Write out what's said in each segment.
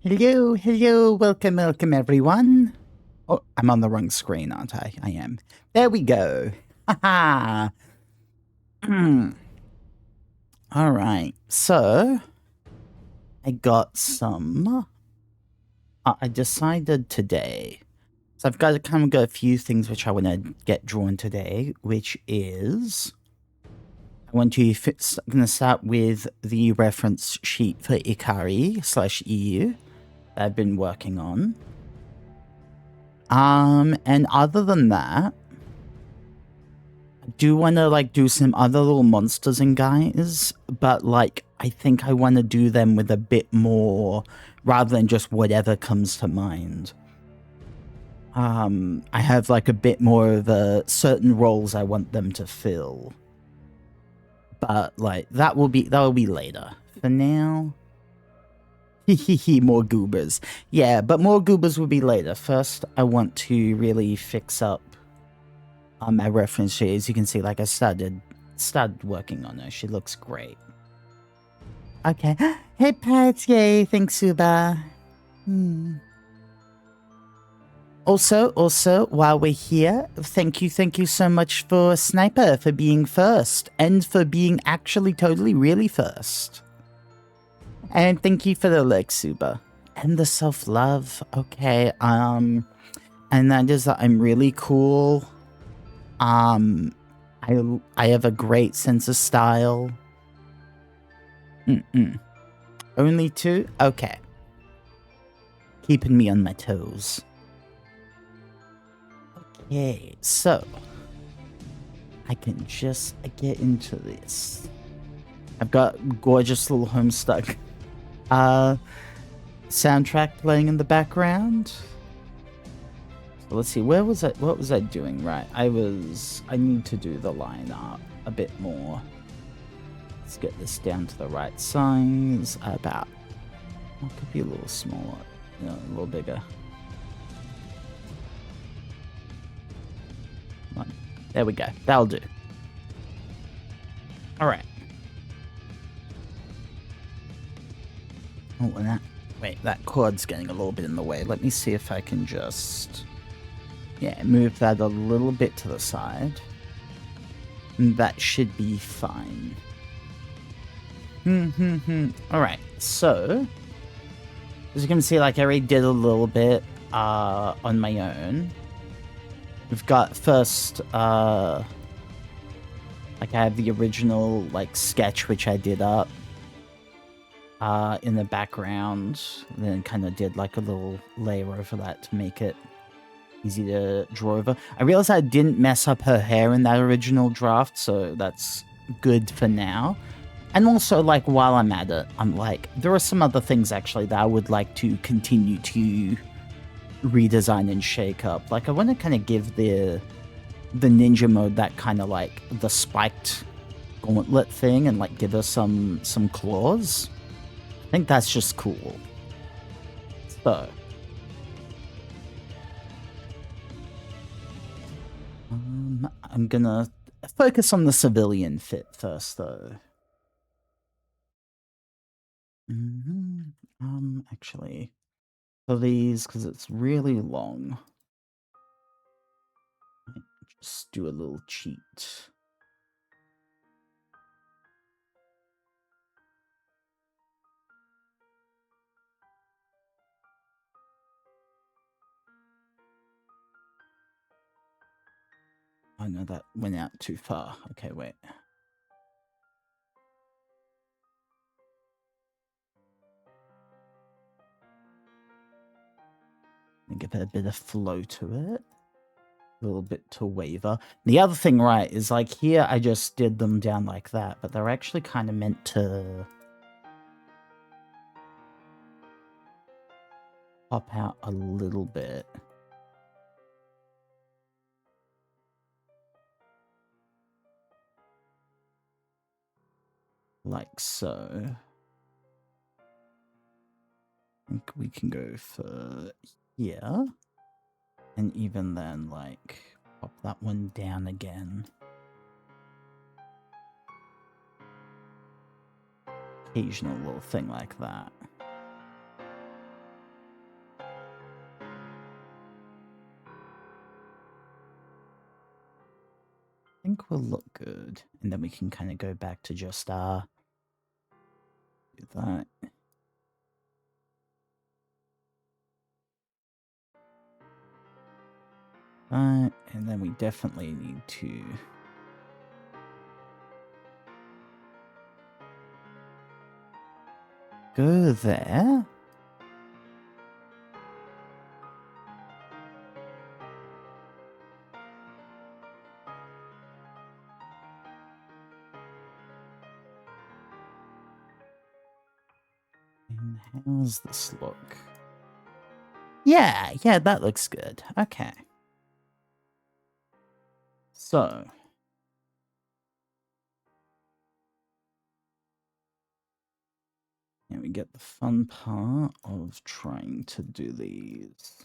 Hello, hello, welcome, welcome everyone. Oh, I'm on the wrong screen, aren't I? I am. There we go. Haha. All right, so I got some. I decided today. So I've got a few things which I want to get drawn today, which is I want to. I'm going to start with the reference sheet for Ikari/EU that I've been working on. And other than that, I do want to do some other little monsters and guys, but I think I want to do them with a bit more rather than just whatever comes to mind. I have a bit more of certain roles I want them to fill, but that will be later. For now, more goobers. Yeah, but more goobers will be later. First, I want to really fix up my reference sheet. As you can see, I started working on her. She looks great. Okay. Hey, Pat. Yay. Thanks, Suba. Also, while we're here, thank you so much for Sniper for being first and for being actually totally really first. And thank you for the like, Suba. And the self-love. Okay. And that is that I'm really cool. I have a great sense of style. Only 2? Okay. Keeping me on my toes. Okay, so I can just get into this. I've got gorgeous little Homestuck soundtrack playing in the background. So let's see, what was I doing? Right, I need to do the line art a bit more. Let's get this down to the right size. About, it could be a little smaller, a little bigger. Come on. There we go. That'll do. All right. Oh, and that cord's getting a little bit in the way. Let me see if I can just, move that a little bit to the side. That should be fine. All right, so as you can see, I already did a little bit on my own. We've got first, I have the original sketch which I did up in the background, and then kind of did a little layer over that to make it easy to draw over. I realized I didn't mess up her hair in that original draft, so that's good for now. And also, while I'm at it, I'm there are some other things actually that I would like to continue to redesign and shake up. I want to kind of give the ninja mode that kind of the spiked gauntlet thing, and give her some claws. I think that's just cool. So I'm gonna focus on the civilian fit first, though. Actually, for these, because it's really long, just do a little cheat. Oh no, that went out too far. Okay, wait. And give it a bit of flow to it. A little bit to waver. The other thing, right, is here I just did them down like that, but they're actually kind of meant to pop out a little bit. Like so. I think we can go for here. And even then, pop that one down again. Occasional little thing like that. will look good. And then we can kind of go back to just do that. And then we definitely need to go there. And how's this look? Yeah, that looks good. Okay. So. And we get the fun part of trying to do these.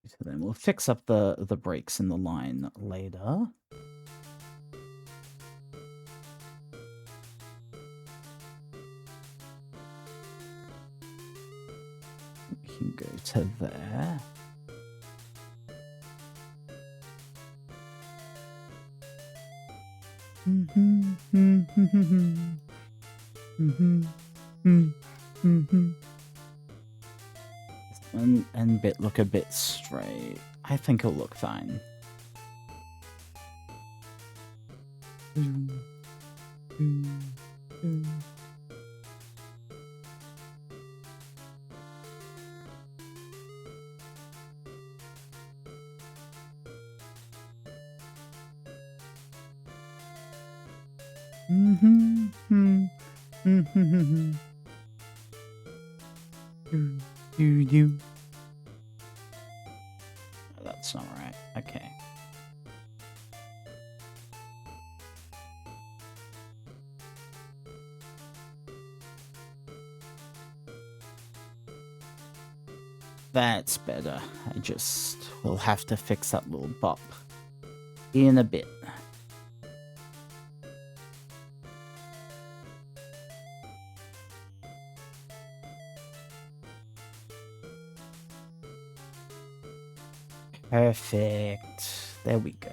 So then we'll fix up the breaks in the line later. We can go to there. And look a bit straight. I think it'll look fine. Oh, that's not right. Okay. That's better. I just will have to fix that little bop in a bit. Perfect. There we go.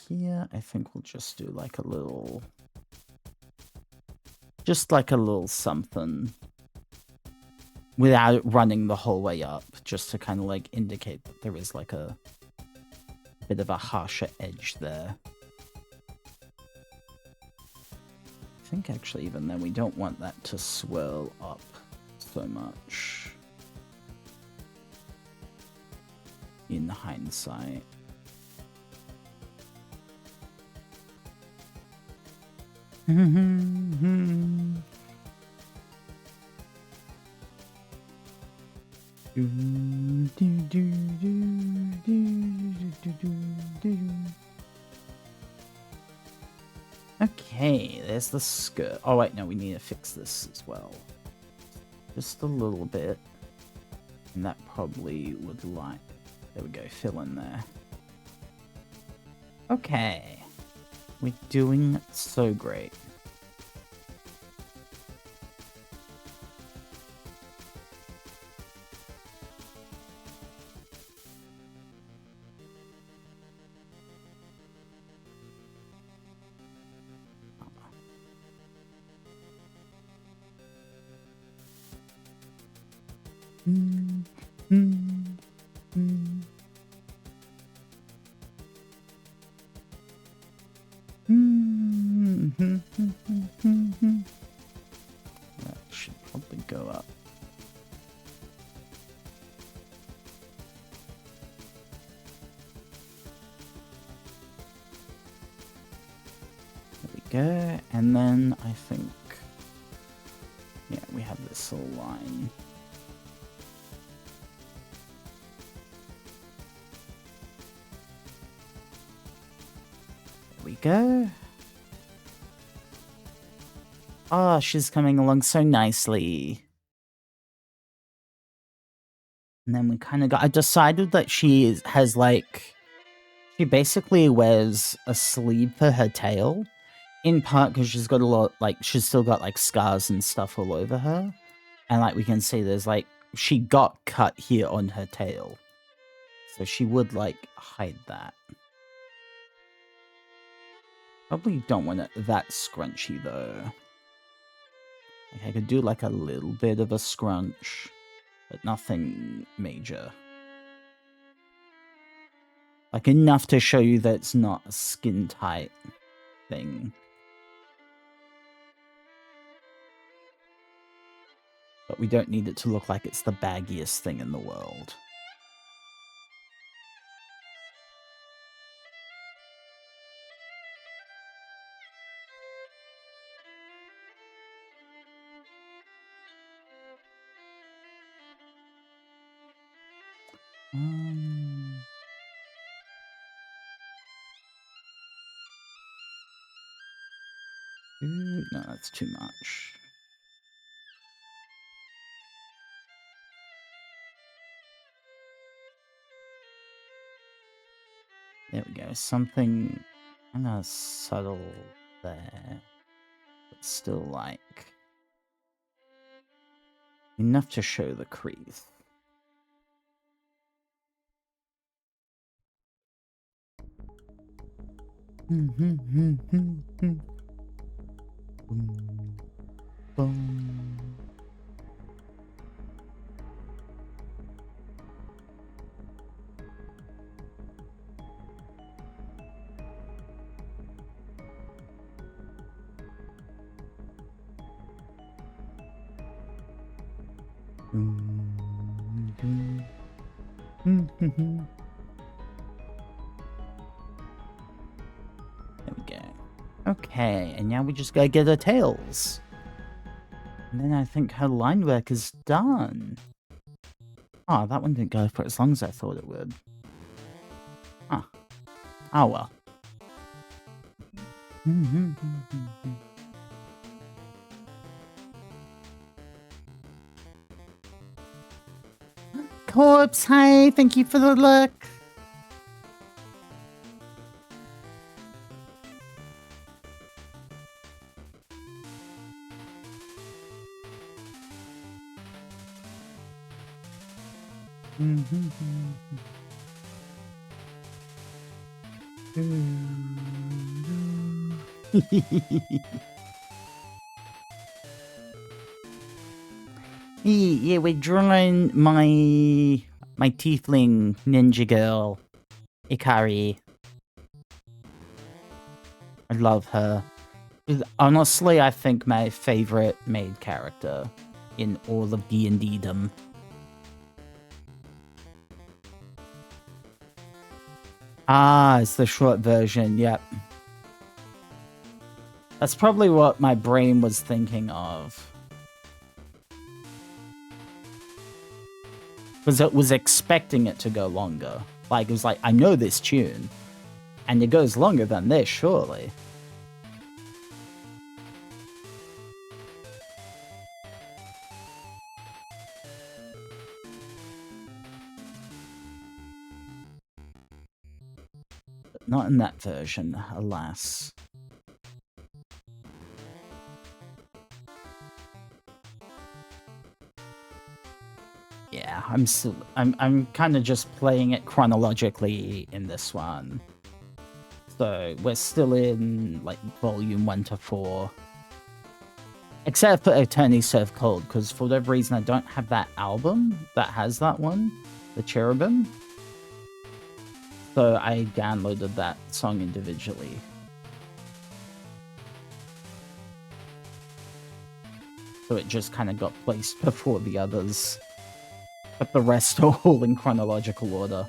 Here, I think we'll just do like a little... Just like a little something. Without running the whole way up. Just to kind of like indicate that there is like a bit of a harsher edge there. I think actually even then we don't want that to swirl up so much. In hindsight. Okay, there's the skirt. Oh wait, no, we need to fix this as well. Just a little bit. And that probably would like... There we go, fill in there. Okay. We're doing so great. That should probably go up. There we go, and then I think, yeah, we have this little line. There we go. Oh, she's coming along so nicely. And then we kind of got... I decided that she has like... She basically wears a sleeve for her tail, in part because she's got a lot, like, she's still got, like, scars and stuff all over her. And, like, we can see there's, like, she got cut here on her tail. So she would, like, hide that. Probably don't want it that scrunchy, though. Like, I could do, like, a little bit of a scrunch, but nothing major. Like, enough to show you that it's not a skin-tight thing. But we don't need it to look like it's the baggiest thing in the world. No, that's too much. There we go. Something kind of subtle there. But still, like, enough to show the crease. There we go. Okay, and now we just gotta get her tails. And then I think her line work is done. Oh, that one didn't go for as long as I thought it would. Huh. Oh well. Corpse, hi, thank you for the look. Yeah, we're drawing my tiefling ninja girl, Ikari. I love her. Honestly, I think my favorite maid character in all of D&D-dom. Ah, it's the short version, yep. That's probably what my brain was thinking of. Because it was expecting it to go longer. Like, it was like, I know this tune. And it goes longer than this, surely. But not in that version, alas. Yeah, I'm kind of just playing it chronologically in this one. So we're still in like volume 1 to 4. Except for Eternity Serve Cold, because for whatever reason I don't have that album that has that one, the Cherubim. So I downloaded that song individually. So it just kind of got placed before the others. But the rest are all in chronological order.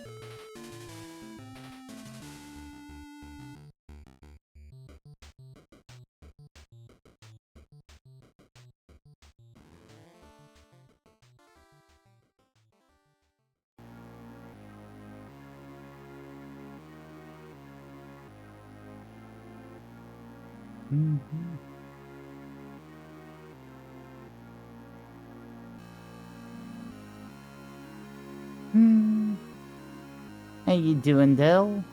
How you doing, Dell?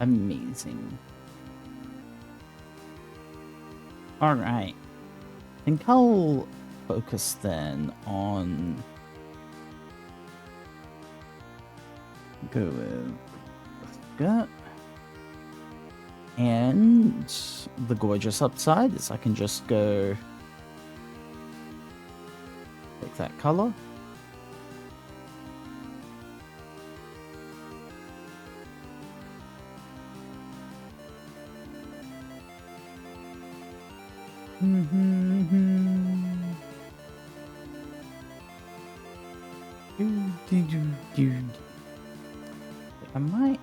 Amazing. Alright. I think I'll focus then on... Go with that. And the gorgeous upside is I can just go... Take that color. I might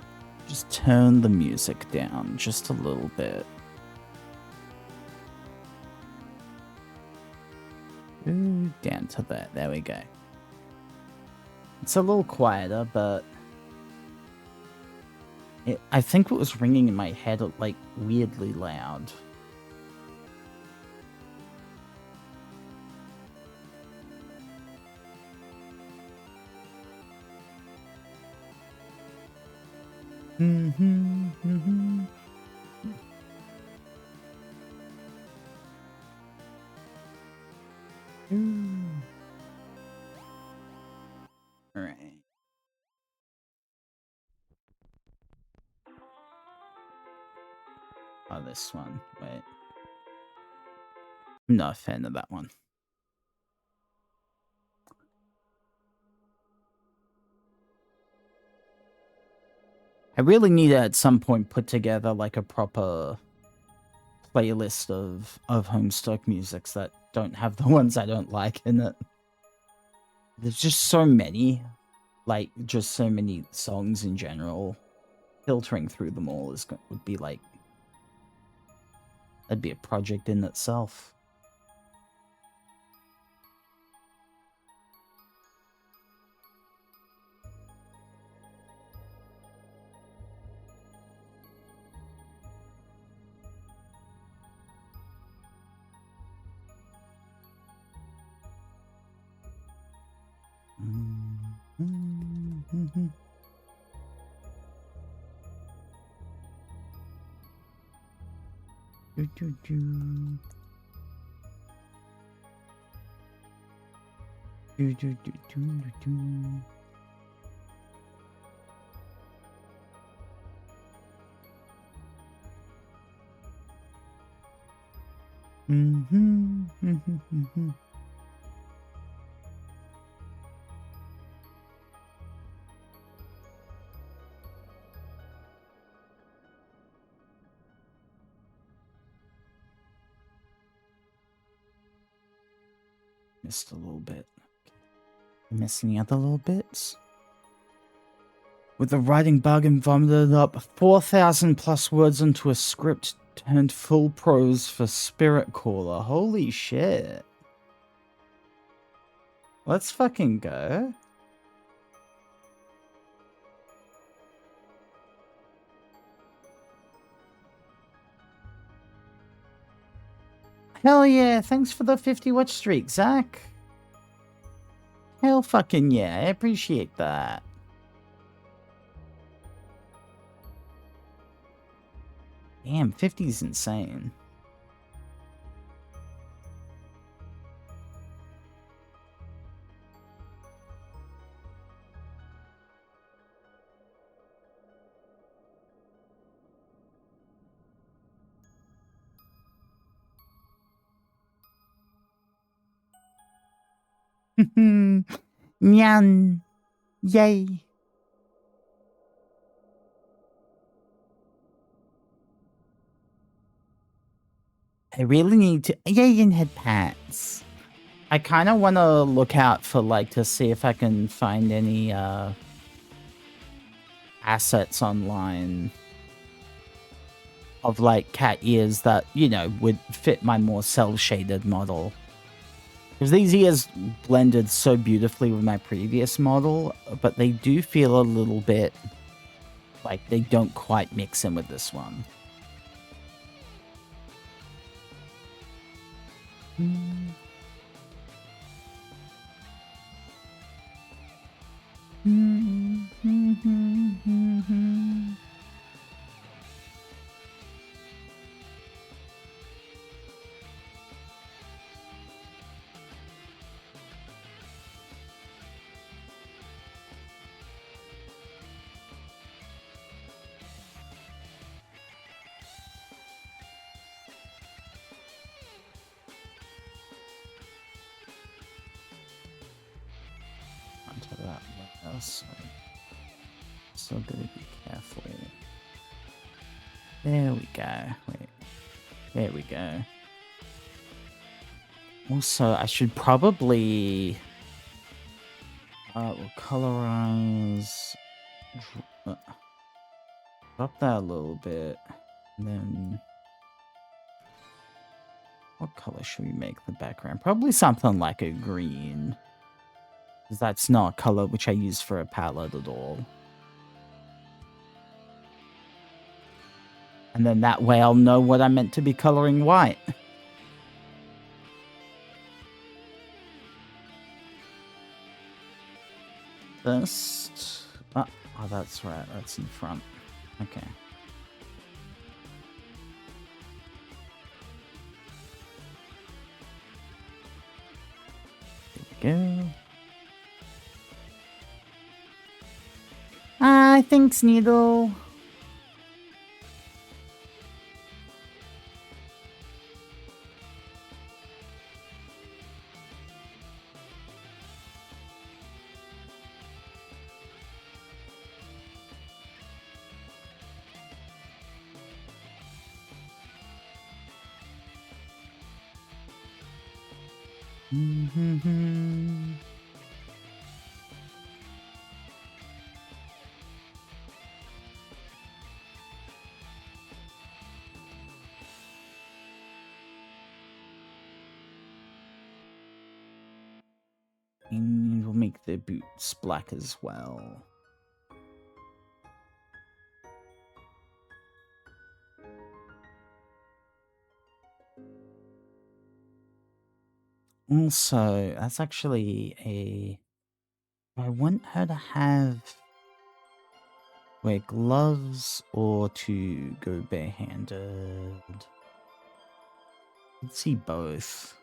just turn the music down just a little bit. Down to that. There we go. It's a little quieter, but I think it was ringing in my head like weirdly loud. Alright. Oh, this one. Wait. I'm not a fan of that one. I really need to at some point put together like a proper playlist of Homestuck musics that don't have the ones I don't like in it. There's just so many, like just so many songs in general. Filtering through them all would be like, that'd be a project in itself. Missed a little bit. Miss any other little bits? With the writing bug and vomited up 4,000 plus words into a script turned full prose for Spirit Caller. Holy shit. Let's fucking go. Hell yeah, thanks for the 50 watch streak, Zach. Hell fucking yeah, I appreciate that. Damn, 50's insane. Nyan. Yay. I really need to... Yay, and head pats. I kind of want to look out for, like, to see if I can find any, assets online of, like, cat ears that, you know, would fit my more cel-shaded model. Because these ears blended so beautifully with my previous model, but they do feel a little bit like they don't quite mix in with this one. Onto that one else. Still gotta be careful. There we go. Wait. There we go. Also, I should probably we'll colorize. Drop that a little bit. And then what color should we make the background? Probably something like a green. Because that's not a color which I use for a palette at all. And then that way I'll know what I'm meant to be coloring white. First... Oh, that's right. That's in front. Okay. There we go. Thanks, Needle. And we'll make the boots black as well. Also, that's actually a... I want her to have... wear gloves or to go barehanded. Let's see both.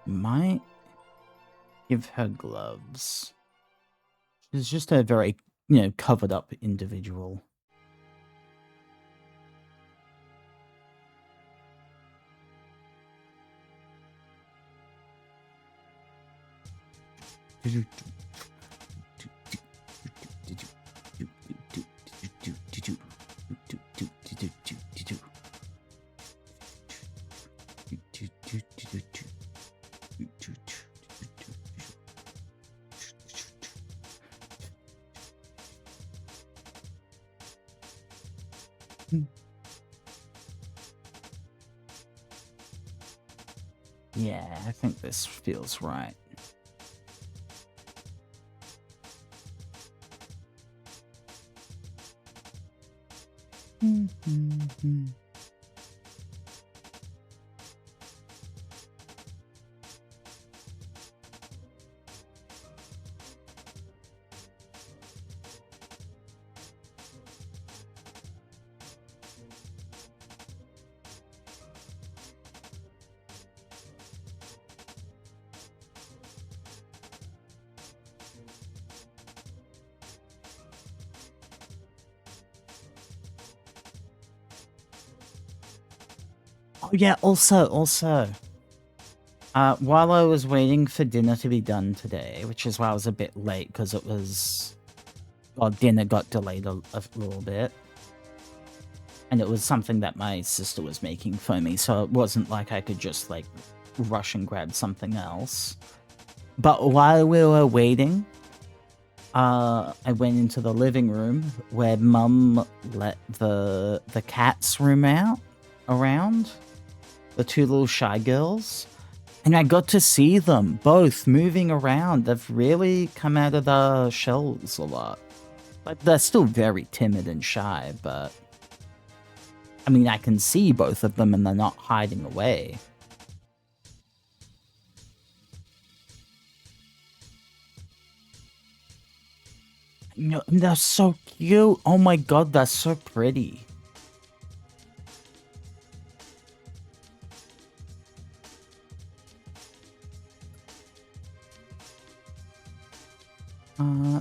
Might give her gloves. She's just a very, covered up individual. Yeah, I think this feels right. Oh yeah, also, while I was waiting for dinner to be done today, which is why I was a bit late because it was, well, dinner got delayed a little bit. And it was something that my sister was making for me, so it wasn't like I could just, like, rush and grab something else. But while we were waiting, I went into the living room where Mum let the cats roam around. The two little shy girls. And I got to see them both moving around. They've really come out of the shells a lot. Like, they're still very timid and shy, but... I mean, I can see both of them and they're not hiding away. No, that's so cute. Oh my god, that's so pretty.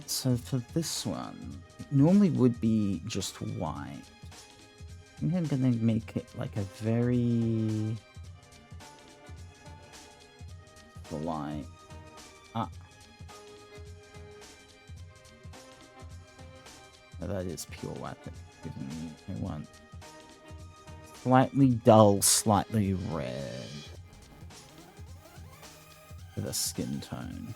So for this one, it normally would be just white. I think I'm gonna make it like a very light. Ah, that is pure white. I want slightly dull, slightly red for the skin tone.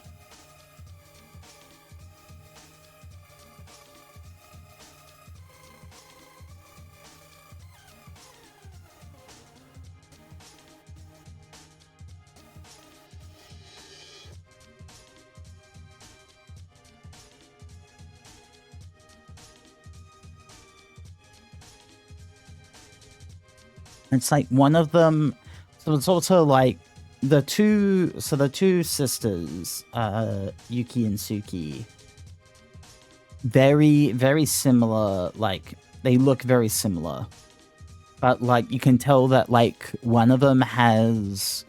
It's like one of them. So it's also like the two sisters, Yuki and Suki, very, very similar. Like, they look very similar. But, like, you can tell that, like, one of them has,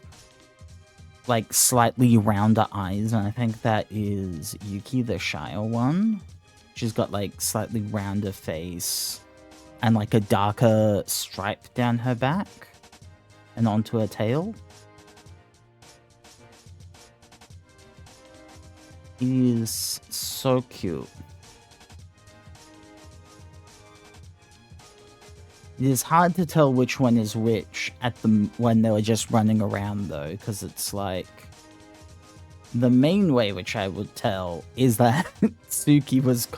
like, slightly rounder eyes. And I think that is Yuki, the shyer one. She's got, like, slightly rounder face and, like, a darker stripe down her back and onto her tail. It is so cute. It is hard to tell which one is which when they were just running around, though, because it's like the main way which I would tell is that Suki was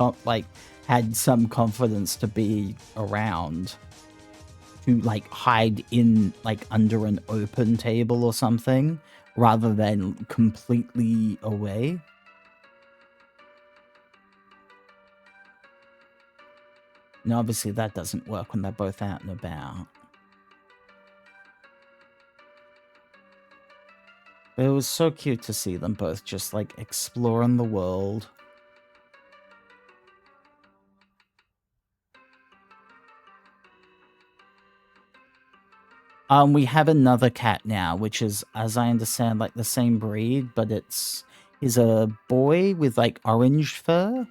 had some confidence to be around, to like hide in like under an open table or something rather than completely away. And obviously that doesn't work when they're both out and about. But it was so cute to see them both just like exploring the world. We have another cat now, which is, as I understand, like the same breed, but he's a boy with like orange fur,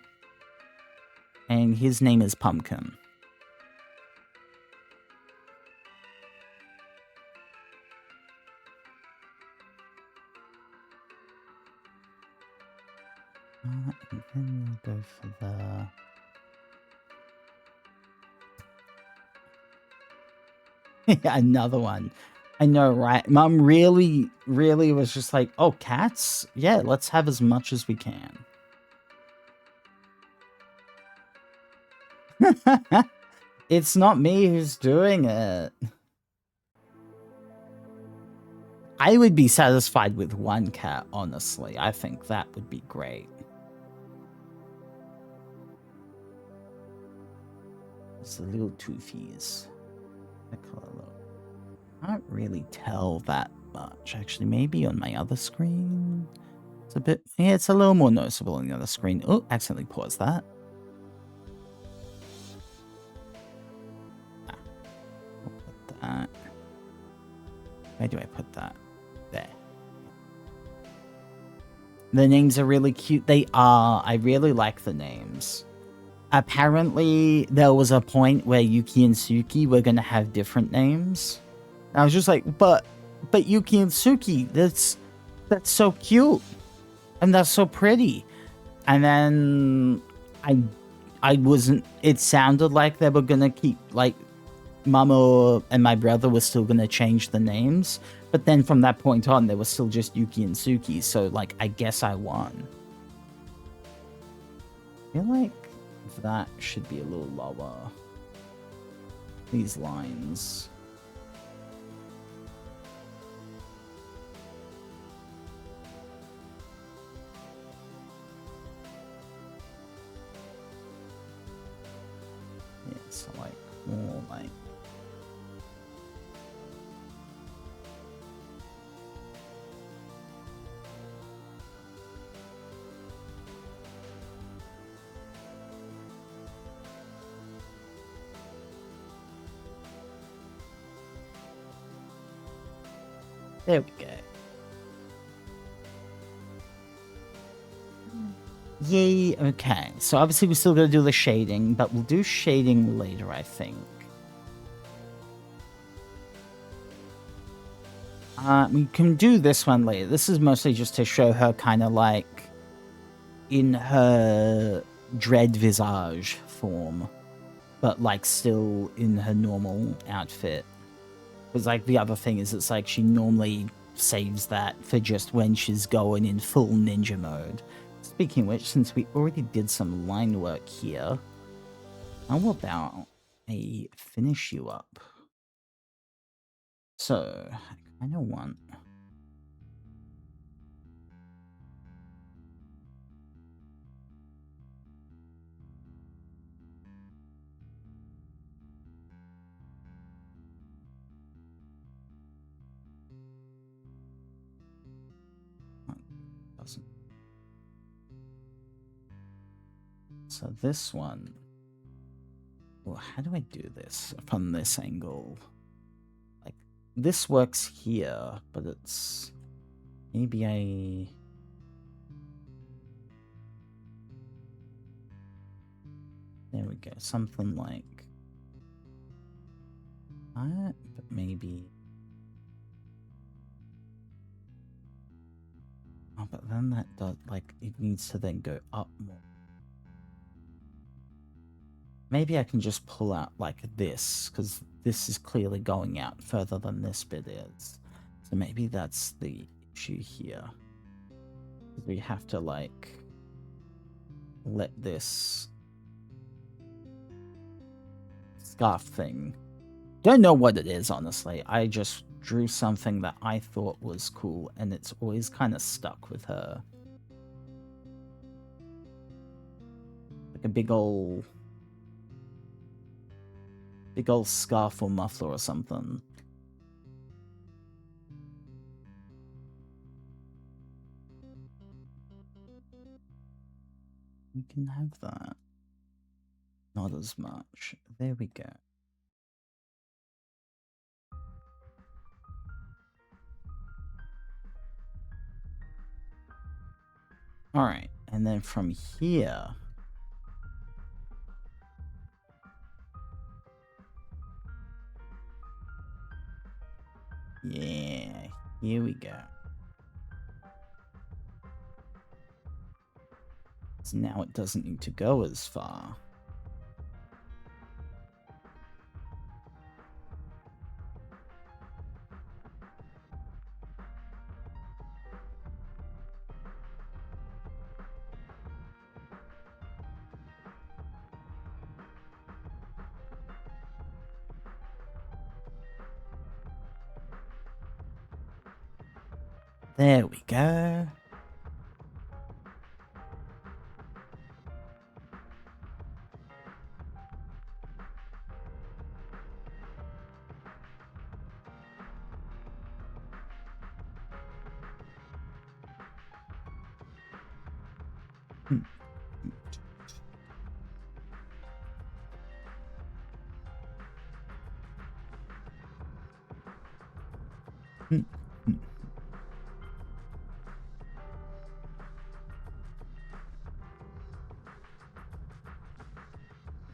and his name is Pumpkin. And then we'll go for the another one. I know, right? Mum really, really was just like, oh, cats? Yeah, let's have as much as we can. It's not me who's doing it. I would be satisfied with one cat, honestly. I think that would be great. It's the little toofies. I can't really tell that much. Actually, maybe on my other screen. It's a bit... Yeah, it's a little more noticeable on the other screen. Oh, accidentally paused that. I'll put that. Where do I put that? There. The names are really cute. They are. I really like the names. Apparently, there was a point where Yuki and Suki were going to have different names. And I was just like, but Yuki and Suki, that's so cute. And that's so pretty. And then I wasn't... It sounded like they were going to keep, like, Mama and my brother were still going to change the names. But then from that point on, they were still just Yuki and Suki. So, like, I guess I won. I feel like that should be a little lower. These lines. Yeah, so like more like... There we go. Yay, okay. So obviously we still gotta do the shading, but we'll do shading later, I think. We can do this one later. This is mostly just to show her kind of like in her dread visage form, but like still in her normal outfit. Because like the other thing is, it's like she normally saves that for just when she's going in full ninja mode. Speaking of which, since we already did some line work here, how about I finish you up? So, I kind of want... Doesn't. So this one... Well, how do I do this from this angle? Like, this works here, but it's... Maybe I... There we go, something like... that, but maybe... Oh, but then that does, like, it needs to then go up more. Maybe I can just pull out like this, because this is clearly going out further than this bit is. So maybe that's the issue here. We have to like let this scarf thing... Don't know what it is, honestly. I just drew something that I thought was cool, and it's always kind of stuck with her. Like a big old scarf or muffler or something. We can have that. Not as much. There we go. Alright, and then from here... Yeah, here we go. So now it doesn't need to go as far. There we go.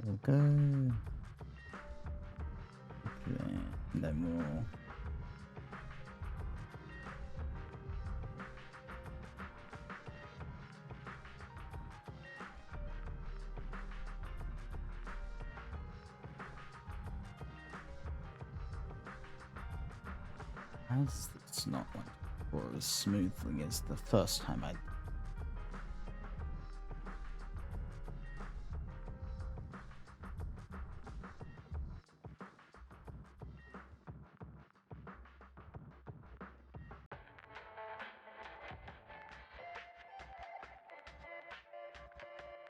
We'll go. Okay, and then we'll... As it's not like or as smoothly as the first time I...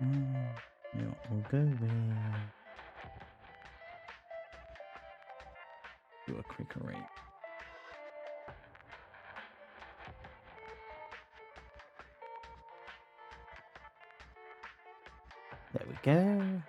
Yeah, we'll go with... Do a quicker rate. There we go.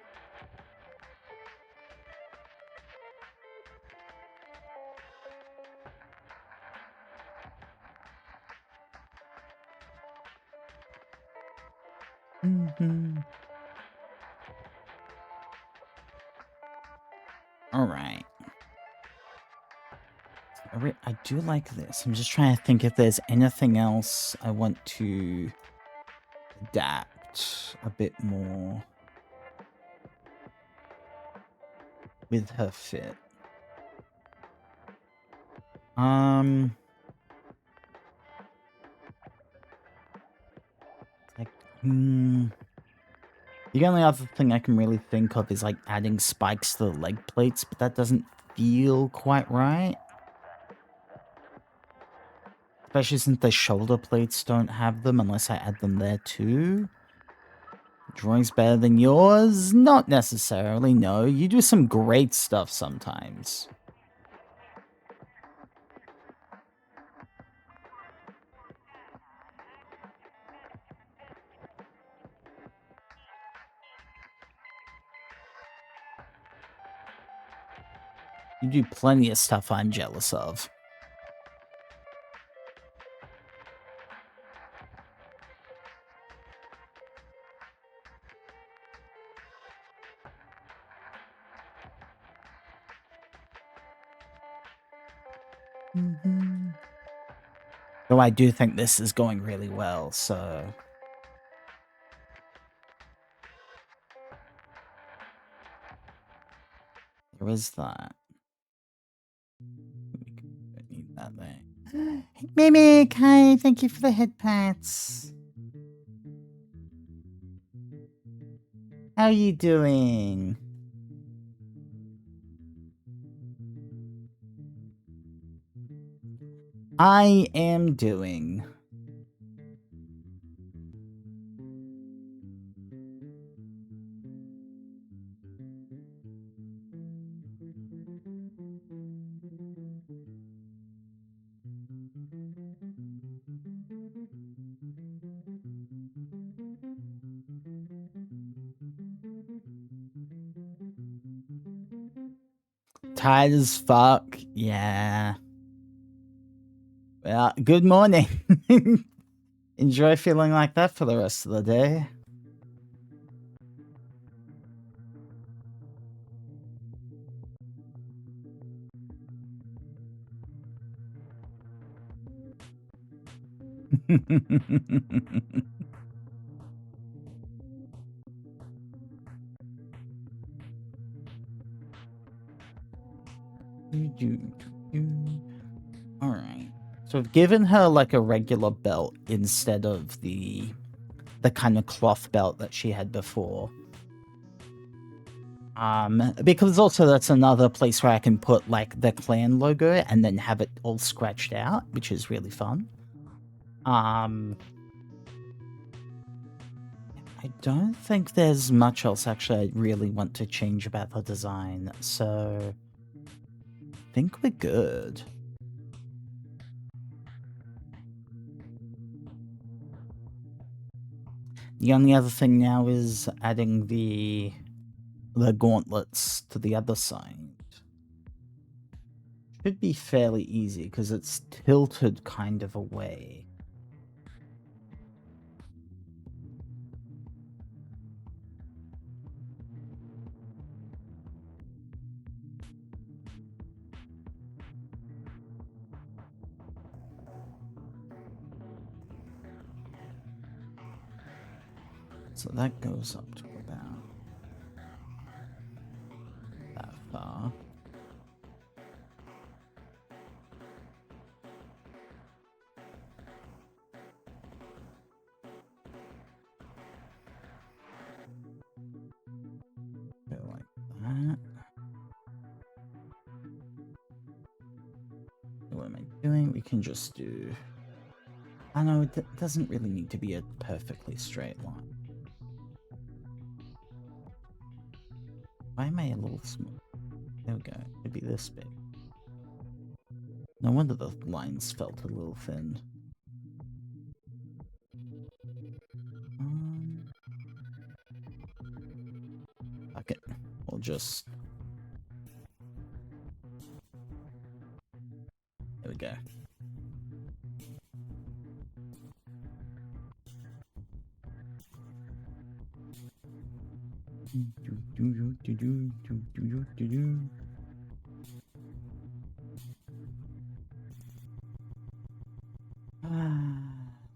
All right. I do like this. I'm just trying to think if there's anything else I want to adapt a bit more with her fit. Like, the only other thing I can really think of is like adding spikes to the leg plates, but that doesn't feel quite right. Especially since the shoulder plates don't have them unless I add them there too. Drawing's better than yours? Not necessarily, no. You do some great stuff sometimes. You do plenty of stuff I'm jealous of. Though I do think this is going really well, so... There is that. Don't need that there. Mimic, hi, thank you for the head pats. How are you doing? I am doing. Tired as fuck, yeah. Well, good morning. Enjoy feeling like that for the rest of the day. Alright. So I've given her like a regular belt instead of the kind of cloth belt that she had before. Because also that's another place where I can put like the clan logo and then have it all scratched out, which is really fun. I don't think there's much else actually I really want to change about the design, so I think we're good. The only other thing now is adding the gauntlets to the other side. Should be fairly easy because it's tilted kind of away. So that goes up to about that far. Go like that. What am I doing? We can just do... I know it doesn't really need to be a perfectly straight line. Why am I a little small? There we go. It'd be this big. No wonder the lines felt a little thin. Okay, we'll just... There we go.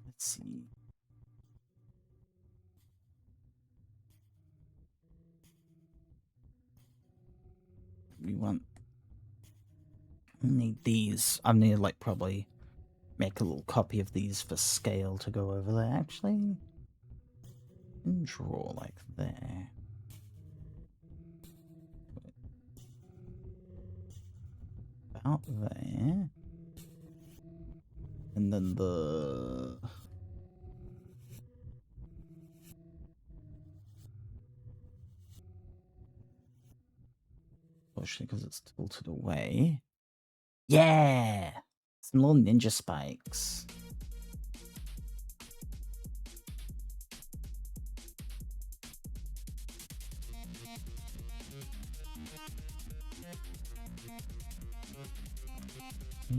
Let's see. We want need these. I need like probably make a little copy of these for scale to go over there. Actually, and draw like there. About there. And then the especially because it's tilted away. Yeah! Some little ninja spikes. I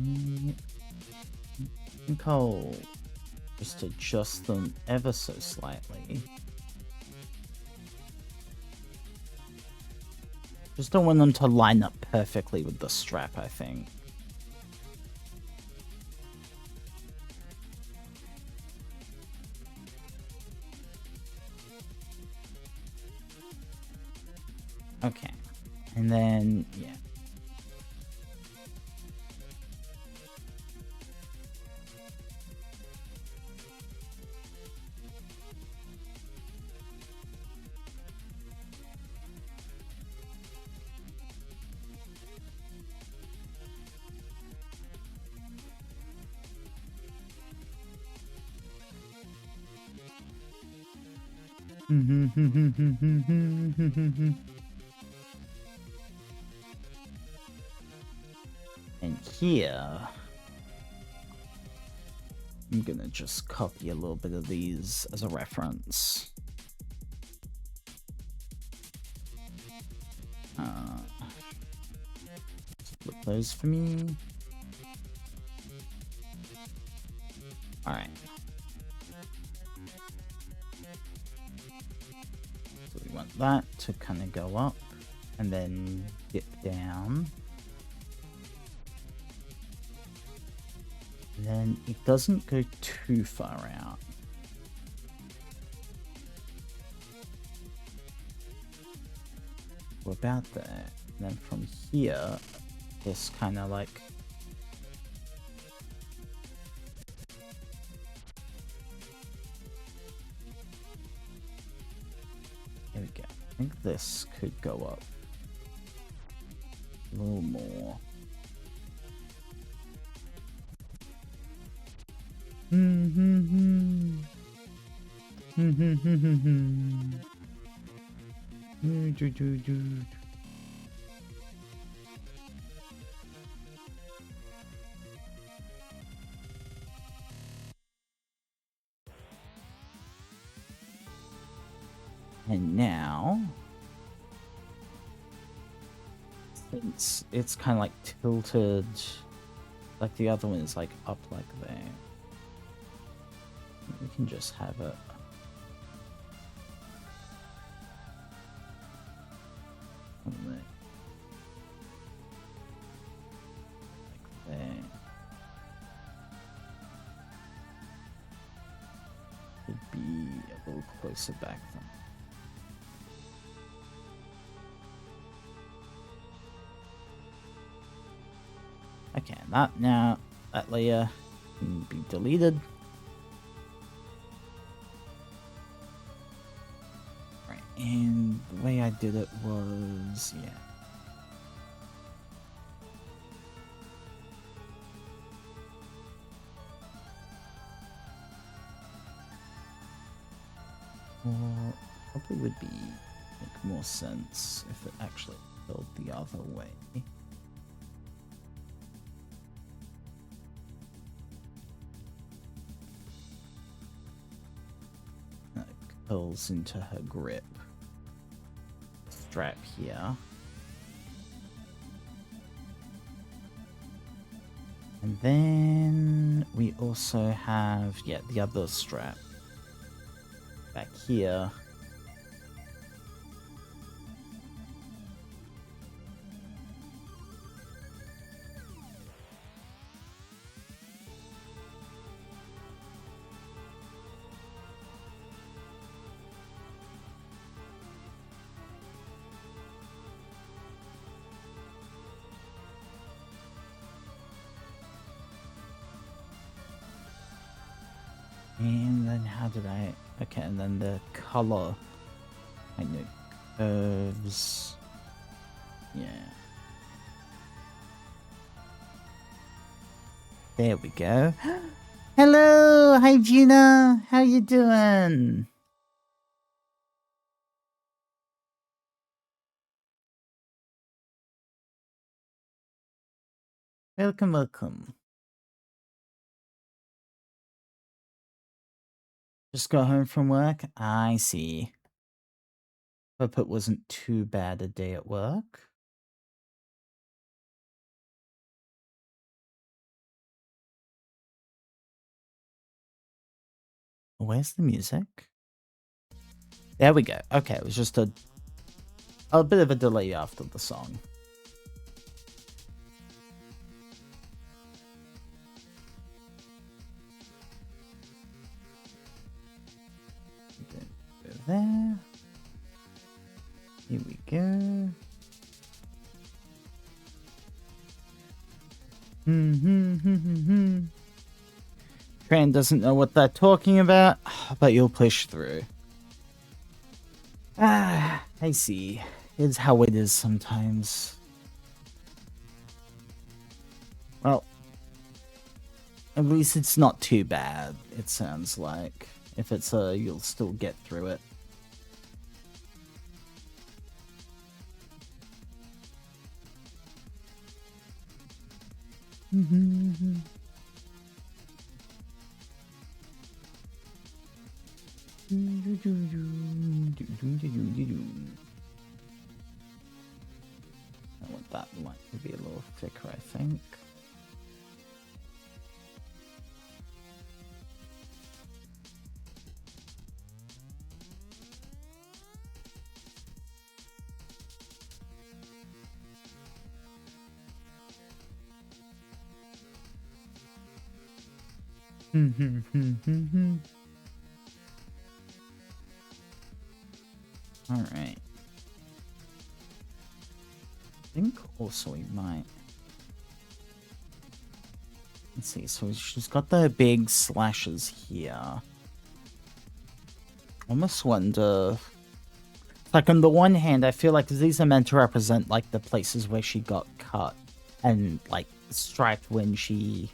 think I'll just adjust them ever so slightly. Just don't want them to line up perfectly with the strap, I think. Okay. And then, yeah. And here, I'm gonna just copy a little bit of these as a reference. Flip those for me. Alright. So we want that to kind of go up and then dip down. And then it doesn't go too far out. We're about there. And then from here, this kind of like there we go. I think this could go up a little more. And now, since it's kind of like tilted, like the other one is like up like there, we can just have it. Like there. Could be a little closer back then. Okay, that layer can be deleted. Right, and the way I did it was, yeah. Well, probably would make more sense if it actually filled the other way. Curls into her grip strap here, and then we also have the other strap back here And then how did I... Okay, and then the color. I know. Curves. Yeah. There we go. Hello! Hi, Gina! How you doing? Welcome, welcome. Just got home from work? I see. Hope it wasn't too bad a day at work. Where's the music? There we go. Okay, it was just a bit of a delay after the song. Go there. Here we go. Tran doesn't know what they're talking about, but you'll push through. Ah, I see. It's how it is sometimes. Well, at least it's not too bad, it sounds like. If it's you'll still get through it. I want that light to be a little thicker, I think. All right. I think also we might. Let's see. So she's got the big slashes here. Almost wonder. Like on the one hand, I feel like these are meant to represent like the places where she got cut and like striped when she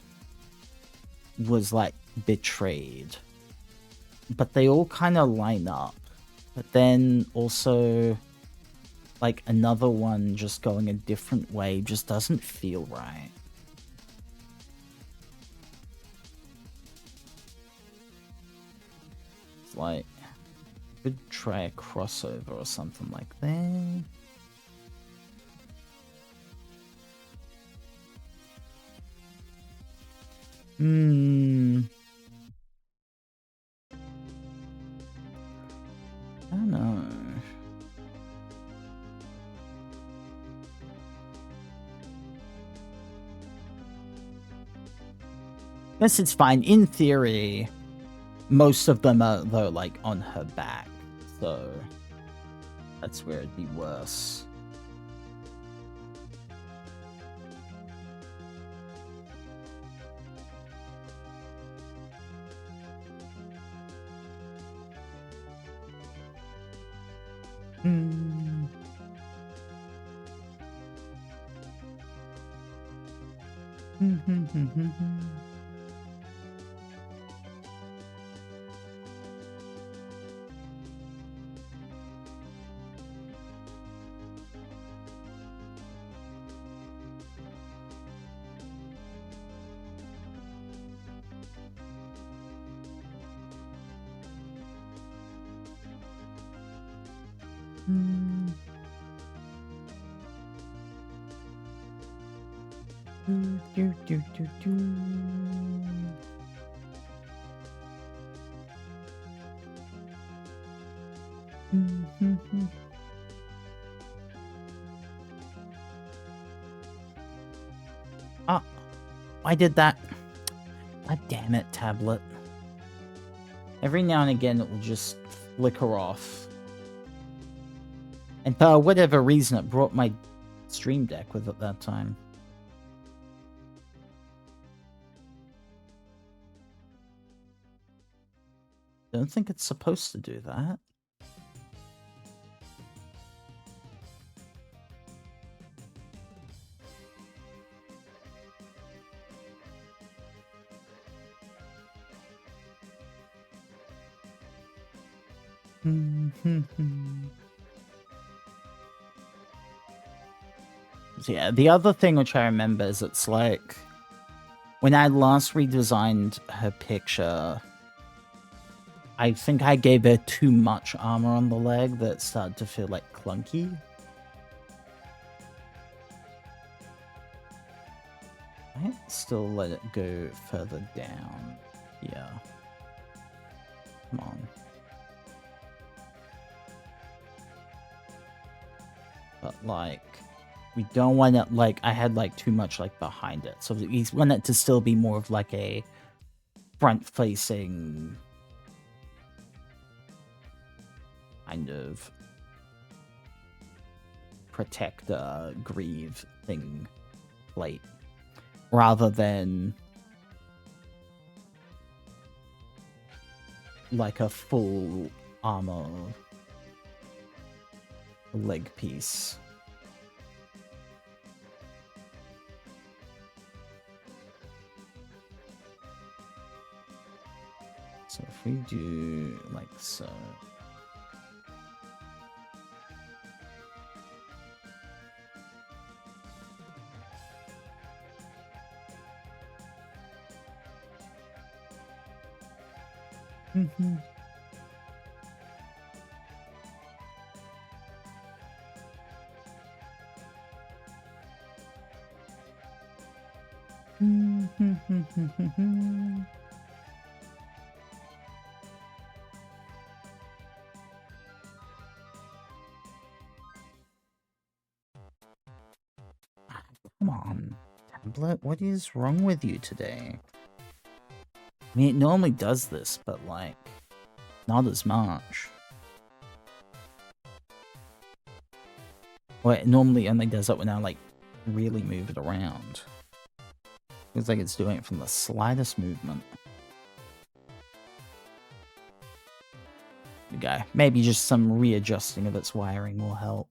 was like betrayed. But they all kind of line up. But then also like another one just going a different way just doesn't feel right. It's like could try a crossover or something like that. I don't know. Guess it's fine. In theory, most of them are though like on her back, so that's where it'd be worse. Oh, I did that. God damn it, tablet. Every now and again it will just flicker off. And for whatever reason it brought my Stream Deck with it that time. Don't think it's supposed to do that. So yeah, the other thing which I remember is it's like when I last redesigned her picture, I think I gave her too much armor on the leg that started to feel like clunky. I might still let it go further down. Yeah. Come on. But like, we don't want it like I had like too much like behind it. So we want it to still be more of like a front-facing kind of protector greave thing plate rather than like a full armor leg piece. So if we do like so. Mm-hmm. Come on, tablet, what is wrong with you today? I mean, it normally does this, but like, not as much. Well, it normally only does it when I like really move it around. Looks like it's doing it from the slightest movement. There we go. Maybe just some readjusting of its wiring will help.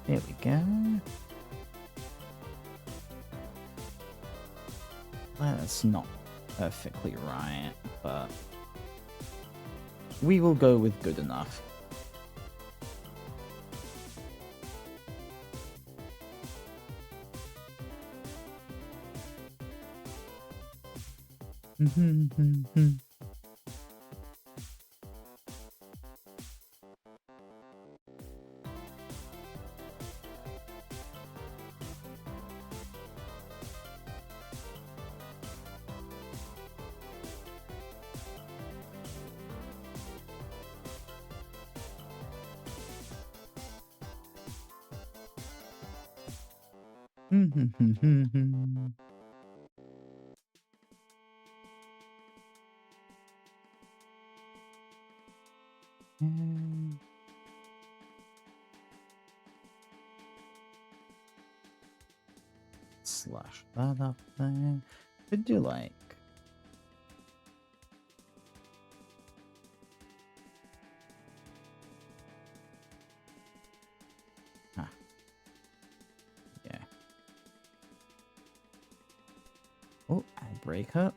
There we go. That's not perfectly right, but we will go with good enough. Slash that up there. Could do like yeah. Oh, I break up.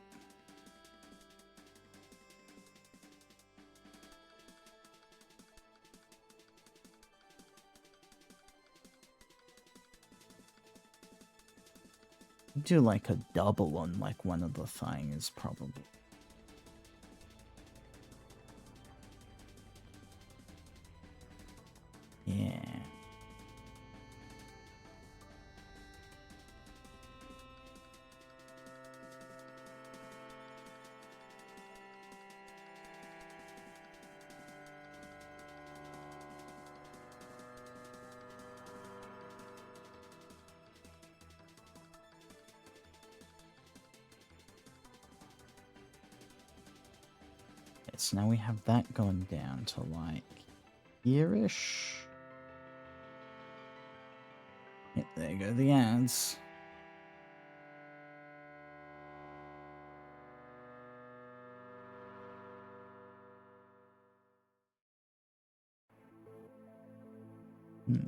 Do like a double on like one of the things, probably. Yeah. So now we have that going down to like here-ish. Yep, there go the ads. Hmm.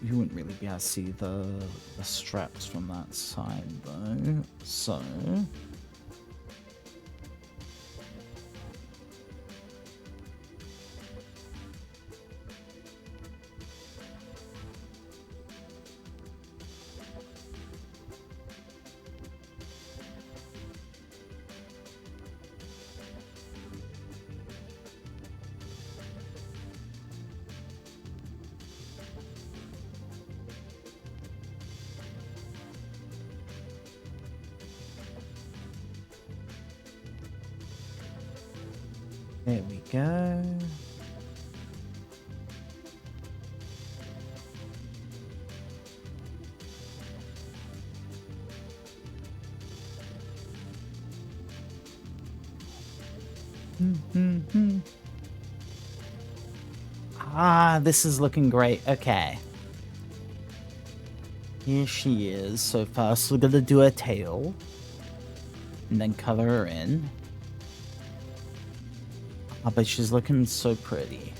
You wouldn't really be able to see the straps from that side though, so there we go. Ah, this is looking great. Okay. Here she is. So first we're gonna do a tail. And then cover her in. Oh, but she's looking so pretty.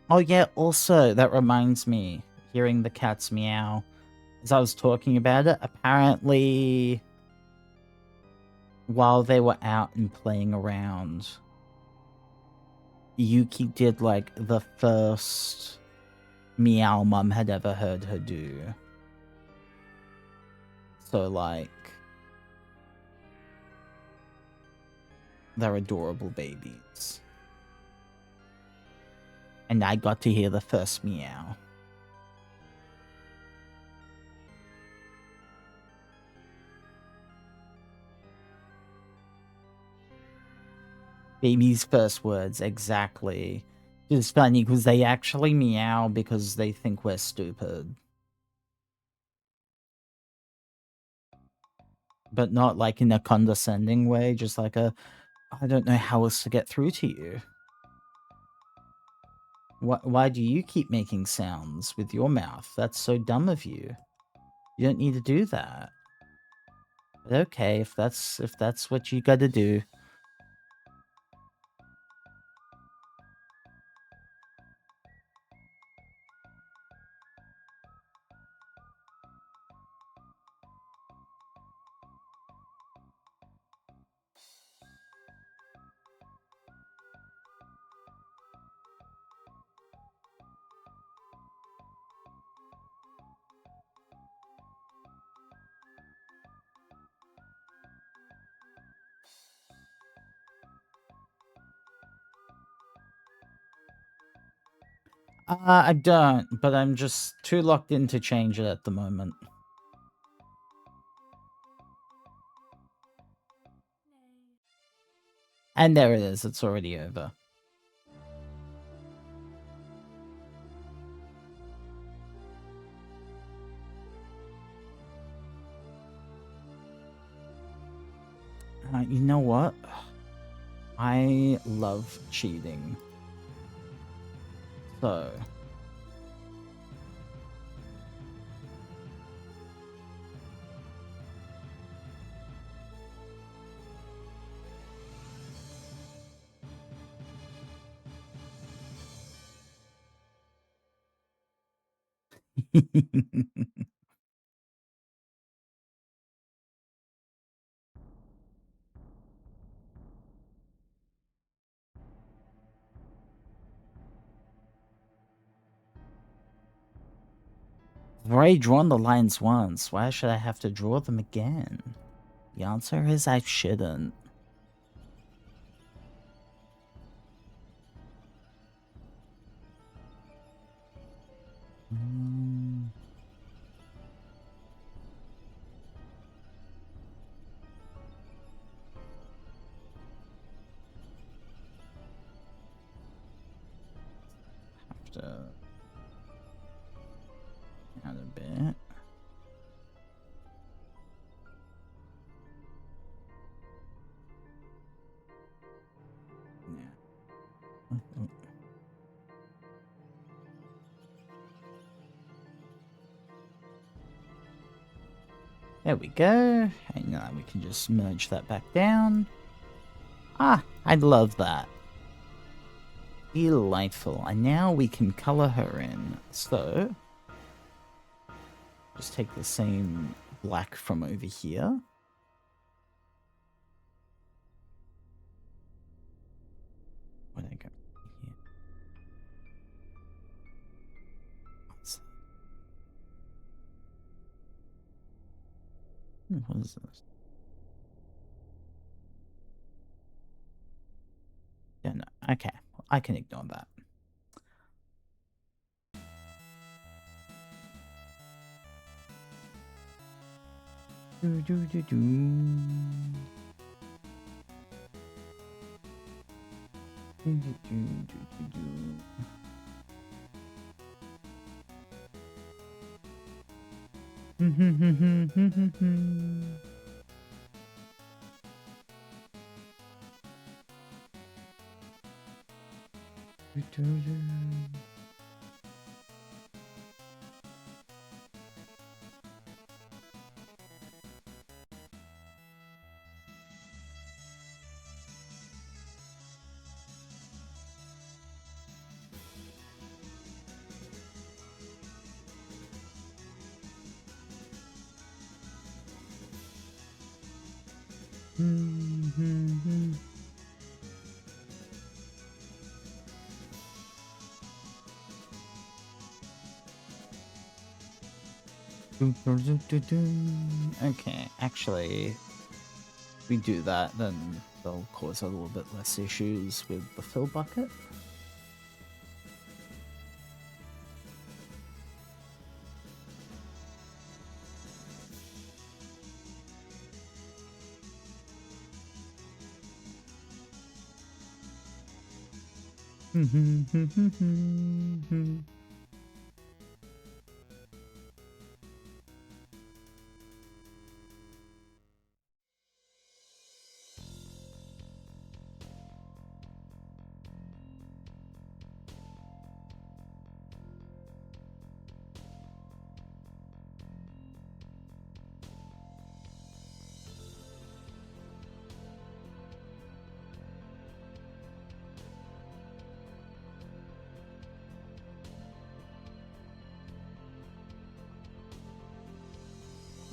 Oh yeah, also, that reminds me, hearing the cat's meow, as I was talking about it, apparently, while they were out and playing around, Yuki did, like, the first meow Mum had ever heard her do. So, like, they're adorable babies. And I got to hear the first meow. Baby's first words, exactly. It's funny because they actually meow because they think we're stupid. But not like in a condescending way, just like a, I don't know how else to get through to you. Why do you keep making sounds with your mouth? That's so dumb of you. You don't need to do that. But okay, if that's what you gotta do. I don't, but I'm just too locked in to change it at the moment. And there it is, it's already over. You know what? I love cheating. So... I've already drawn the lines once. Why should I have to draw them again? The answer is I shouldn't. Have to add a bit. Yeah. There we go. And now we can just merge that back down. Ah, I love that. Delightful. And now we can color her in. So, just take the same black from over here. Where'd I go? Here. What is this? Yeah, no. Okay, I can ignore that. Do do do do. Do do do do do. Okay, actually, if we do that, then they'll cause a little bit less issues with the fill bucket.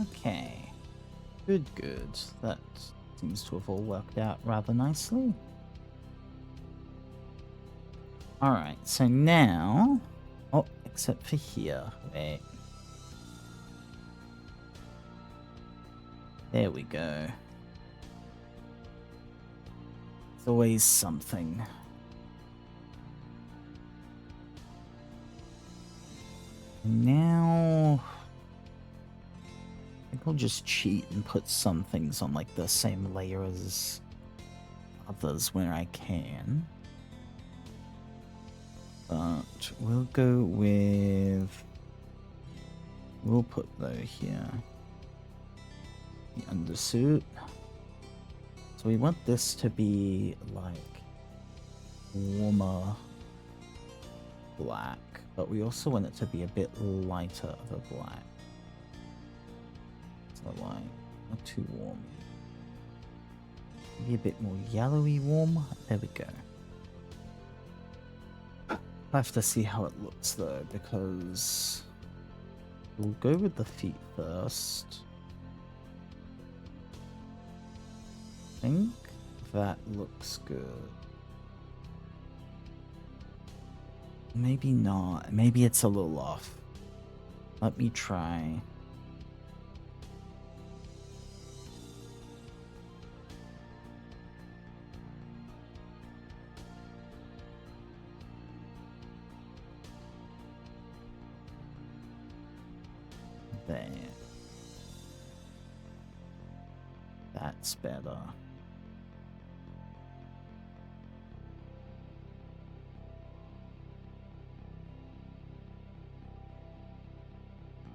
Okay. Good, good. That seems to have all worked out rather nicely. Alright, so now... Oh, except for here. Wait. There we go. There's always something. Now, I think I'll just cheat and put some things on like the same layer as others where I can. But we'll go with... We'll put though here. The undersuit. So we want this to be like warmer black, but we also want it to be a bit lighter of a black. So like, not too warm. Maybe a bit more yellowy warm. There we go. I have to see how it looks though, because we'll go with the feet first. I think that looks good. Maybe not. Maybe it's a little off. Let me try. There. That's better.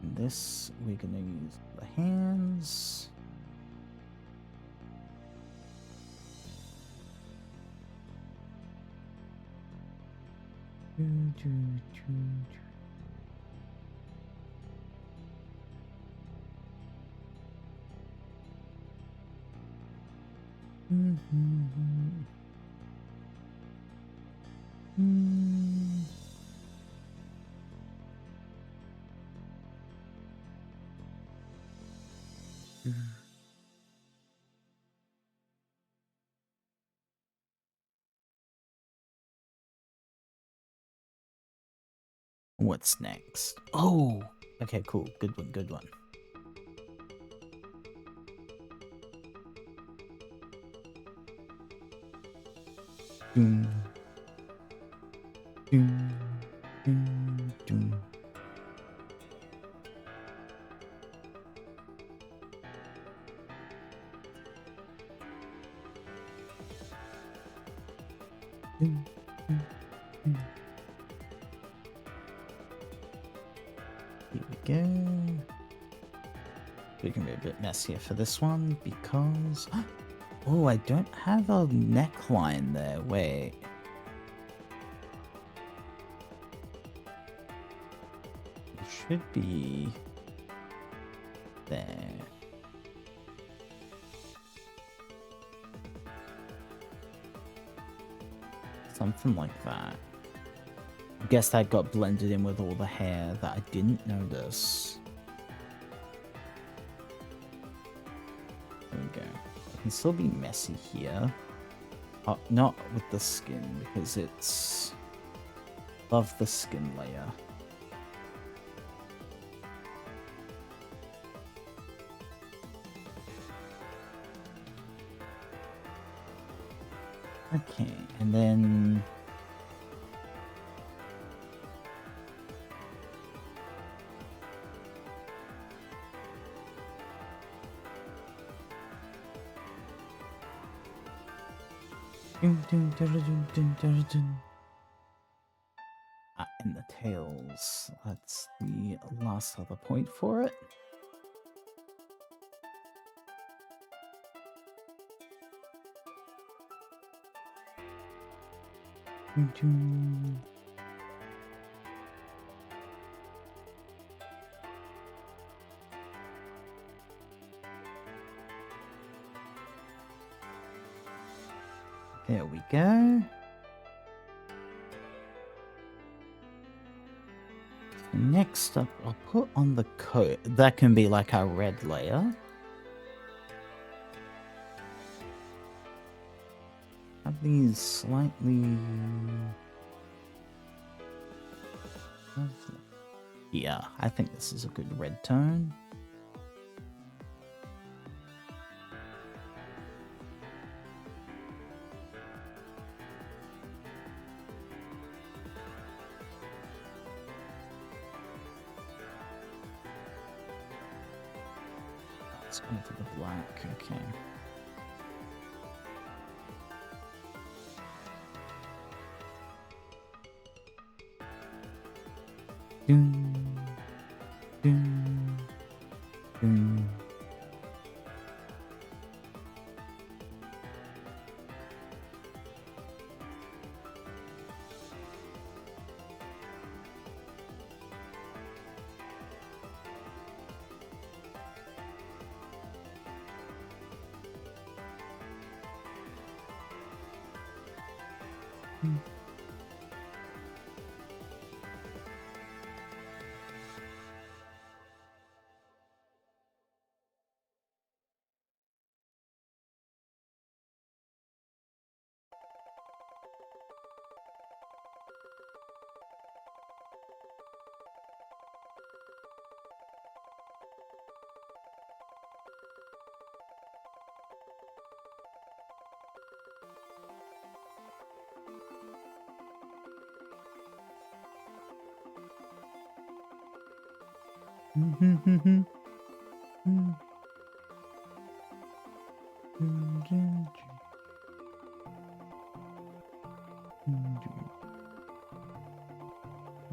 And this, we're gonna use the hands. What's next? Oh, okay, cool. Good one, good one. Doom. Doom. Doom. Doom. Doom. Doom. Doom. Here we go. We can be a bit messier for this one because... Oh, I don't have a neckline there. Wait. It should be... there. Something like that. I guess that got blended in with all the hair that I didn't notice. There we go. It can still be messy here. Not with the skin, because it's above the skin layer. Okay, and then... in the tails. That's the last other point for it. There we go. Next up, I'll put on the coat. That can be like our red layer. Have these slightly... Yeah, I think this is a good red tone. Let's go to the black. Okay. Doom, doom, doom.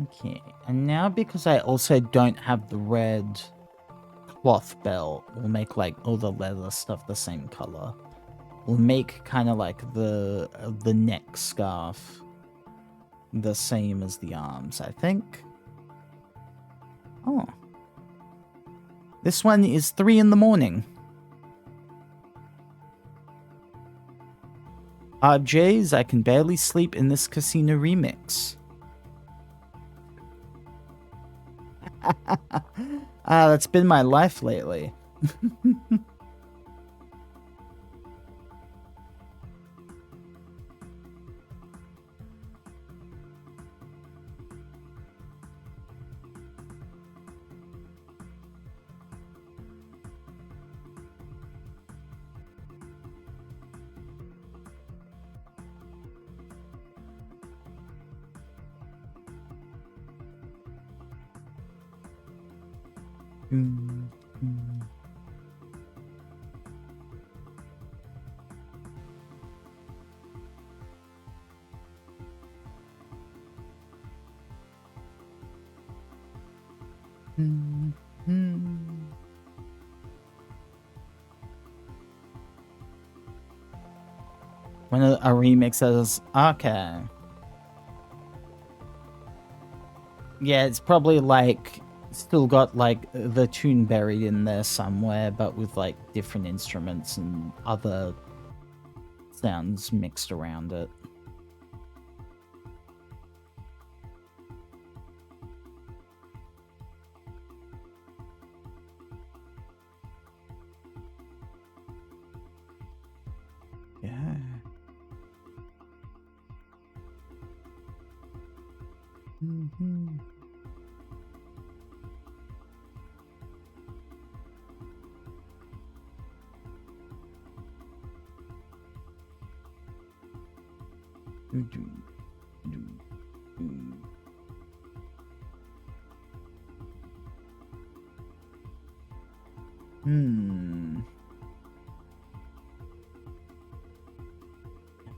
Okay, and now because I also don't have the red cloth belt, we'll make like all the leather stuff the same color. We'll make kind of like the neck scarf the same as the arms, I think. Oh. This one is 3 in the morning. Jays, I can barely sleep in this casino remix. That's been my life lately. When a remix says, okay. Yeah, it's probably like still got like the tune buried in there somewhere, but with like different instruments and other sounds mixed around it. Yeah.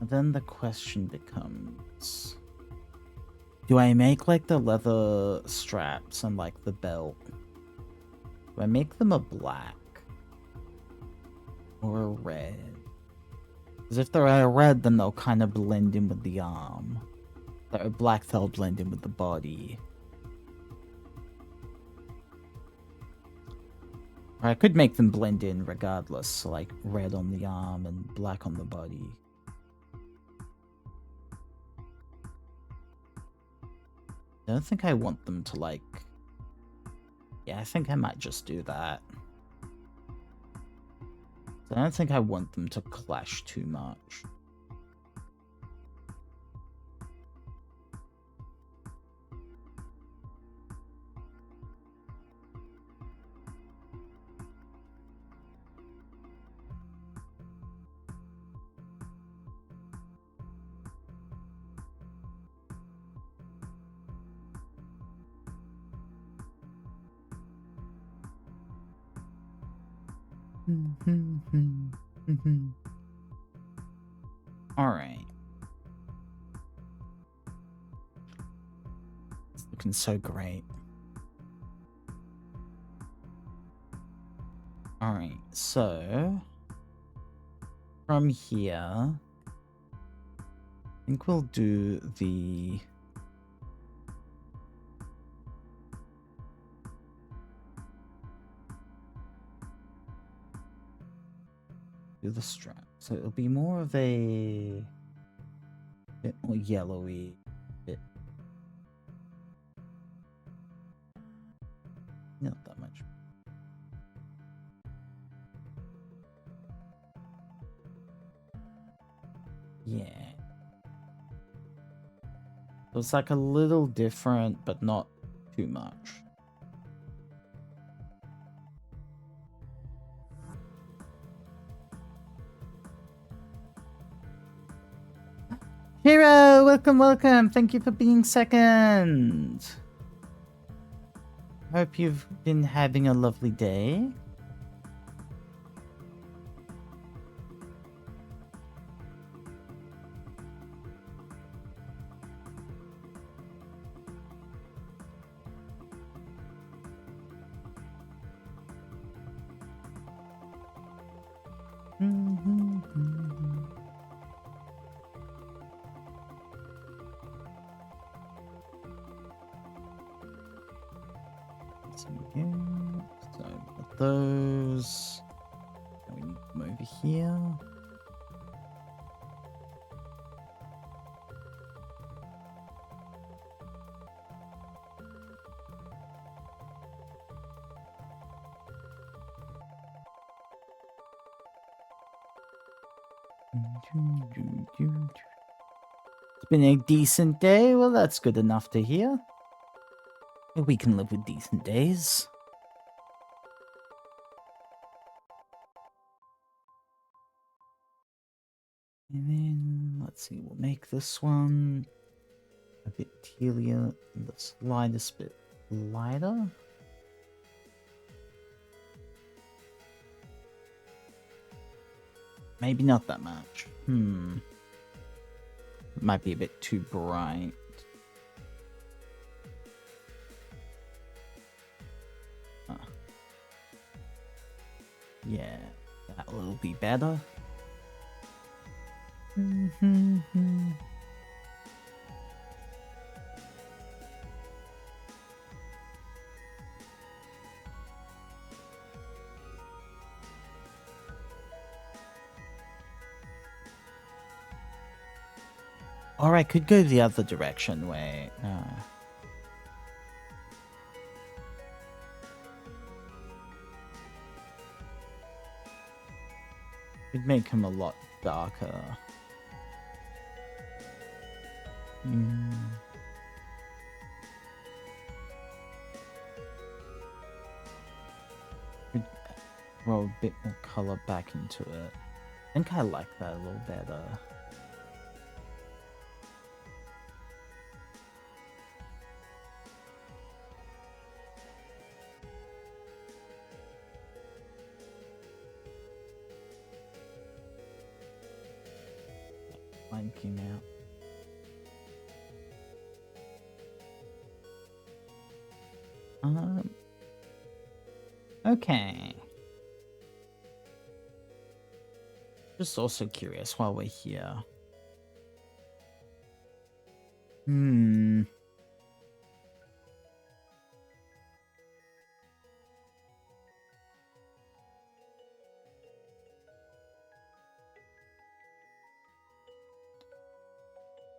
Then the question becomes, do I make like the leather straps and like the belt? Do I make them a black or a red? Because if they're a red, then they'll kind of blend in with the arm. If they're black, they'll blend in with the body. Or I could make them blend in regardless, so like red on the arm and black on the body. I don't think I want them to like... Yeah, I think I might just do that. I don't think I want them to clash too much. All right. It's looking so great. All right, so from here, I think we'll do the strap. So it'll be more of a bit more yellowy. Bit not that much. Yeah. So it's like a little different, but not too much. Hero, welcome, welcome. Thank you for being second. Hope you've been having a lovely day. So with those, we need them over here. It's been a decent day. Well, that's good enough to hear. We can live with decent days. And then, let's see, we'll make this one a bit tealier and the slightest bit lighter. Maybe not that much. It might be a bit too bright. Yeah, that will be better. Or I could go the other direction. Wait. It'd make him a lot darker. Could throw a bit more color back into it. I think I like that a little better. Line came out. Okay. Just also curious while we're here.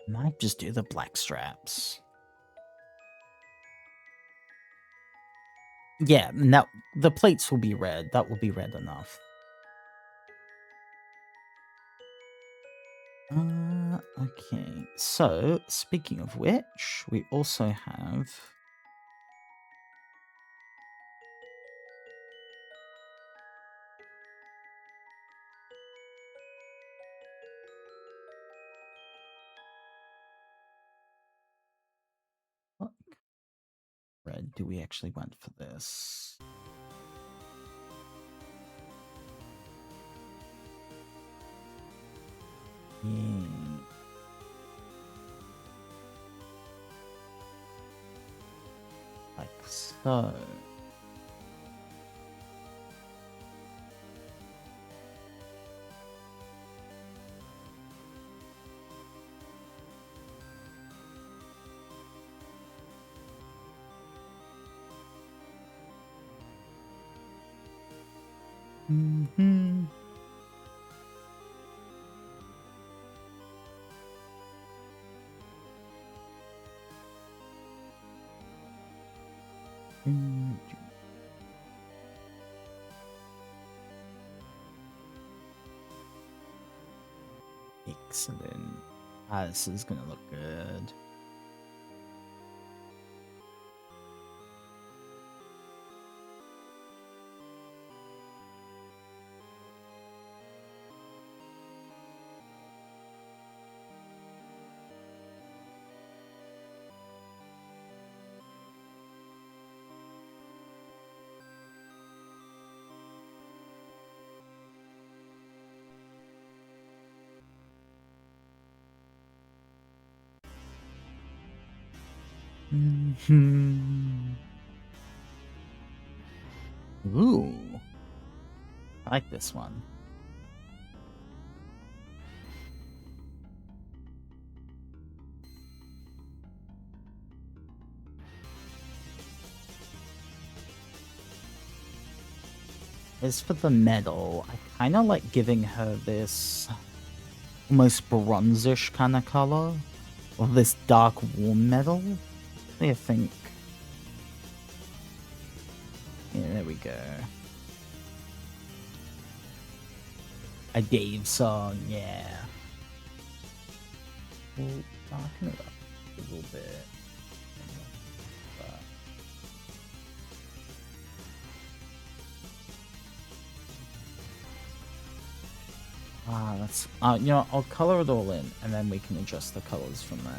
Might just do the black straps. Yeah, now the plates will be red. That will be red enough. Okay. So, speaking of which, we also have what red do we actually want for this? Yeah. Like so. Mm-hmm. Excellent. Ah, this is gonna look good. Mm-hmm. Ooh, I like this one. As for the medal, I kind of like giving her this almost bronzish kind of color, or this dark warm medal. What do you think? Yeah, there we go. A Dave song, yeah. We'll darken it up a little bit. That's you know, I'll color it all in, and then we can adjust the colors from there.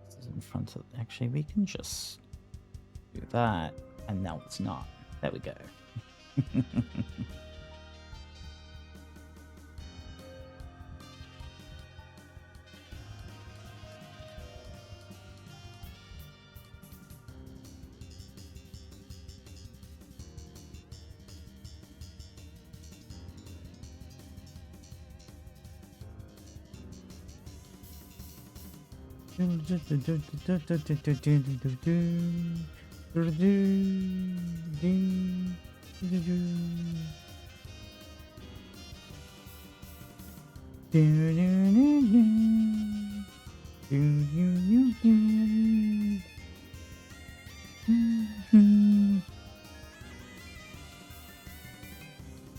This is in front of. Actually, we can just do that, and now it's not. There we go.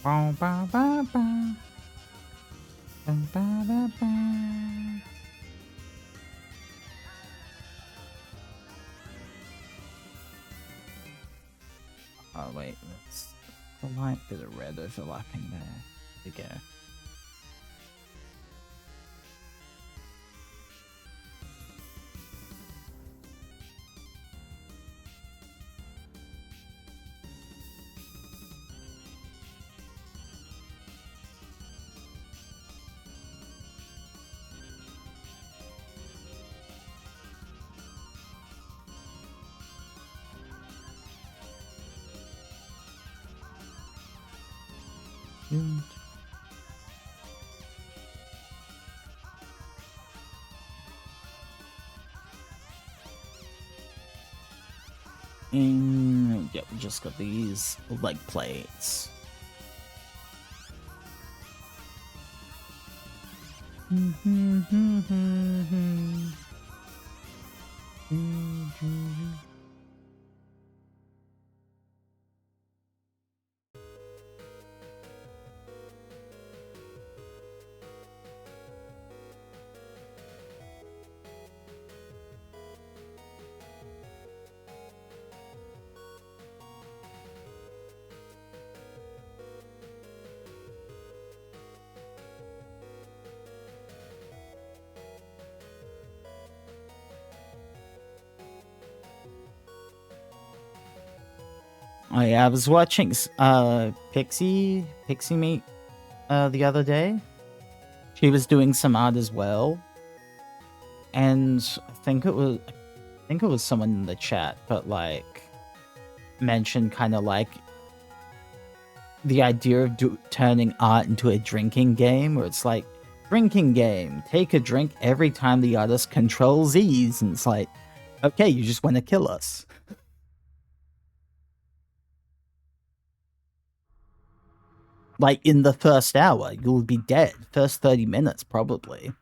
Ba ba ba ba. Ba ba ba ba. Oh wait, that's a light bit of red overlapping there. There we go. And yeah, we just got these leg plates. Oh yeah, I was watching Pixie Meet the other day. She was doing some art as well, and I think it was someone in the chat, but like mentioned kind of like the idea of turning art into a drinking game, where it's like drinking game, take a drink every time the artist controls Z's, and it's like, okay, you just want to kill us. Like in the first hour, you'll be dead. First 30 minutes, probably.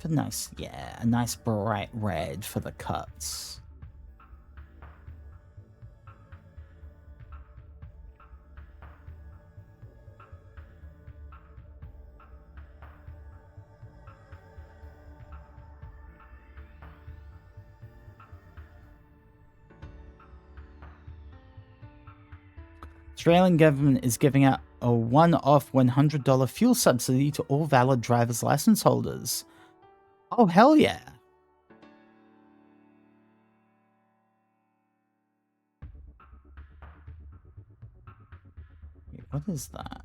Have a nice bright red for the cuts. Australian government is giving out a one-off $100 fuel subsidy to all valid driver's license holders. Oh, hell yeah. Wait, what is that?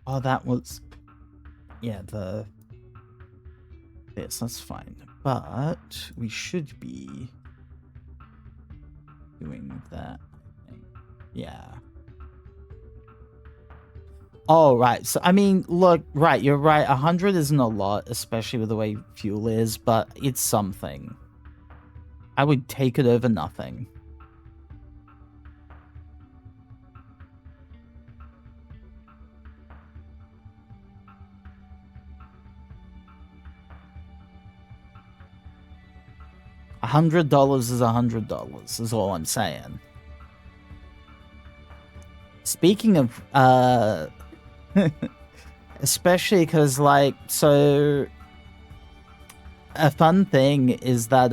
Oh, that was... Yeah, this, that's fine. But we should be doing that. Yeah. Oh, right. So, I mean, look, right, you're right. 100 isn't a lot, especially with the way fuel is, but it's something. I would take it over nothing. $100 is $100, is all I'm saying. Speaking of, especially because, like, so a fun thing is that,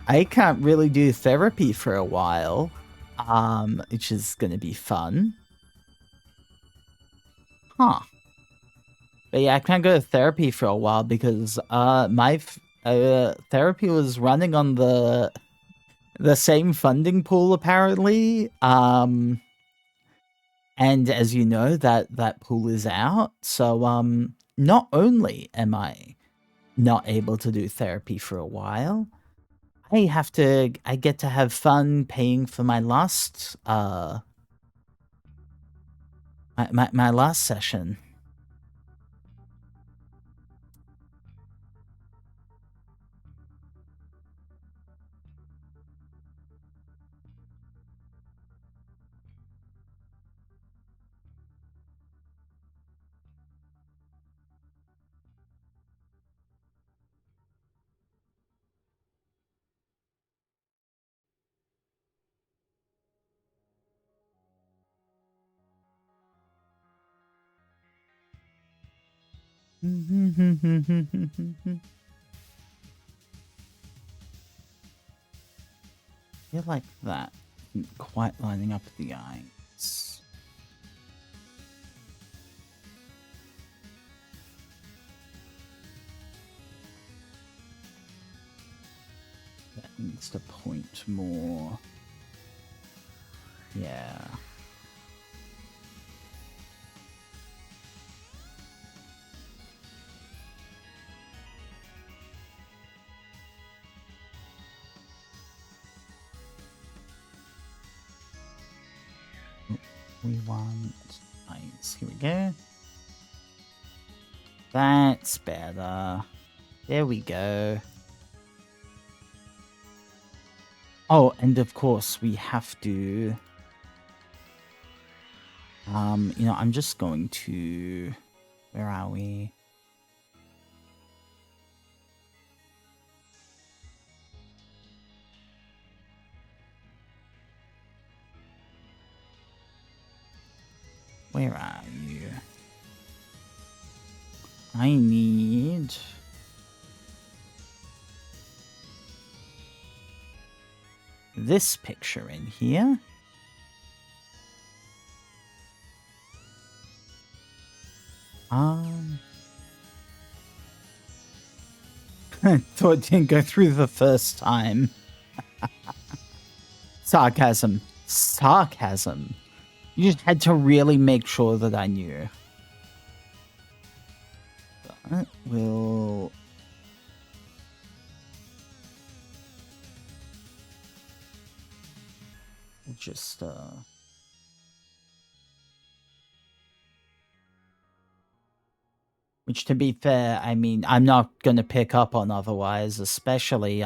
I can't really do therapy for a while, which is gonna be fun. Huh. But yeah, I can't go to therapy for a while because, my therapy was running on the same funding pool, apparently. And as you know, that pool is out. So, not only am I not able to do therapy for a while, I get to have fun paying for my last, my last session. Feel like that isn't quite lining up the eyes. That needs to point more. Yeah. We want... Nice. Here we go. That's better. There we go. Oh, and of course we have to... you know, I'm just going to... Where are we? Where are you? I need... this picture in here. Thought it didn't go through the first time. Sarcasm. Sarcasm. You just had to really make sure that I knew. But we'll... just, which, to be fair, I mean, I'm not gonna pick up on otherwise, especially,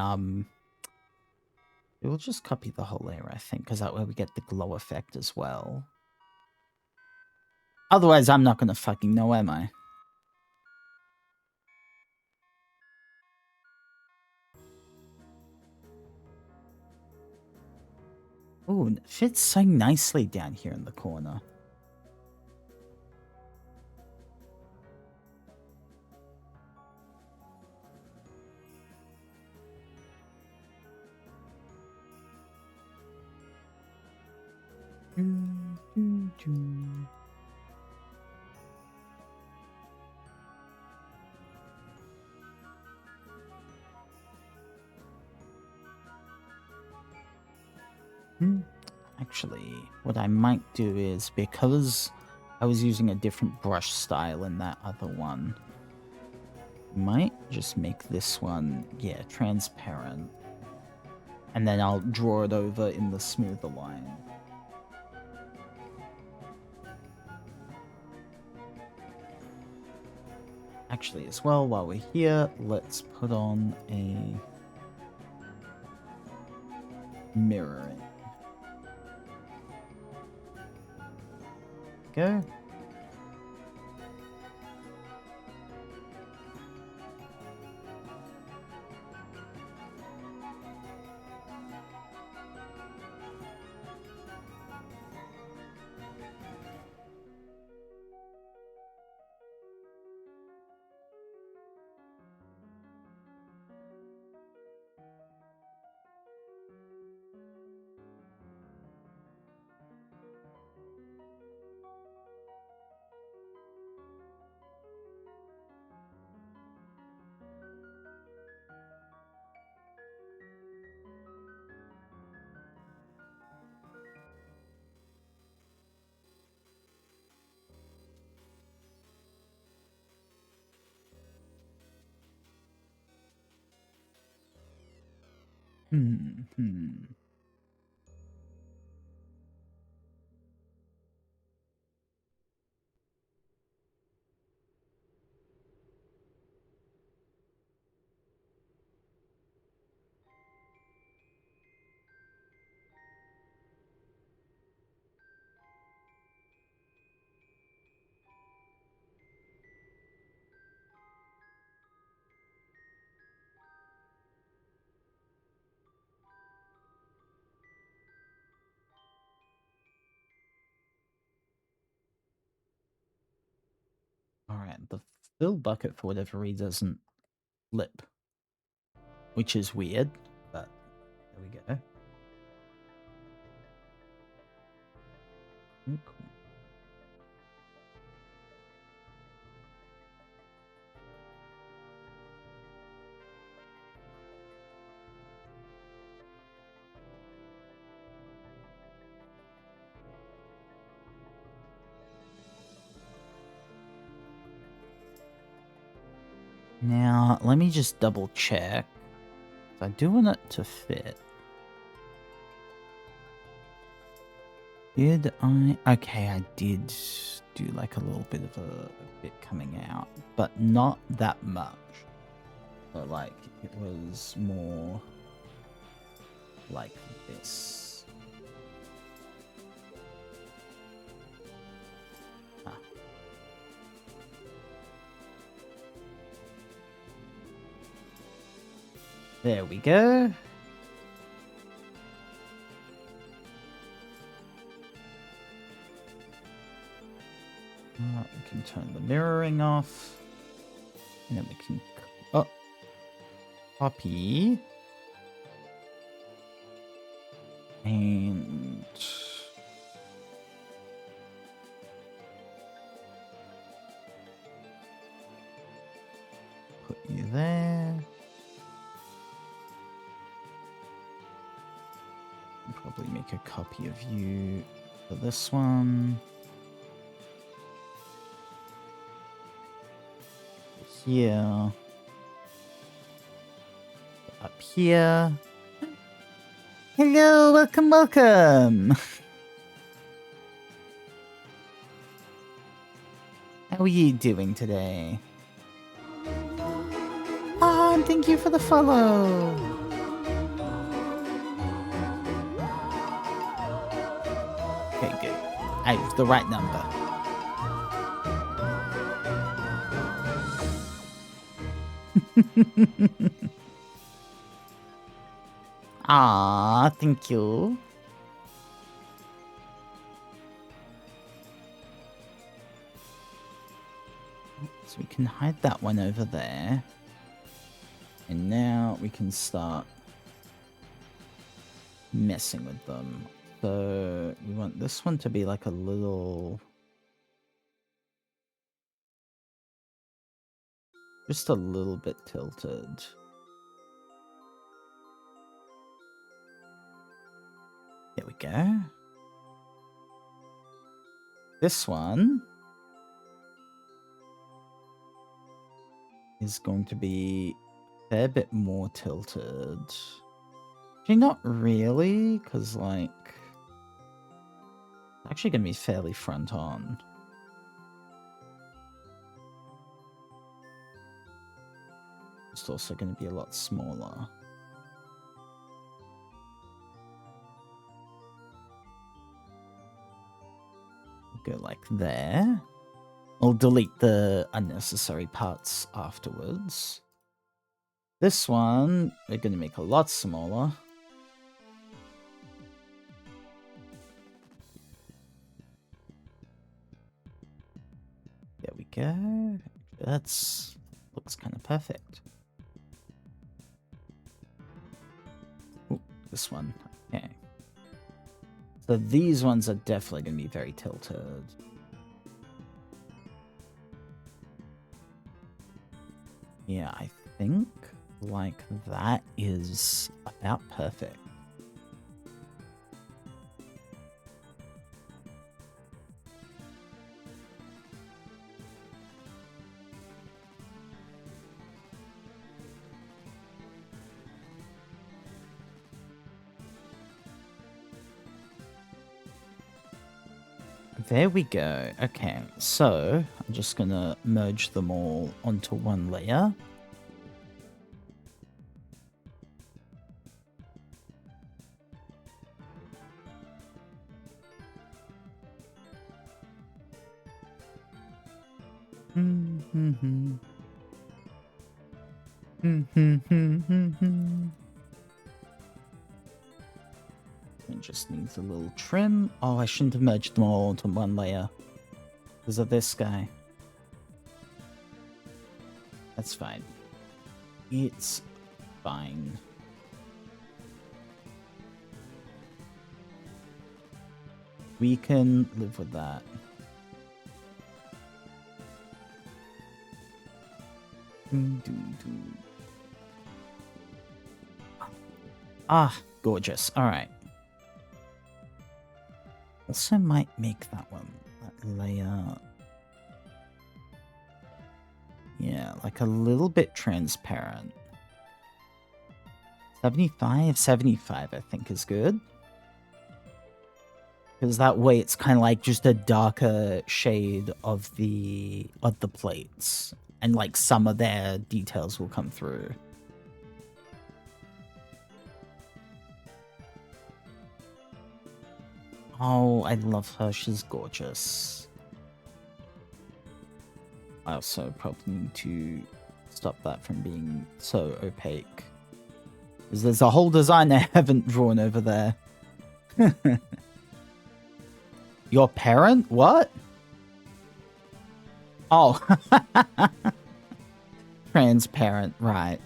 we'll just copy the whole layer, I think, because that way we get the glow effect as well. Otherwise, I'm not gonna fucking know, am I? Ooh, it fits so nicely down here in the corner. Actually, what I might do is, because I was using a different brush style in that other one, might just make this one, yeah, transparent. And then I'll draw it over in the smoother line. Actually, as well, while we're here, let's put on a mirroring. Go. Alright, the fill bucket for whatever reason doesn't flip. Which is weird, but there we go. Cool. Now, let me just double check. I do want it to fit. Did I? Okay, I did do like a little bit of a bit coming out, but not that much. But like, it was more like this. There we go. We can turn the mirroring off. And then we can... Oh. Copy. And... put you there. I'll probably make a copy of you for this one. Here. Up here. Hello, welcome, welcome. How are you doing today? Ah, and thank you for the follow. Okay, good. I have the right number. Ah, thank you. So we can hide that one over there. And now we can start messing with them. So we want this one to be like a little... just a little bit tilted. There we go. This one is going to be a fair bit more tilted. Actually, not really, because, like, it's actually going to be fairly front on. It's also going to be a lot smaller. Go like there. I'll delete the unnecessary parts afterwards. This one, we're going to make a lot smaller. There we go. That's looks kind of perfect. Ooh, this one. Okay. So these ones are definitely going to be very tilted. Yeah, I think like that is about perfect. There we go. Okay, so I'm just gonna merge them all onto one layer. It just needs a little trim. Oh, I shouldn't have merged them all into one layer because of this guy. That's fine. It's fine. We can live with that. Ah, gorgeous. All right. Also might make that one, that layer, yeah, like a little bit transparent. 75, 75 I think is good. Because that way it's kind of like just a darker shade of the plates. And like some of their details will come through. Oh, I love her. She's gorgeous. I also probably need to stop that from being so opaque. Because there's a whole design I haven't drawn over there. Your parent? What? Oh. Transparent, right.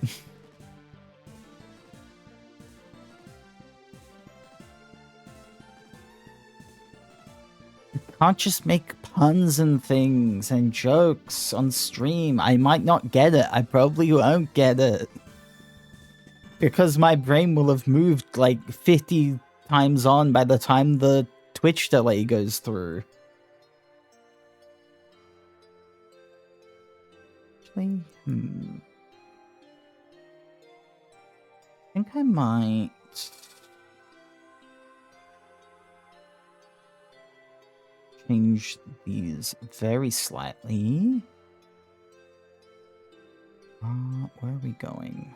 Can't just make puns and things and jokes on stream. I might not get it. I probably won't get it. Because my brain will have moved like 50 times on by the time the Twitch delay goes through. Actually, I think I might... change these very slightly. Where are we going?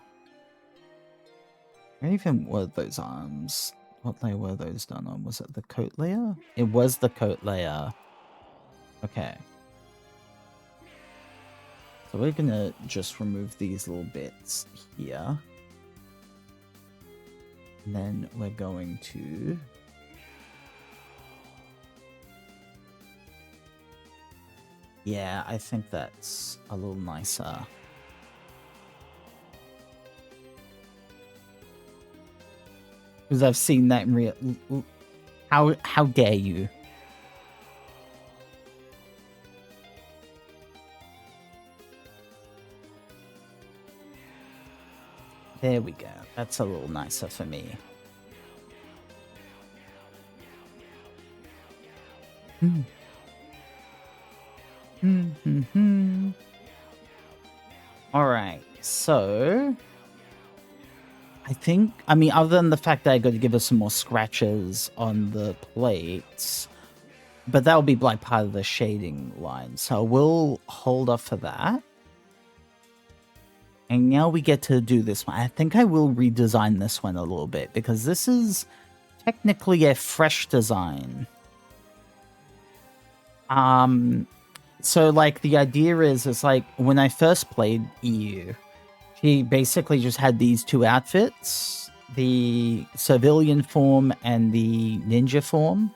Where even were those arms? What layer were those done on? Was it the coat layer? It was the coat layer. Okay. So we're gonna just remove these little bits here. And then we're going to... yeah, I think that's a little nicer. Because I've seen that in real... How dare you? There we go. That's a little nicer for me. Alright, so... I think... I mean, other than the fact that I got to give us some more scratches on the plates... but that'll be like part of the shading line, so we'll hold off for that. And now we get to do this one. I think I will redesign this one a little bit, because this is technically a fresh design. So, like, the idea is, it's like, when I first played EU, she basically just had these two outfits, the civilian form and the ninja form.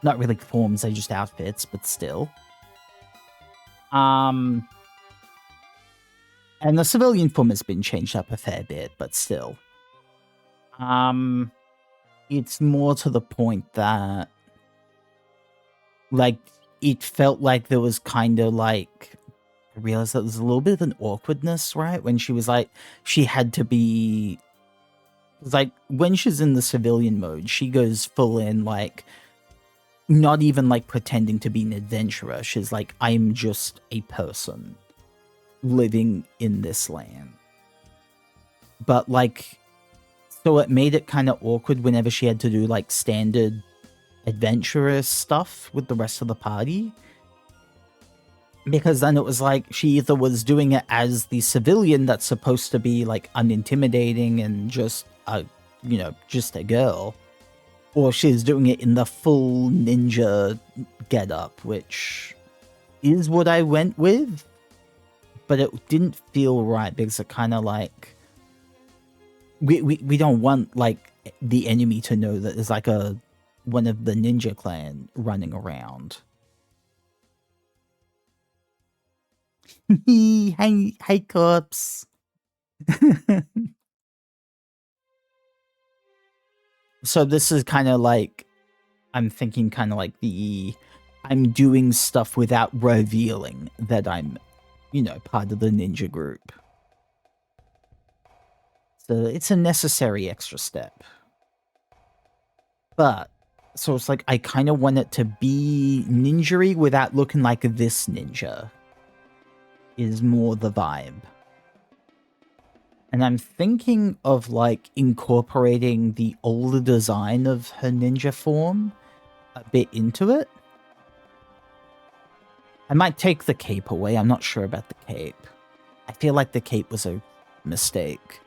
Not really forms, they're just outfits, but still. And the civilian form has been changed up a fair bit, but still. It's more to the point that, like, it felt like there was kind of like... I realized that there's a little bit of an awkwardness, right? When she was like, she had to be... like, when she's in the civilian mode, she goes full in, like, not even, like, pretending to be an adventurer. She's like, I'm just a person living in this land. But, like, so it made it kind of awkward whenever she had to do, like, standard adventurous stuff with the rest of the party. Because then it was like, she either was doing it as the civilian that's supposed to be, like, unintimidating and just a, you know, just a girl, or she's doing it in the full ninja getup, which is what I went with, but it didn't feel right, because it kind of like, we don't want, like, the enemy to know that there's, like, one of the ninja clan running around. Hey, corpse. So this is kind of like, I'm thinking kind of like I'm doing stuff without revealing that I'm, you know, part of the ninja group. So it's a necessary extra step. But, so it's like, I kind of want it to be ninja-y without looking like this ninja. Is more the vibe. And I'm thinking of, like, incorporating the older design of her ninja form a bit into it. I might take the cape away. I'm not sure about the cape. I feel like the cape was a mistake.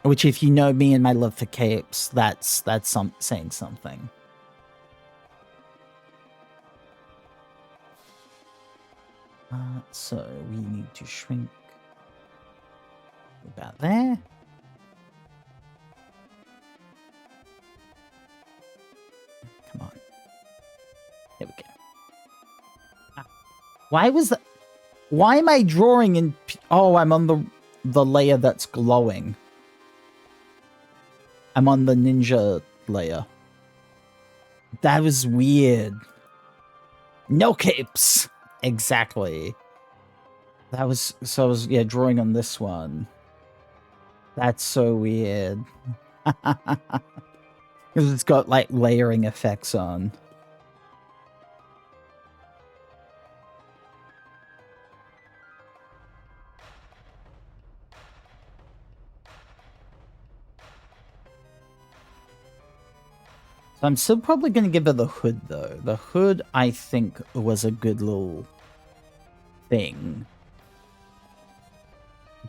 Which, if you know me and my love for capes, that's saying something. So we need to shrink about there. Come on. There we go. Why was that? Why am I drawing in... Oh, I'm on the layer that's glowing. I'm on the ninja layer. That was weird. No capes! Exactly. That was... So I was, yeah, drawing on this one. That's so weird. Because it's got, like, layering effects on. So I'm still probably going to give her the hood, though. The hood, I think, was a good little thing.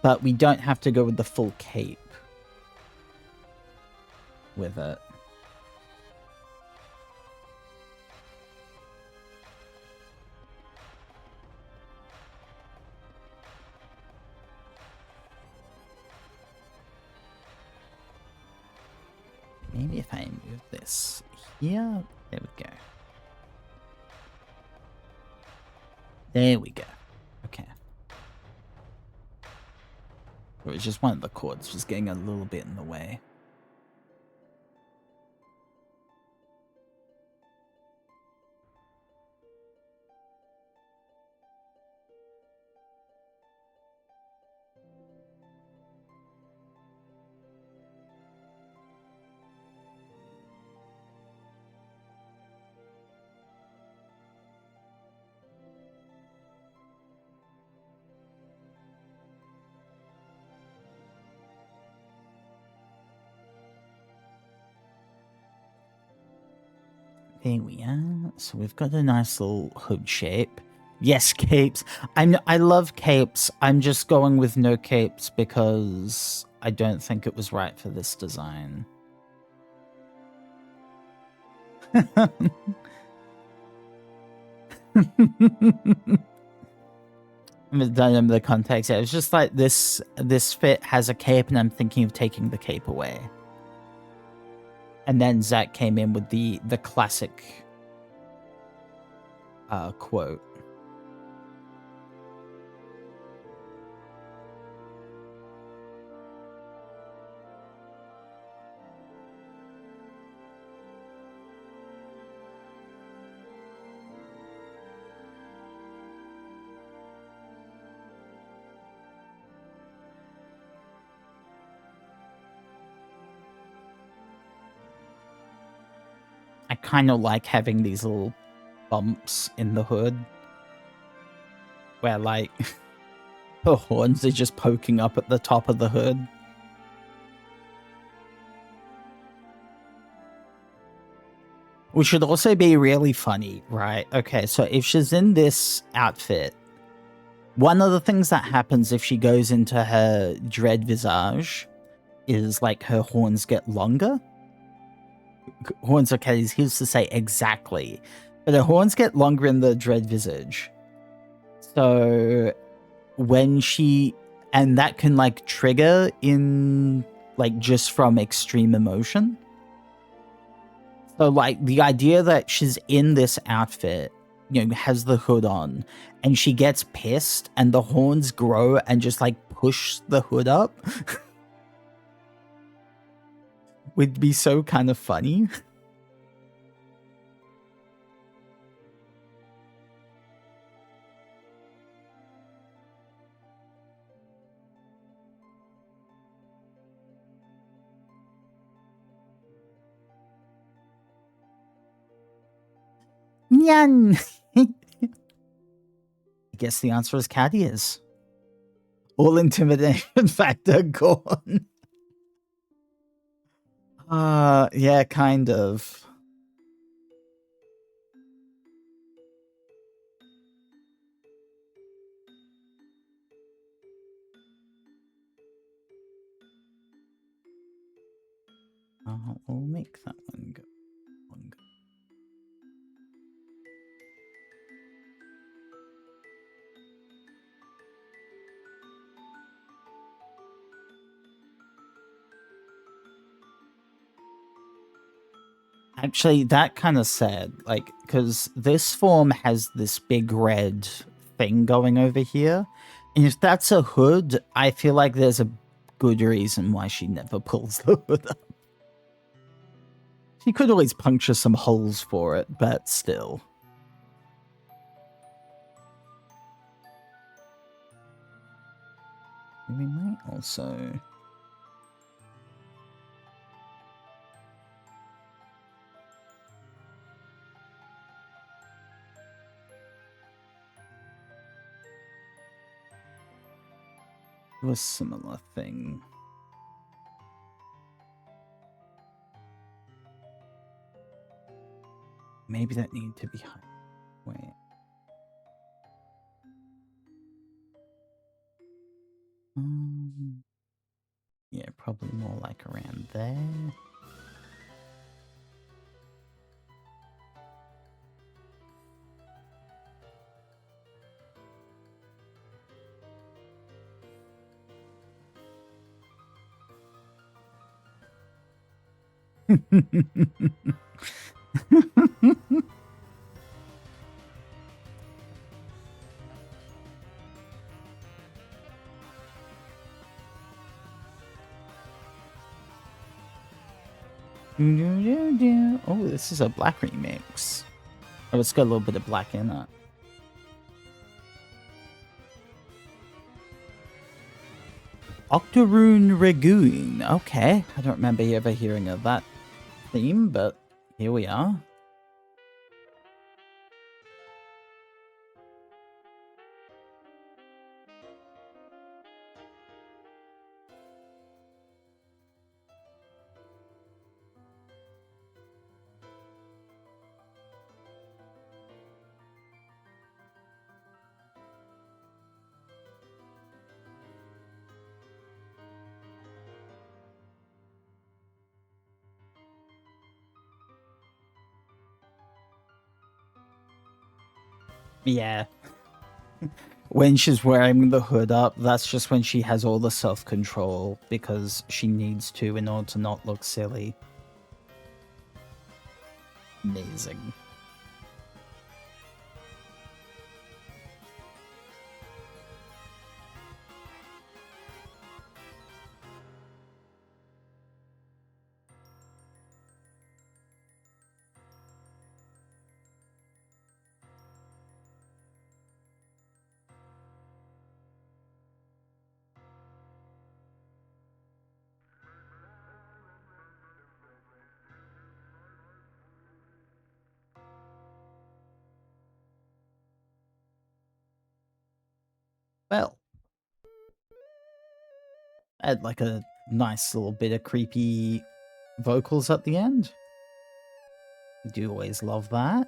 But we don't have to go with the full cape with it. Maybe if I move this here, there we go. There we go. Okay. It was just one of the cords was getting a little bit in the way. There we are. So we've got a nice little hood shape. Yes, capes. I love capes. I'm just going with no capes because I don't think it was right for this design. I don't remember the context. It was just like this fit has a cape and I'm thinking of taking the cape away. And then Zach came in with the classic quote. I kind of like having these little bumps in the hood where, like, the horns are just poking up at the top of the hood. Which should also be really funny, right? Okay, so if she's in this outfit, one of the things that happens if she goes into her dread visage is, like, her horns get longer. Horns, okay, he used to say exactly. But her horns get longer in the dread visage. So when she... And that can, like, trigger in, like, just from extreme emotion. So, like, the idea that she's in this outfit, you know, has the hood on, and she gets pissed, and the horns grow and just, like, push the hood up would be so kind of funny. Nyan! I guess the answer is cat ears. All intimidation factor gone. Yeah, kind of. We'll make that one go longer. Actually, that kind of sad, like, because this form has this big red thing going over here. And if that's a hood, I feel like there's a good reason why she never pulls the hood up. She could always puncture some holes for it, but still. We might also... do a similar thing. Maybe that need to be high. Wait. Yeah, probably more like around there. Oh, this is a black remix. Oh, it's got a little bit of black in it. Octoroon Ragoon. Okay, I don't remember ever hearing of that theme, but here we are. Yeah. When she's wearing the hood up, that's just when she has all the self-control, because she needs to in order to not look silly. Amazing. Well, add like a nice little bit of creepy vocals at the end. I do always love that.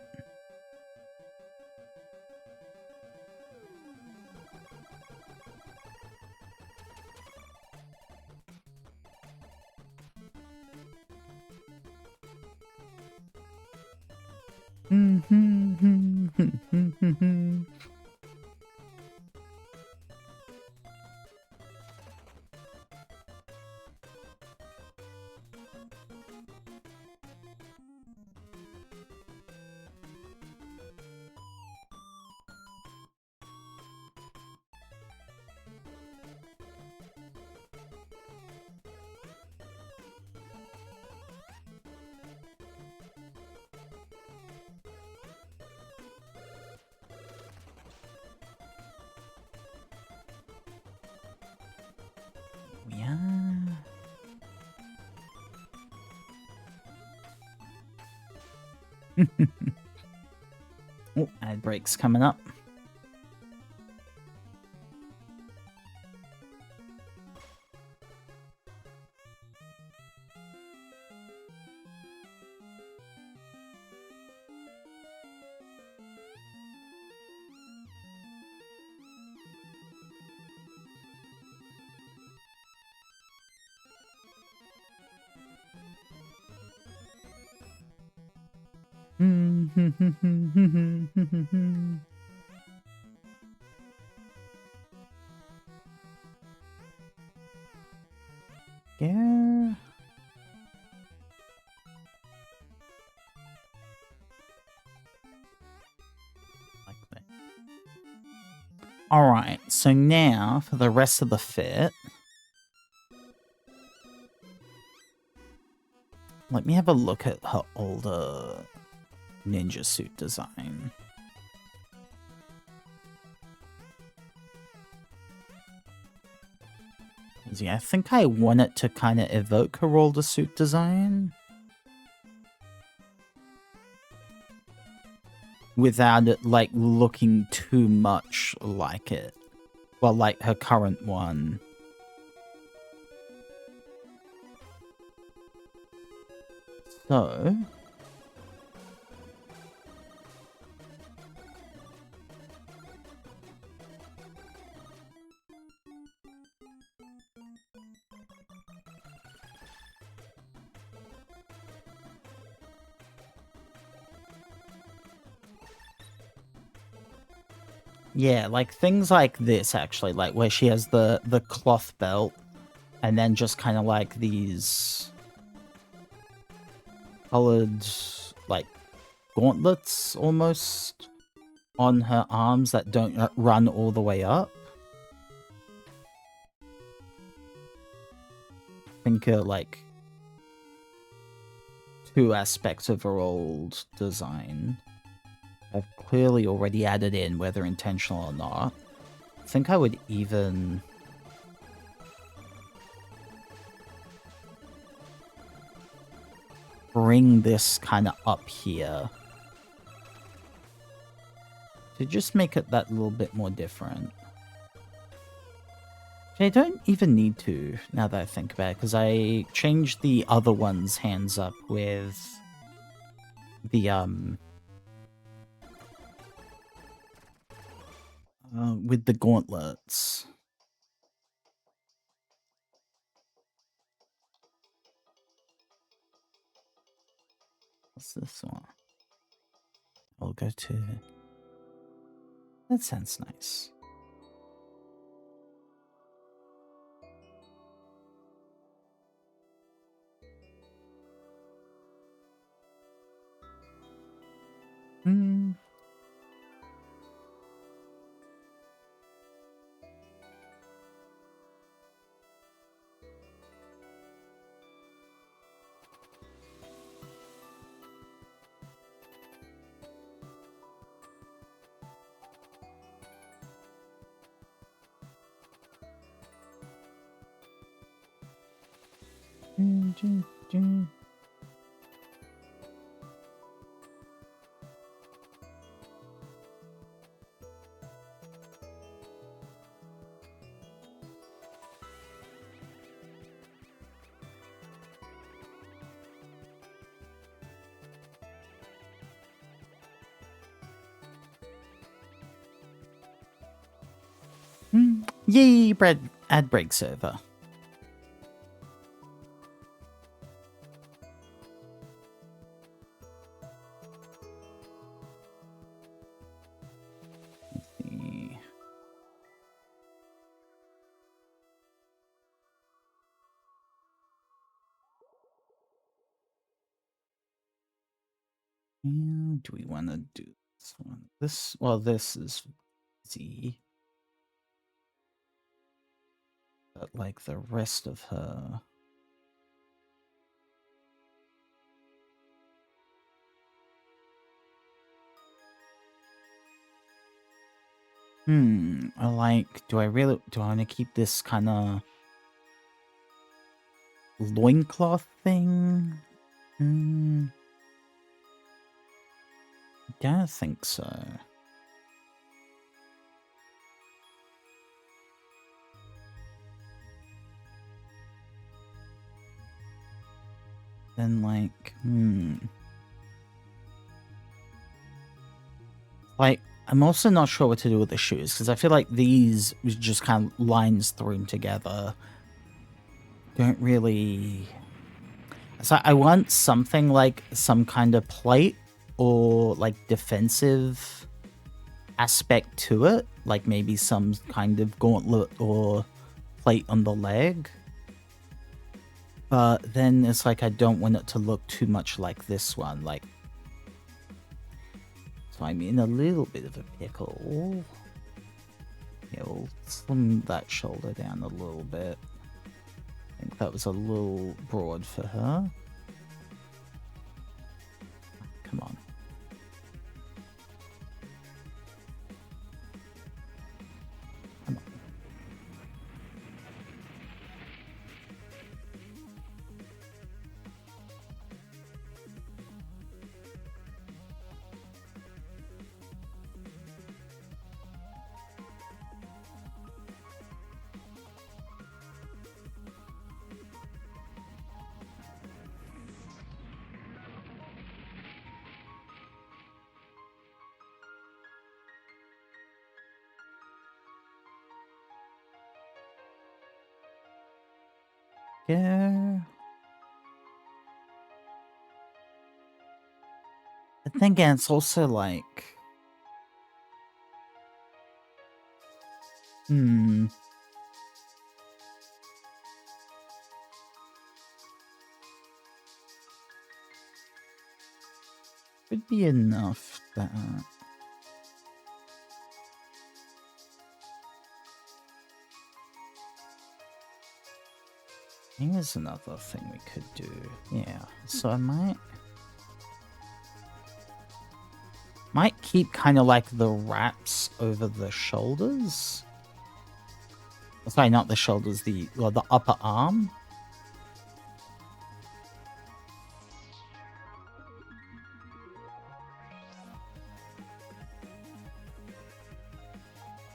Yeah. Oh, ad breaks coming up. Yeah. Like that. Alright, so now for the rest of the fit. Let me have a look at her older ninja suit design. Yeah, I think I want it to kind of evoke her older suit design. Without it, like, looking too much like it. Well, like her current one. So... yeah, like things like this, actually, like where she has the cloth belt, and then just kind of like these colored, like, gauntlets, almost, on her arms that don't run all the way up. I think, like, two aspects of her old design I've clearly already added in, whether intentional or not. I think I would even... bring this kind of up here. To just make it that little bit more different. I don't even need to, now that I think about it, because I changed the other one's hands up with the, with the gauntlets. What's this one? I'll go to... That sounds nice. Hmm. Yay, ad break server. Let's see. And do we want to do this one? Well, this is Z. But like the rest of her... do I want to keep this kind of loincloth thing? I don't think so. Then, like, Like, I'm also not sure what to do with the shoes, because I feel like these was just kind of lines thrown together. Don't really... So I want something like some kind of plate or, like, defensive aspect to it. Like, maybe some kind of gauntlet or plate on the leg. But then it's like I don't want it to look too much like this one. Like, so I'm in a little bit of a pickle. we'll slim that shoulder down a little bit. I think that was a little broad for her. Come on. Come on. Yeah. But then again, it's also like... Could be enough that... Here's another thing we could do. Yeah, so I might keep kind of like the wraps over the shoulders. Sorry, not the shoulders, the upper arm.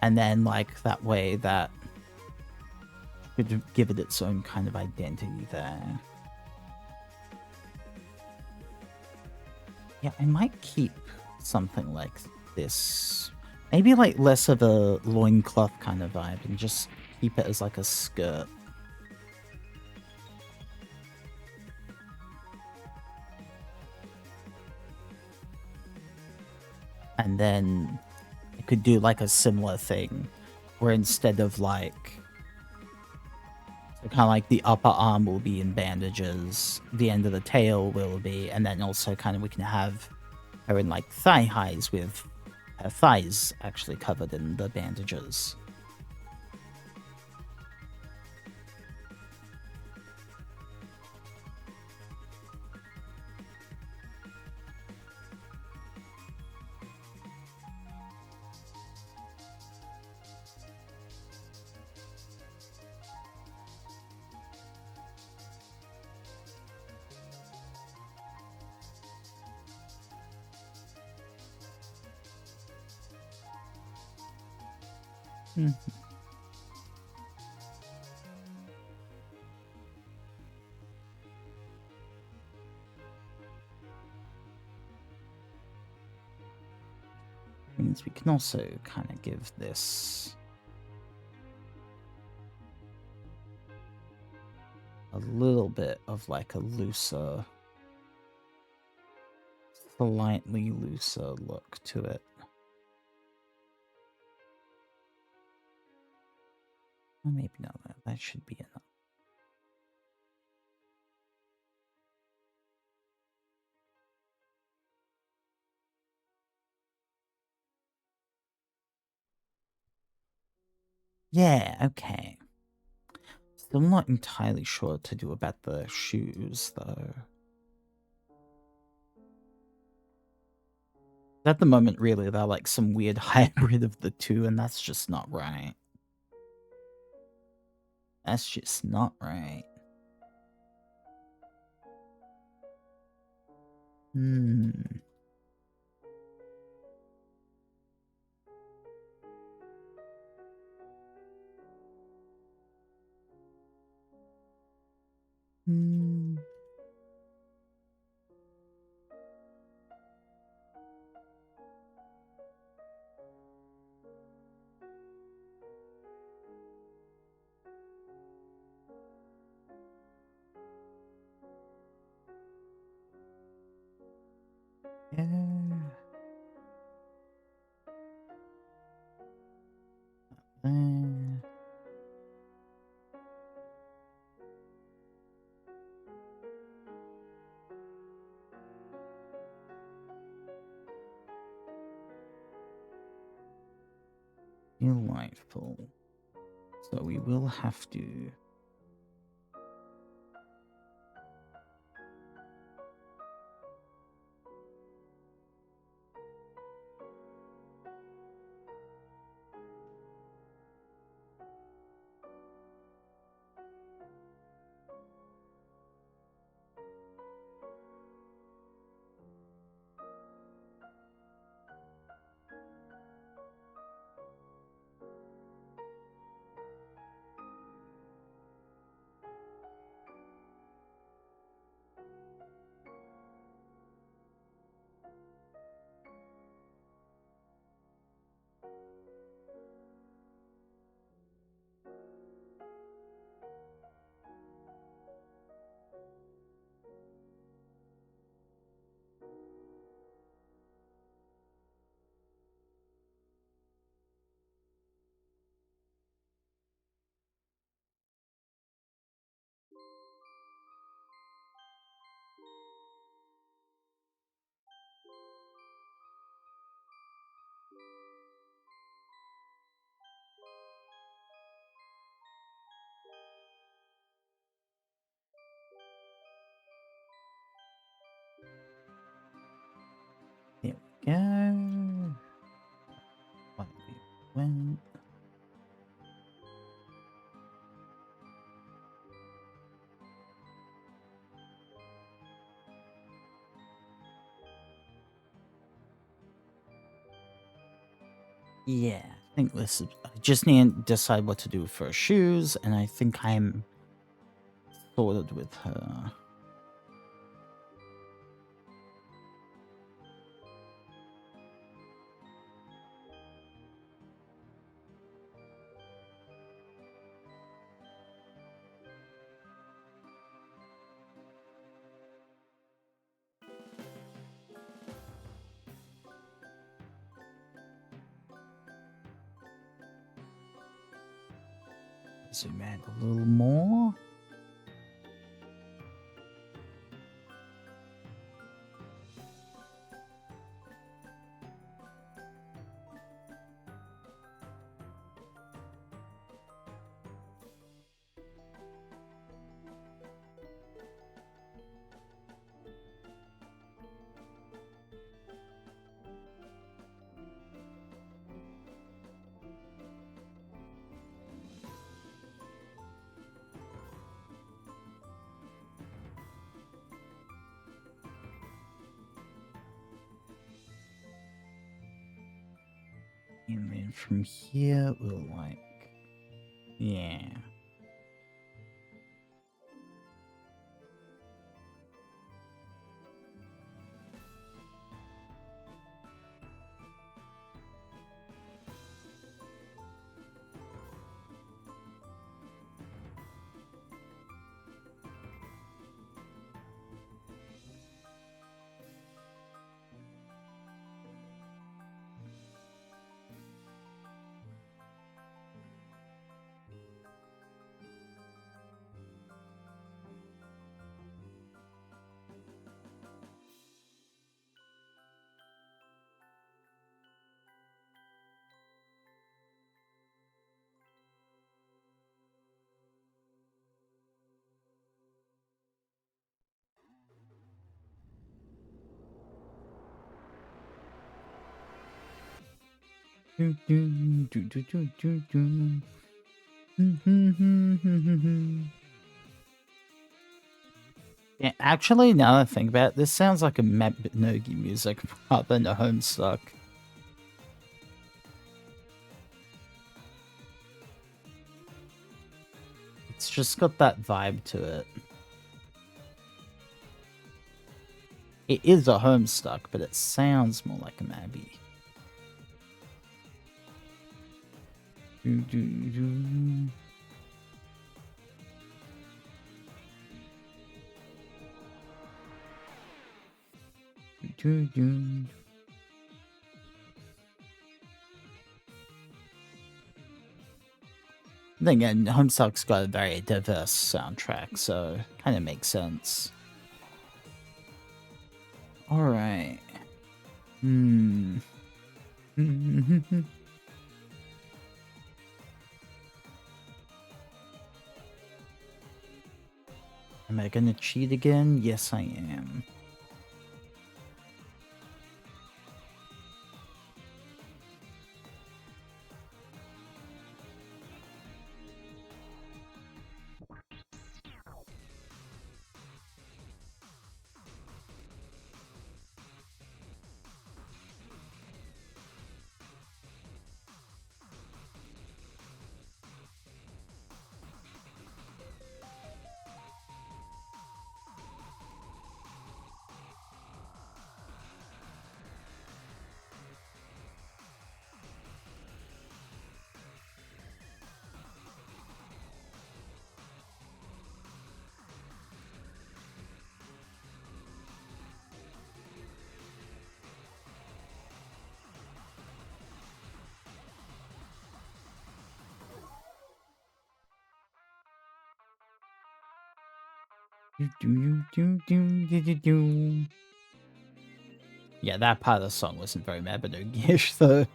And then like that way that could give it its own kind of identity there. Yeah, I might keep something like this. Maybe like less of a loincloth kind of vibe and just keep it as like a skirt. And then I could do like a similar thing where instead of like... So kind of like the upper arm will be in bandages, the end of the tail will be, and then also kind of we can have her in like thigh highs with her thighs actually covered in the bandages. Means we can also kind of give this a little bit of like a looser, slightly looser look to it. Or maybe not, that should be enough. Yeah, okay. Still not entirely sure what to do about the shoes, though. At the moment, really, they're like some weird hybrid of the two, and that's just not right. That's just not right. Yeah. Delightful. So we will have to... There we go. What we went. Yeah, I think this is... I just need to decide what to do for shoes, and I think I'm sorted with her. Zoom out a little more. And then from here, we'll like... Yeah. Do, do, do, do, do, do, do. Yeah, actually, now that I think about it, this sounds like a Mabinogi music rather than a Homestuck. It's just got that vibe to it. It is a Homestuck, but it sounds more like a Mabby. Do, do, do. Do, do. Then again, Homestuck's got a very diverse soundtrack, so kind of makes sense. Alright. Am I gonna cheat again? Yes, I am. Yeah, that part of the song wasn't very Mabinogi-ish, though.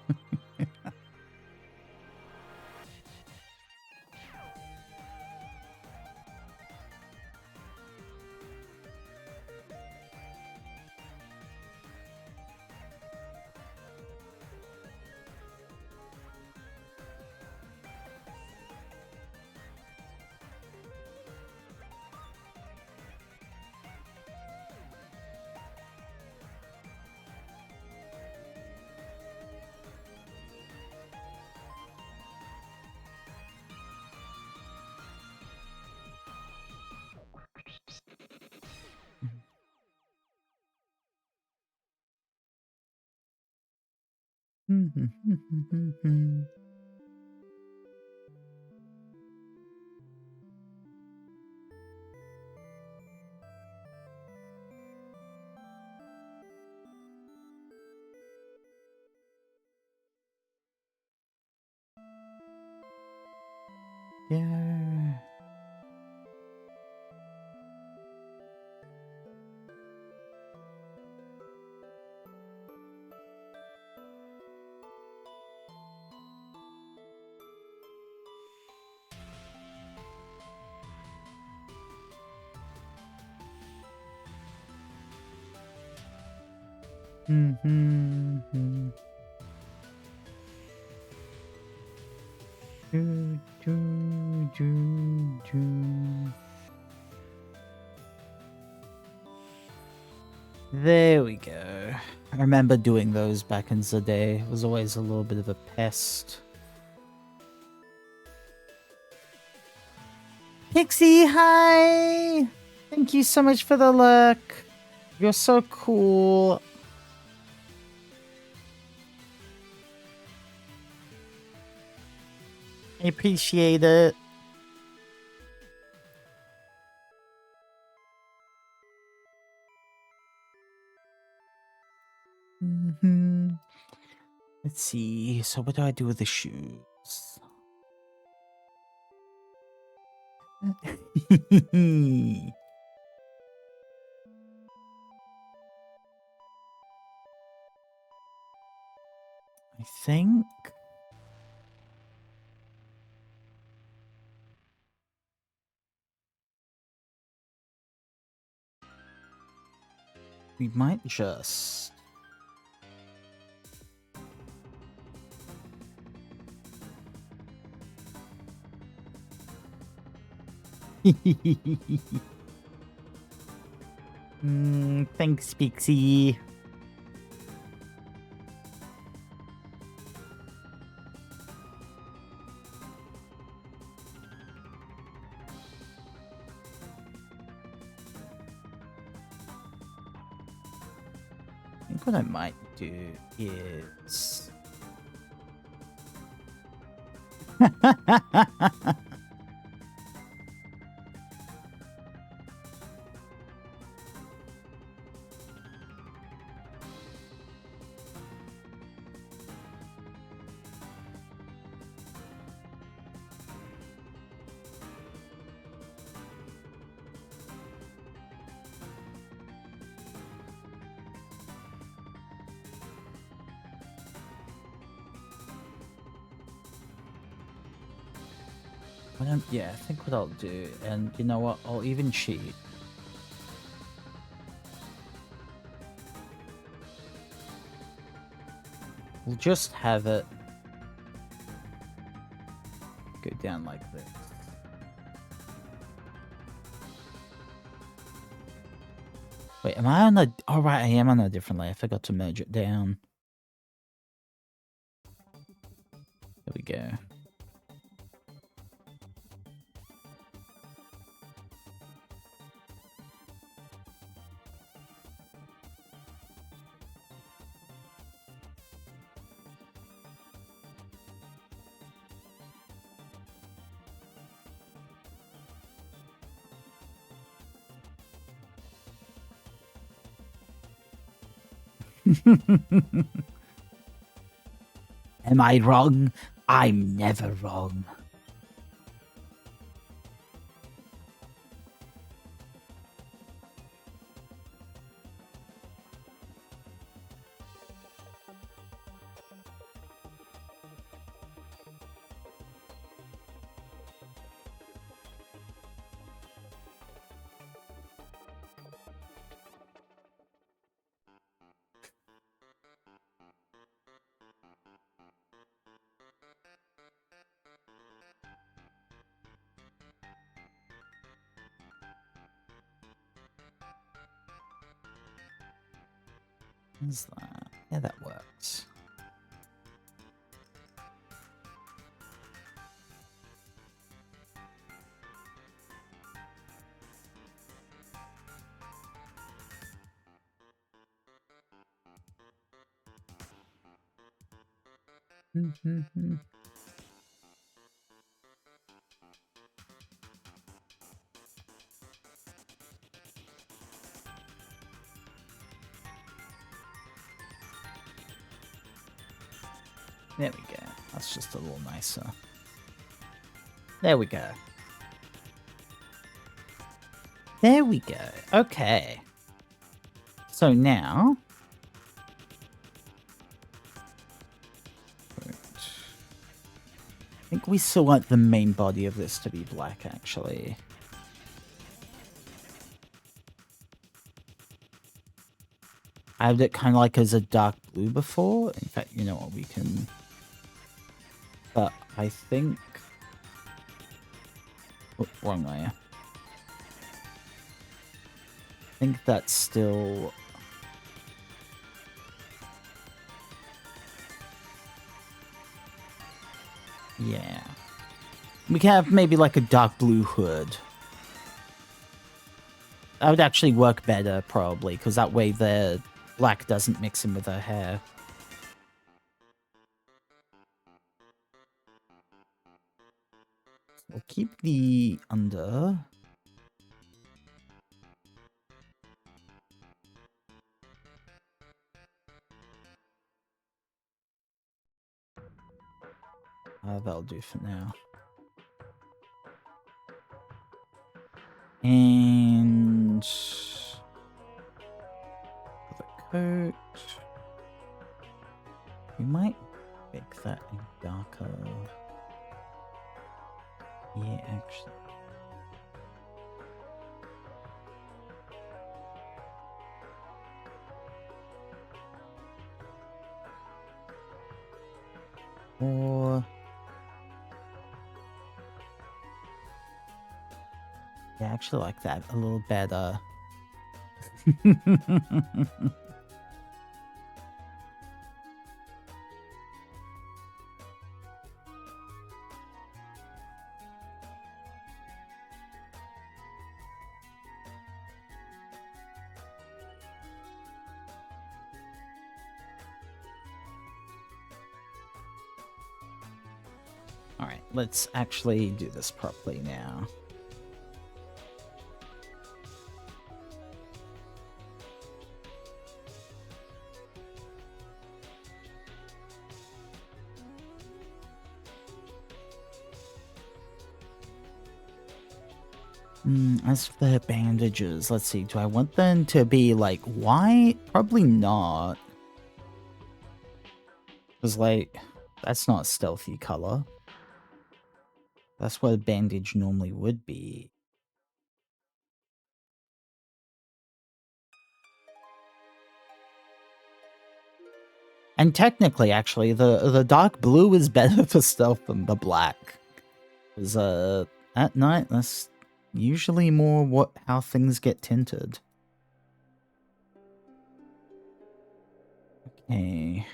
Yeah. There we go. I remember doing those back in the day. It was always a little bit of a pest. Pixie, hi! Thank you so much for the look. You're so cool. I appreciate it. Let's see. So what do I do with the shoes? I think we might just thanks, Pixie. I think what I might do is yeah, I think what I'll do, and you know what, I'll even cheat. We'll just have it go down like this. Wait, am I on a... Oh, right, I am on a different layer. I forgot to merge it down. There we go. Am I wrong? I'm never wrong. What's that? Yeah, that works. There we go. That's just a little nicer. There we go. There we go. Okay. So now... I think we still want the main body of this to be black, actually. I had it kind of like as a dark blue before. In fact, you know what, we can... But I think... Oh, wrong layer. I think that's still... Yeah. We can have maybe like a dark blue hood. That would actually work better, probably, because that way the black doesn't mix in with her hair. We'll keep the under. That'll do for now. And... the coat. We might make that a darker... Yeah, actually. Or... yeah, I actually like that a little better. Alright, let's actually do this properly now. As for the bandages, let's see, do I want them to be, like, white? Probably not. Because, like, that's not a stealthy color. That's what a bandage normally would be. And technically, actually, the dark blue is better for stealth than the black. Because at night, that's usually more how things get tinted. Okay.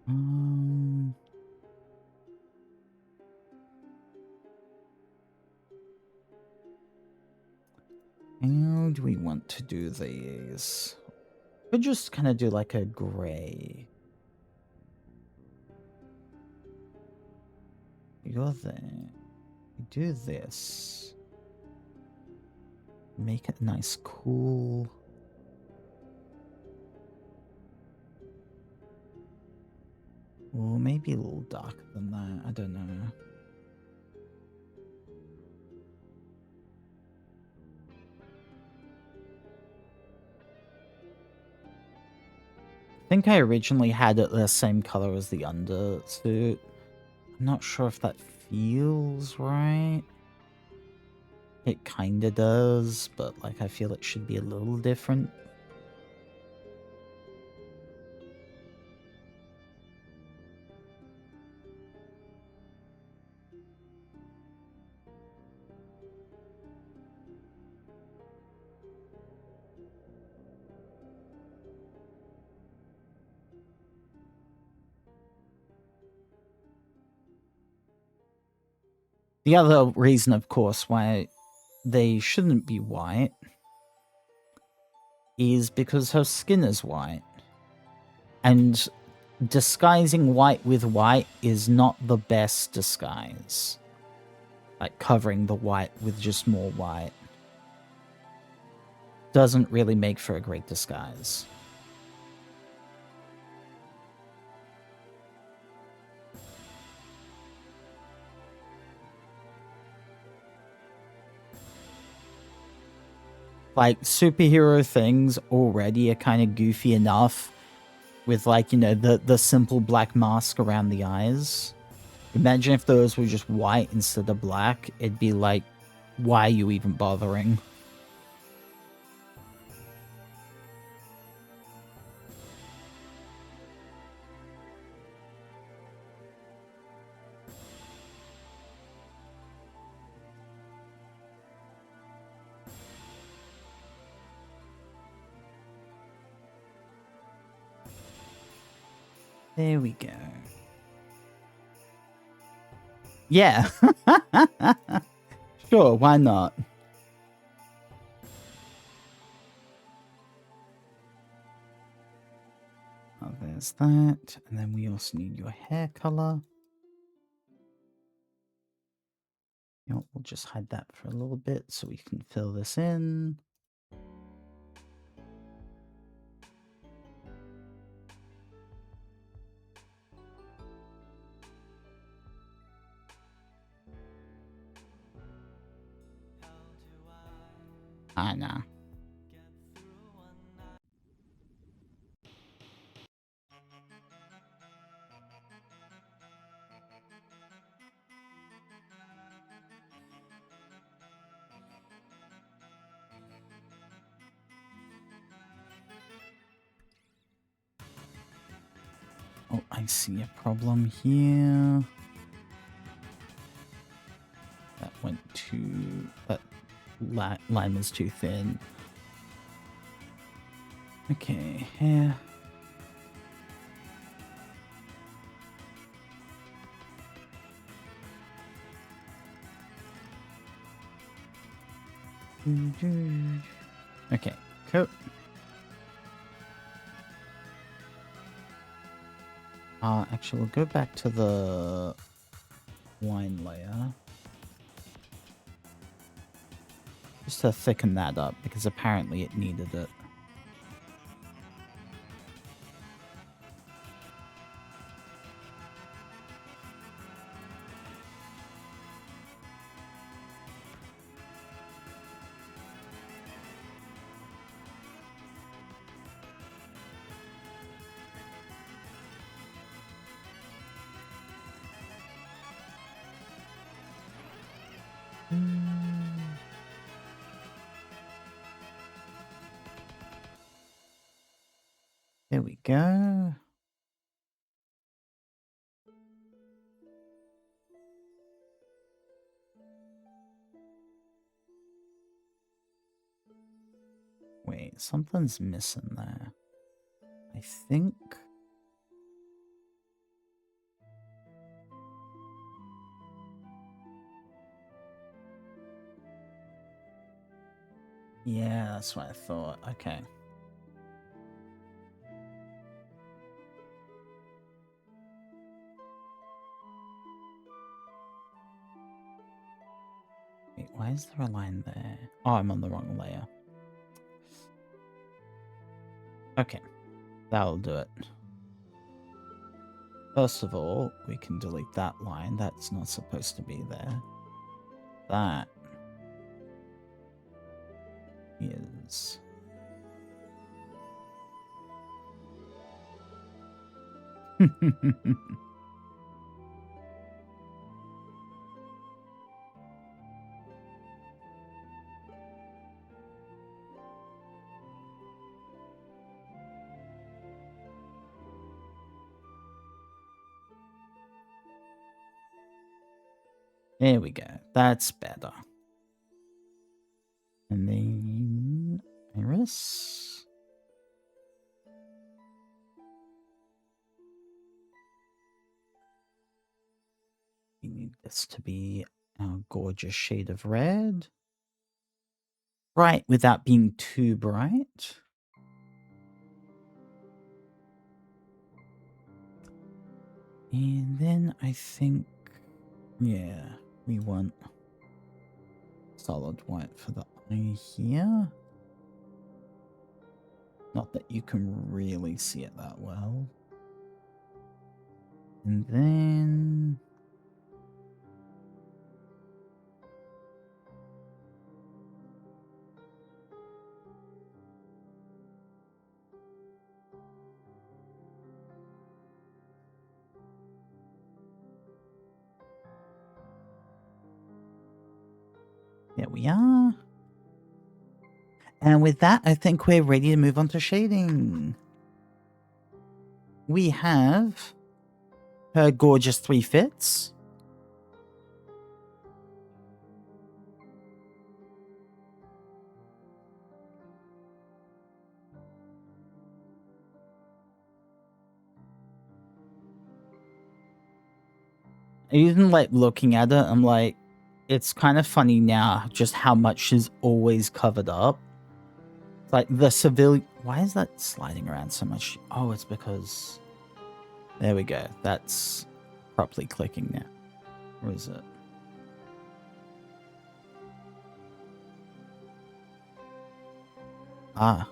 How do we want to do these? We'll just kind of do like a gray. You're there. We do this. Make it nice, cool. Or maybe a little darker than that. I don't know. I think I originally had it the same color as the undersuit. I'm not sure if that feels right. It kinda does, but like I feel it should be a little different. The other reason, of course, why they shouldn't be white is because her skin is white. And disguising white with white is not the best disguise. Like covering the white with just more white doesn't really make for a great disguise. Like, superhero things already are kind of goofy enough with, like, you know, the simple black mask around the eyes. Imagine if those were just white instead of black. It'd be like, why are you even bothering? There we go. Yeah. Sure, why not? Oh, there's that. And then we also need your hair color. You know, we'll just hide that for a little bit so we can fill this in. I know. Oh, I see a problem here. That went too... That line was too thin. Okay, here. Okay, cool. Actually, we'll go back to the line layer. Just to thicken that up, because apparently it needed it. There we go. Wait, something's missing there. I think... Yeah, that's what I thought. Okay. Wait, why is there a line there? Oh, I'm on the wrong layer. Okay, that'll do it. First of all, we can delete that line. That's not supposed to be there. That is... There we go. That's better. And then iris. We need this to be our gorgeous shade of red. Bright without being too bright. And then I think, yeah, we want solid white for the eye here. Not that you can really see it that well. And then... There we are. And with that, I think we're ready to move on to shading. We have her gorgeous 3 fits. Even like looking at it, I'm like, it's kind of funny now just how much she's always covered up. Like the civilian... Why is that sliding around so much? Oh, it's because... There we go. That's properly clicking now. Where is it? Ah.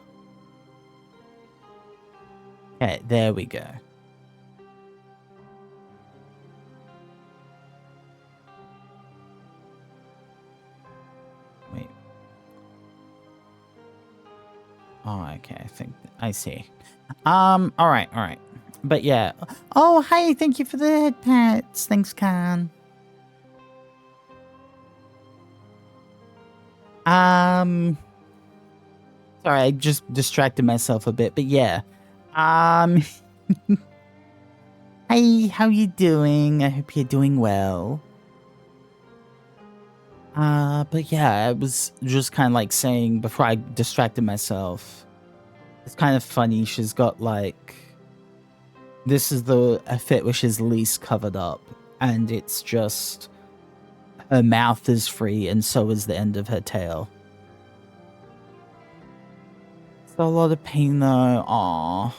Okay, there we go. Wait. Oh, okay, I think... I see. Alright. But yeah. Oh, hi, thank you for the head pats. Thanks, Khan. Sorry, I just distracted myself a bit, but yeah. Hi, how you doing? I hope you're doing well. But yeah, I was just kind of like saying before I distracted myself. It's kind of funny. She's got like... This is a fit which is least covered up. And it's just... Her mouth is free and so is the end of her tail. It's a lot of pain though. Aww.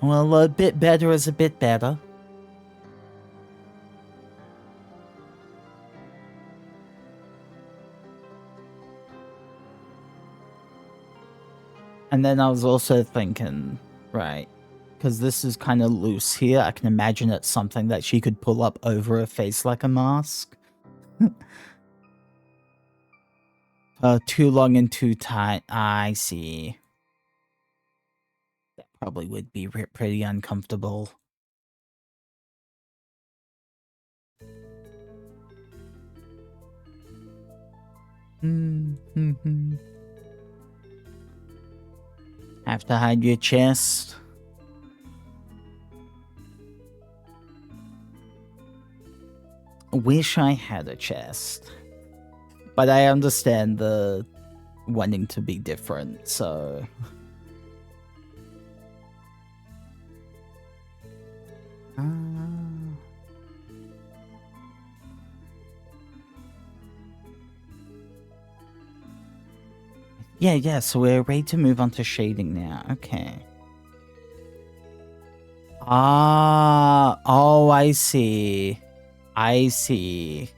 Well, a bit better is a bit better. And then I was also thinking, right, because this is kind of loose here, I can imagine it's something that she could pull up over her face like a mask. Too long and too tight. I see. That probably would be pretty uncomfortable. Have to hide your chest. Wish I had a chest. But I understand the wanting to be different, so... Yeah, so we're ready to move on to shading now. Okay. Oh, I see. I see.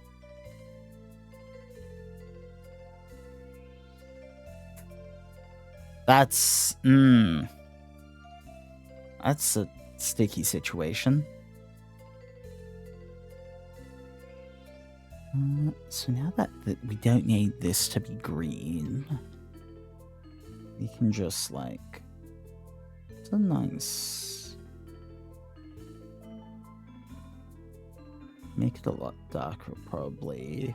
That's a sticky situation. So now that we don't need this to be green, we can just like, it's a nice, make it a lot darker probably.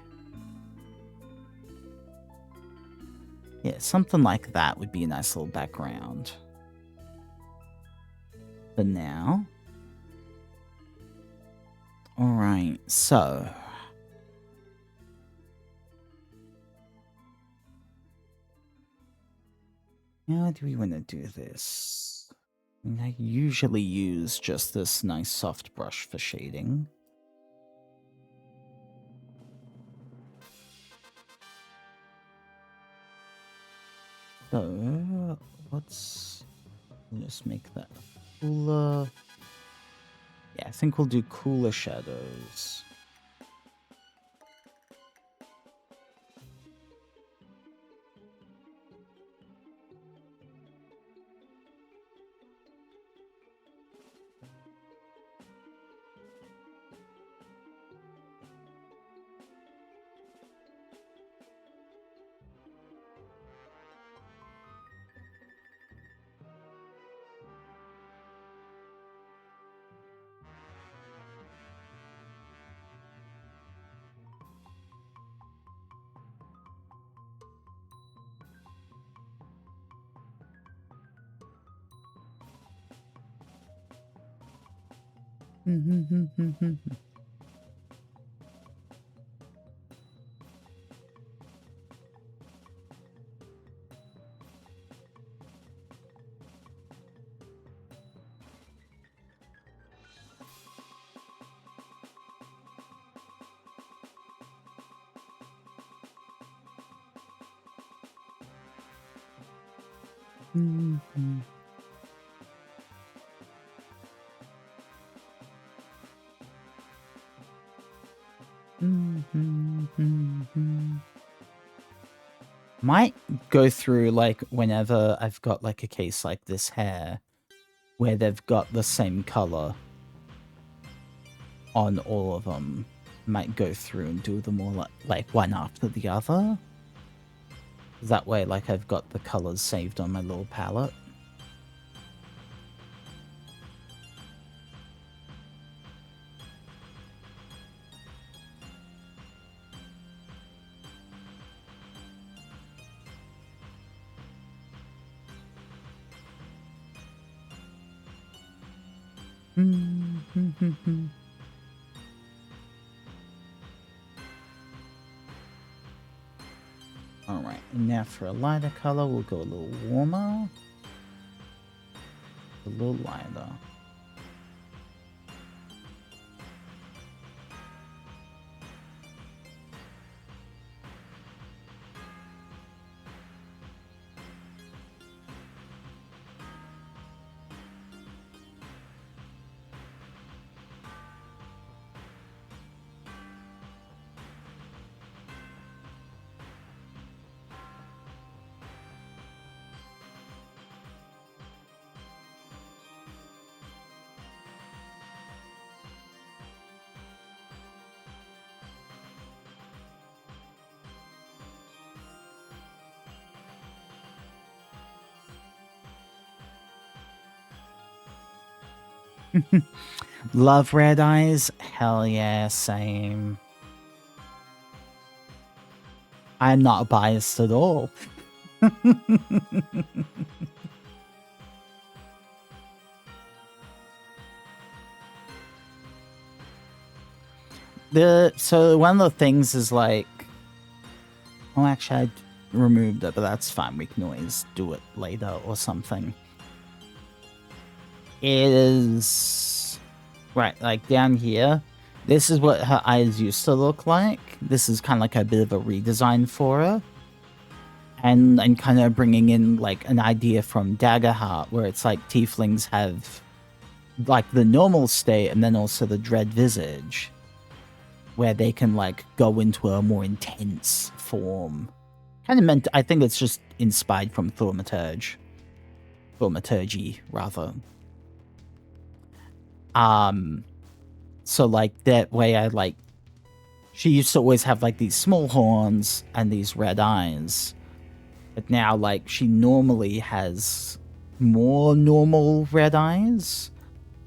Yeah, something like that would be a nice little background. For now. Alright, so. How do we want to do this? I mean, I usually use just this nice soft brush for shading. So, let's just make that cooler. Yeah, I think we'll do cooler shadows. Might go through like whenever I've got like a case like this hair where they've got the same color on all of them. Might go through and do them all like one after the other. That way, like, I've got the colors saved on my little palette. Alright, and now for a lighter color, we'll go a little warmer. A little lighter. Love red eyes? Hell yeah, same. I'm not biased at all. So one of the things is like, oh, actually, I removed it, but that's fine. We can always do it later or something. It is right, like down here. This is what her eyes used to look like. This is kind of like a bit of a redesign for her. And kind of bringing in like an idea from Daggerheart, where it's like tieflings have like the normal state and then also the dread visage, where they can like go into a more intense form. Kind of meant, I think it's just inspired from Thaumaturgy, rather. So like that way I like, she used to always have like these small horns and these red eyes. But now like she normally has more normal red eyes.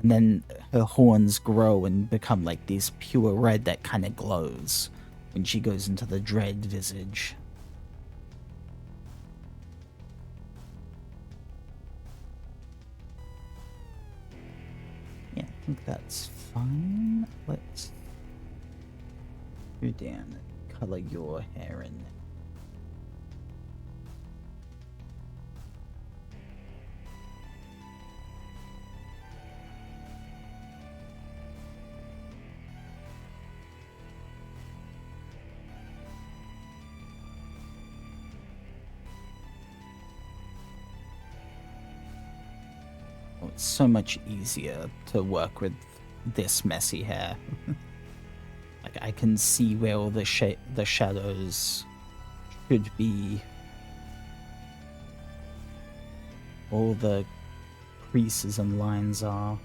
And then her horns grow and become like these pure red that kind of glows when she goes into the dread visage. Yeah, I think that's fine. Let's go down and color your hair in. Oh, it's so much easier to work with this messy hair. Like I can see where all the shadows should be. All the creases and lines are.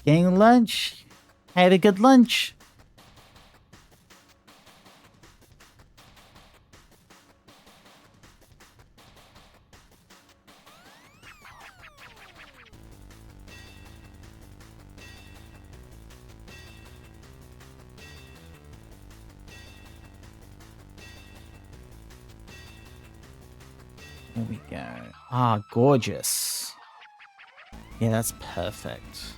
Getting lunch. Had a good lunch. There we go. Ah, gorgeous. Yeah, that's perfect.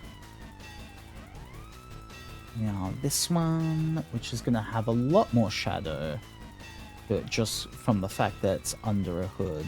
Now this one, which is going to have a lot more shadow, but just from the fact that it's under a hood.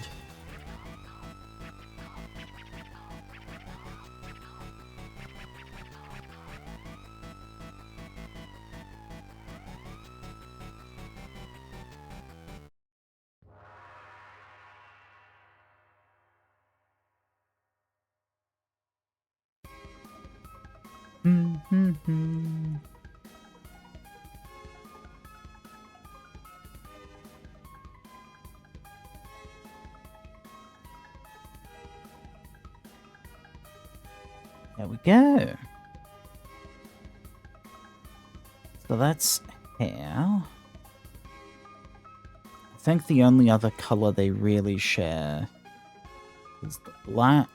There we go. So that's hair. I think the only other color they really share is the black.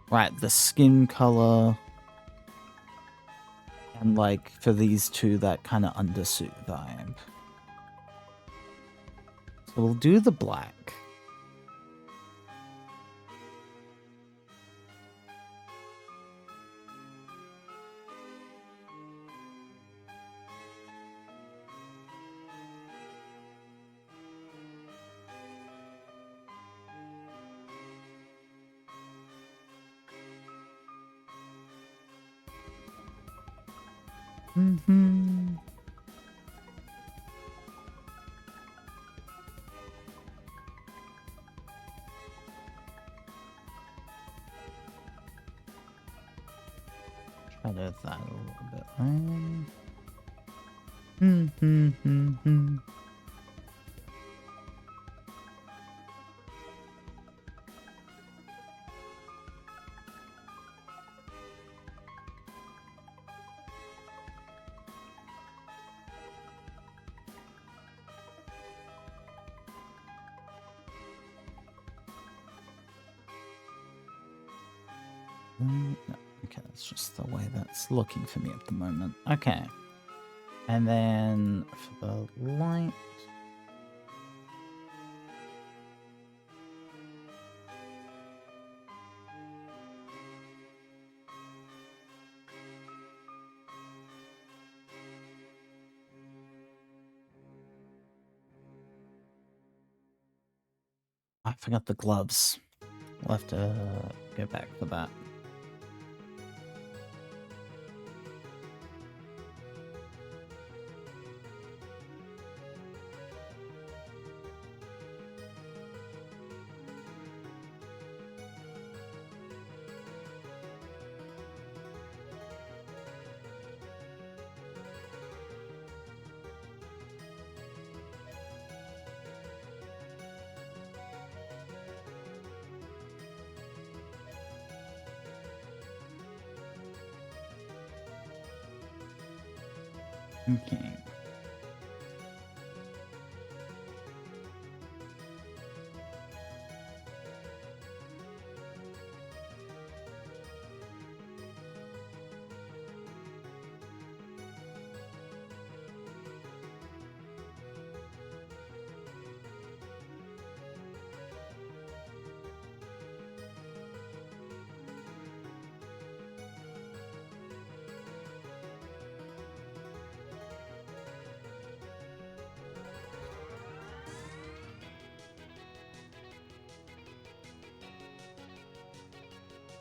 Right, the skin color. And like for these two, that kind of undersuit vibe. So we'll do the black. Hmm, hmm, hmm, hmm. No, okay, that's just the way that's looking for me at the moment. Okay. And then for the light. I forgot the gloves. We'll have to go back for that. Okay.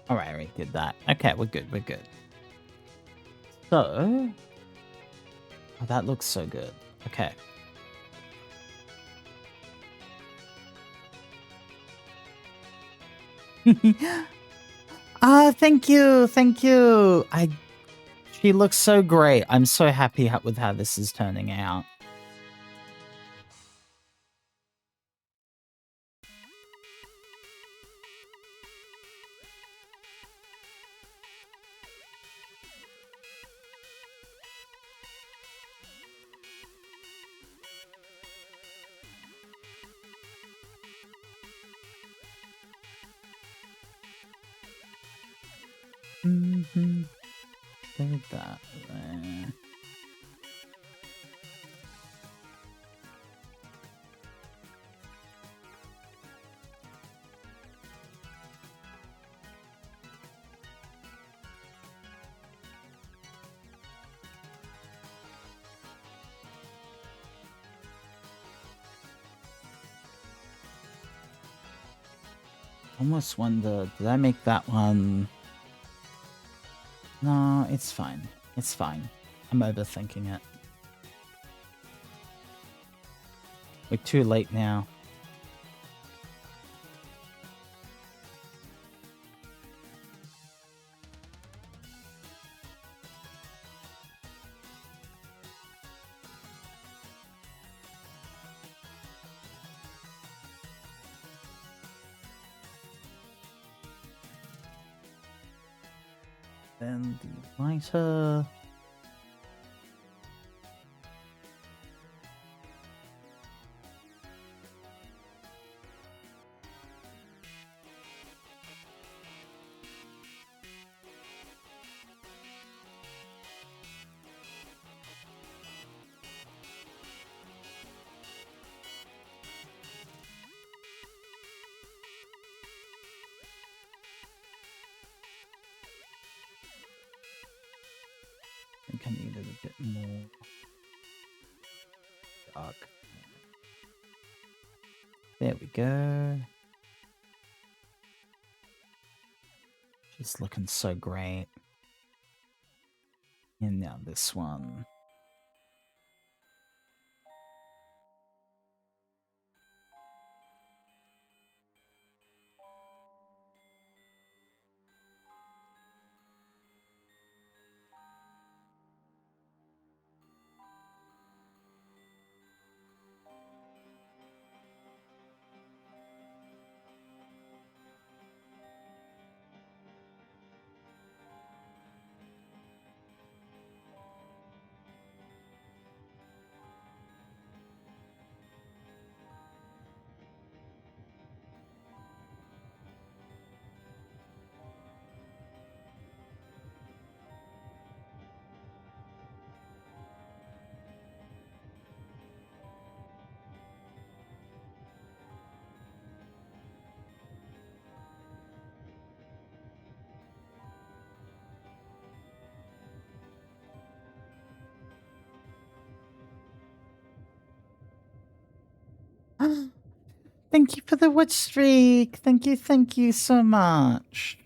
All right, we did that. Okay, we're good. We're good. So, oh, that looks so good. Okay. Ah, thank you, thank you. She looks so great. I'm so happy with how this is turning out. Mm-hmm. Did that there. Almost wonder, did I make that one? No, it's fine. It's fine. I'm overthinking it. We're too late now. Then the lighter. I think I needed a bit more dark. There we go. Just looking so great. And now this one. Thank you for the watch streak. Thank you so much.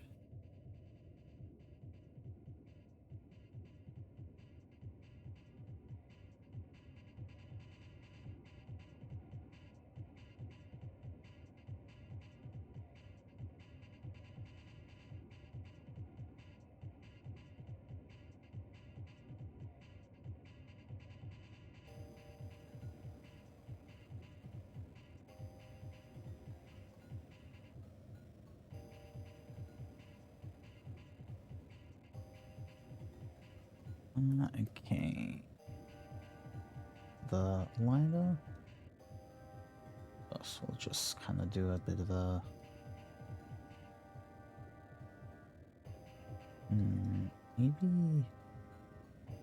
Okay. The lighter. So we'll just kind of do a bit of a... maybe...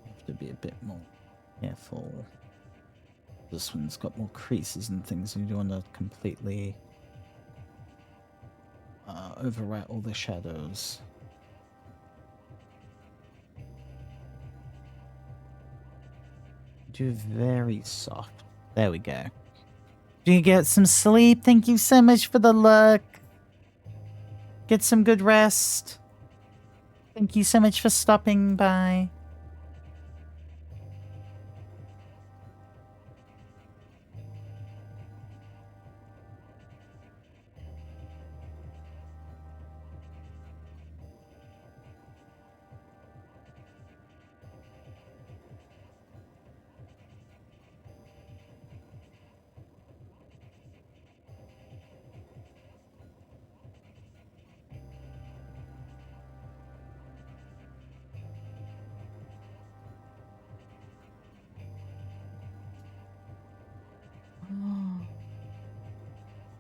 have to be a bit more careful. This one's got more creases and things, and you don't want to completely overwrite all the shadows. Do very soft. There we go. Do you get some sleep? Thank you so much for the look. Get some good rest. Thank you so much for stopping by.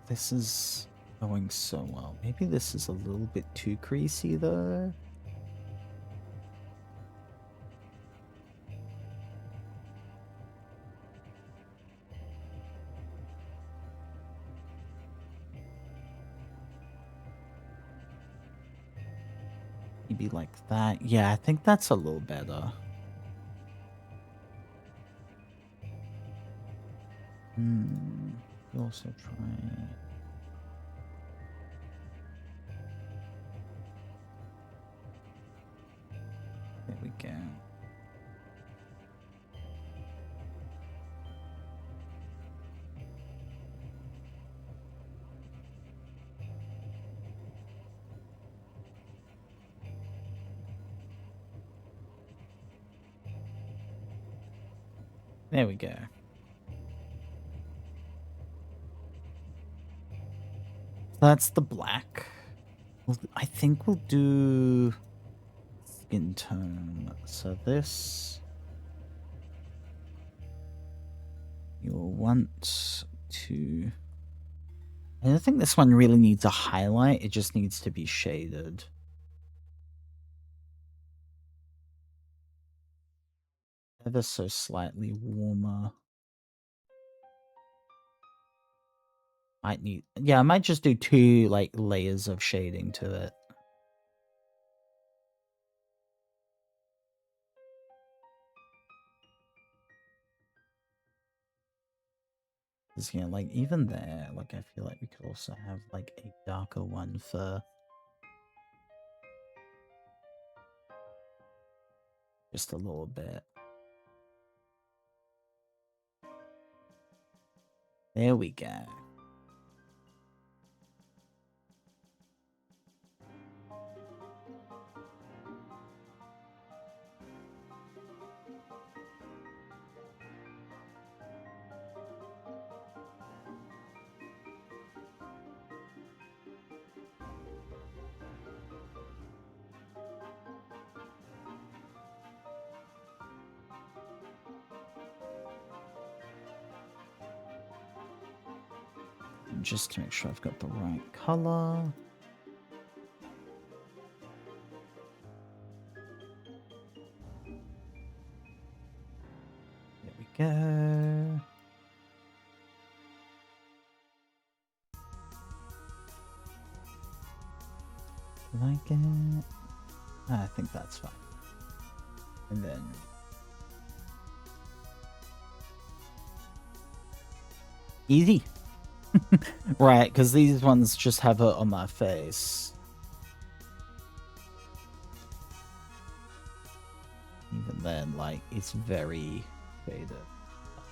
This is going so well. Maybe this is a little bit too creasy though. Maybe like that. Yeah, I think that's a little better. We'll also try... There we go. There we go. That's the black. I think we'll do skin tone. So this... You'll want to... I don't think this one really needs a highlight. It just needs to be shaded. Ever so slightly warmer. Might need... Yeah, I might just do 2 like layers of shading to it. Because, yeah, like even there, like I feel like we could also have like a darker one for... just a little bit. There we go. Just to make sure I've got the right color. There we go. Like it. I think that's fine. And then easy. Right, because these ones just have it on my face. Even then, like, it's very shaded.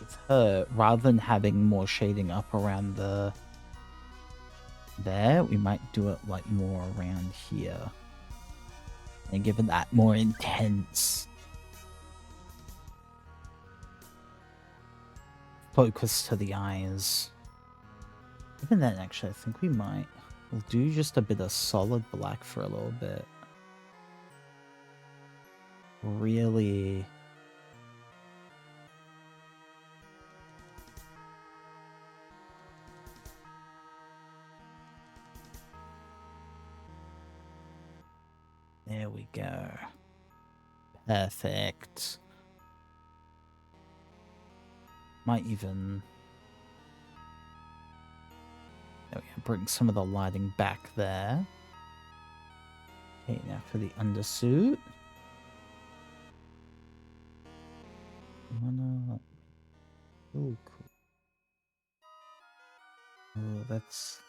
It's her, rather than having more shading up around the... There, we might do it, like, more around here. And give it that more intense focus to the eyes. Even then, actually, I think we might. We'll do just a bit of solid black for a little bit. Really... There we go. Perfect. Might even... There we go. Bring some of the lighting back there. Okay, now for the undersuit. Oh, cool. Oh, that's...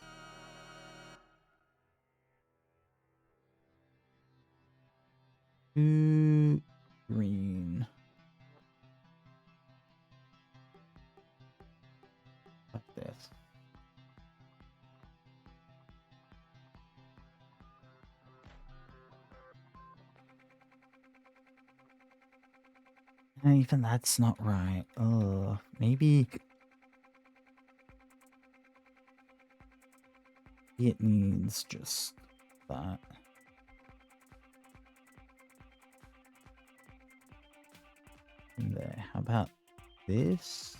too green. Like this. Even that's not right. Oh, maybe it needs just that. There. How about this?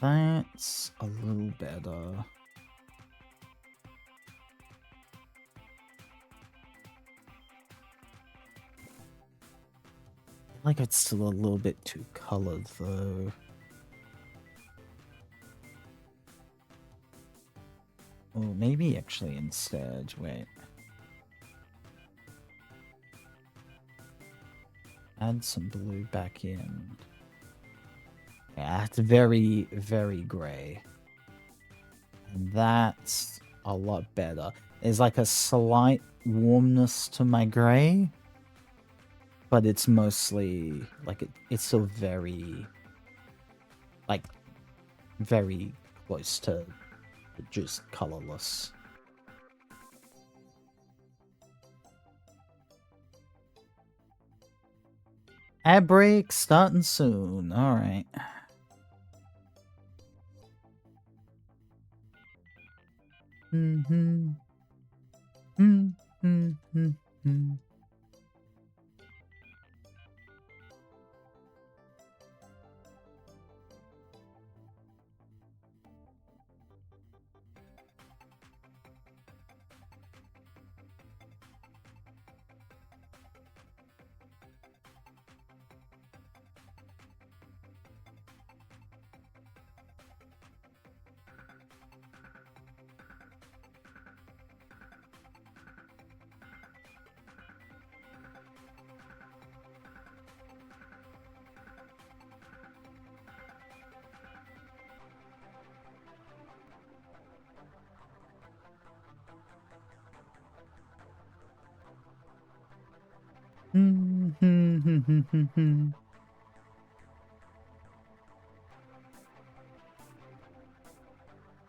That's a little better. Like it's still a little bit too colored though. Or maybe actually instead, wait. Add some blue back in. Yeah, it's very, very gray. And that's a lot better. There's like a slight warmness to my gray. But it's mostly, like, it's still very, like, very close to just colorless. Ad break starting soon. All right. Mm-hmm. Mm-hmm. Mm-hmm. Mm-hmm.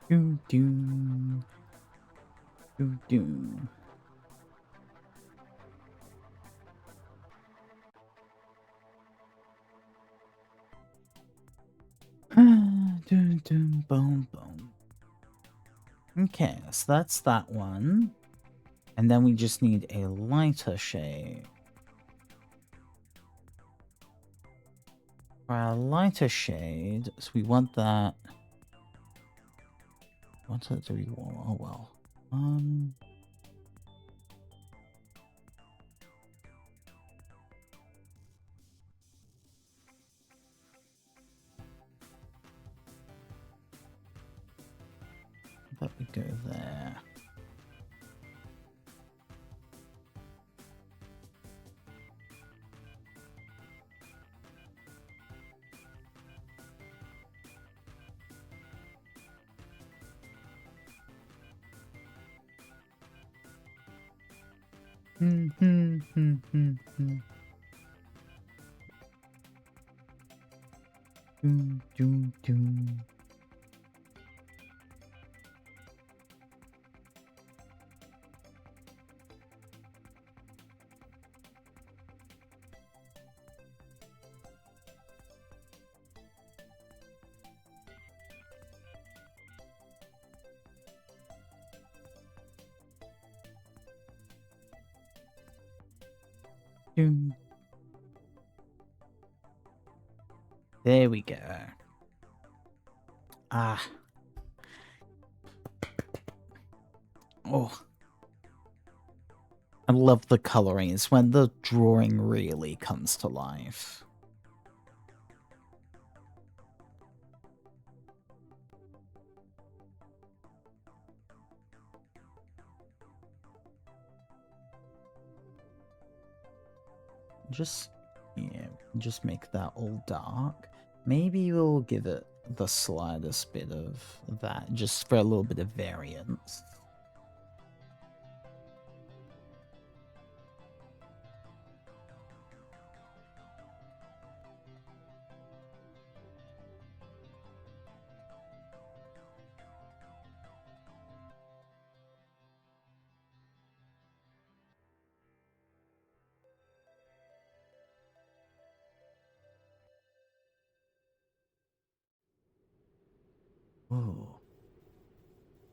Do do do do. Dun, dun, boom, boom. Okay, so that's that one. And then we just need a lighter shade. For our lighter shade, so we want that. What do we want? Oh well. Let me go there. There we go. Ah. Oh. I love the coloring. It's when the drawing really comes to life. Just make that all dark. Maybe we'll give it the slightest bit of that, just for a little bit of variance. Oh,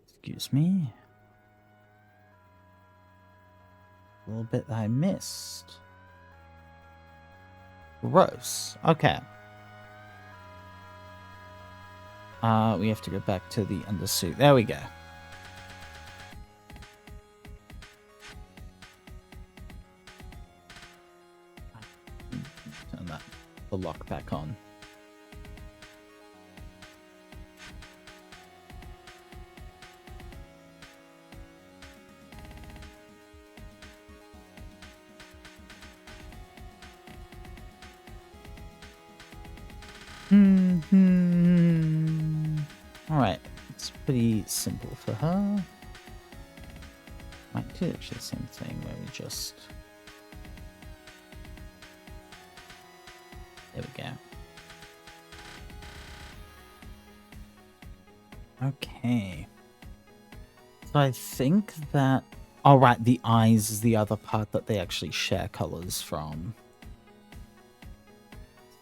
excuse me. A little bit I missed. Gross. Okay. We have to go back to the undersuit. There we go. Turn the lock back on. Alright, it's pretty simple for her. Might do actually the same thing where we just... There we go. Okay. So I think that... Oh, right, the eyes is the other part that they actually share colors from.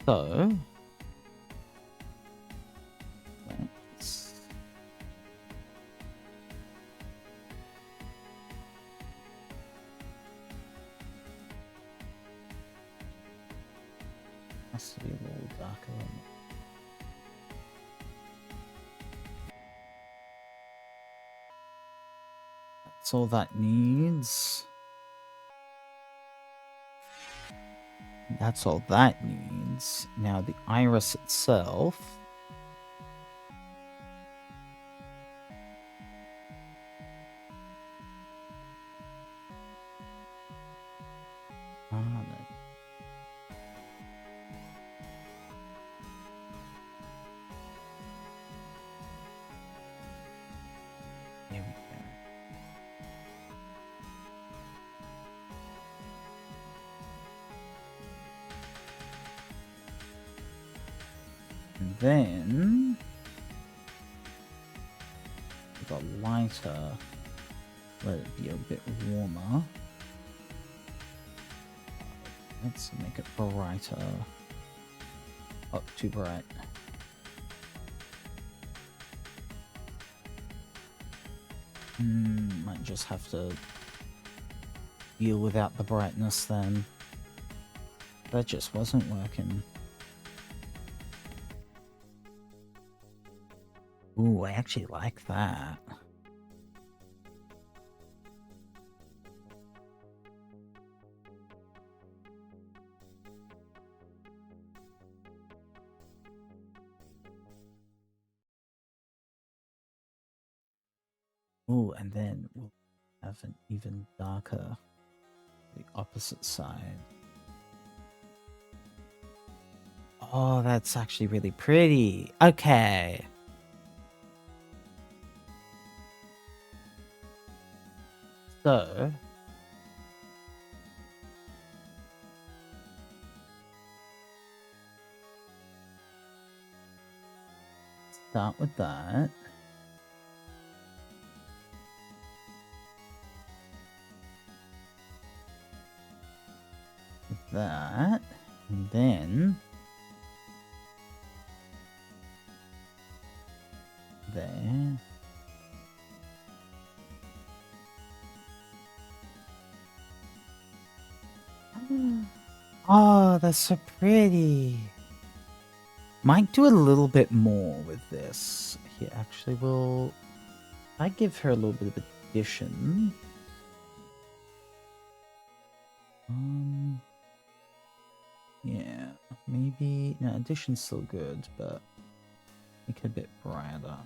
So... Has to be a little darker. That's all that needs. That's all that needs. Now the iris itself. There we go. And then with a lighter, let it be a bit warmer. Let's make it brighter. Oh, too bright. Might just have to deal without the brightness then. That just wasn't working. Ooh, I actually like that. Ooh, and then we'll have an even darker, the opposite side. Oh, that's actually really pretty. Okay. So, start with that. With that. And then... there. Oh, that's so pretty. Might do a little bit more with this. Here, actually, will I give her a little bit of addition? Yeah, maybe... No, addition's still good, but make it a bit brighter.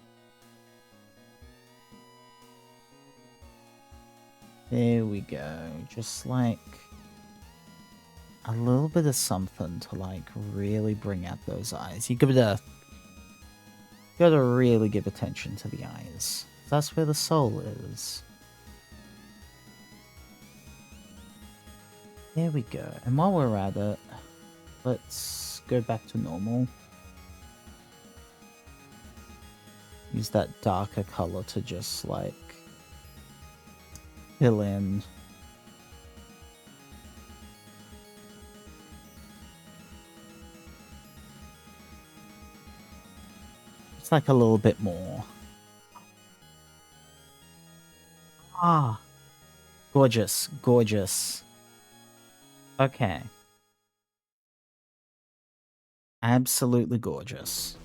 There we go. Just like a little bit of something to like really bring out those eyes. You gotta really give attention to the eyes. That's where the soul is. There we go. And while we're at it, let's go back to normal. Use that darker color to just like fill in. It's like a little bit more. Ah, gorgeous, gorgeous. Okay. Absolutely gorgeous.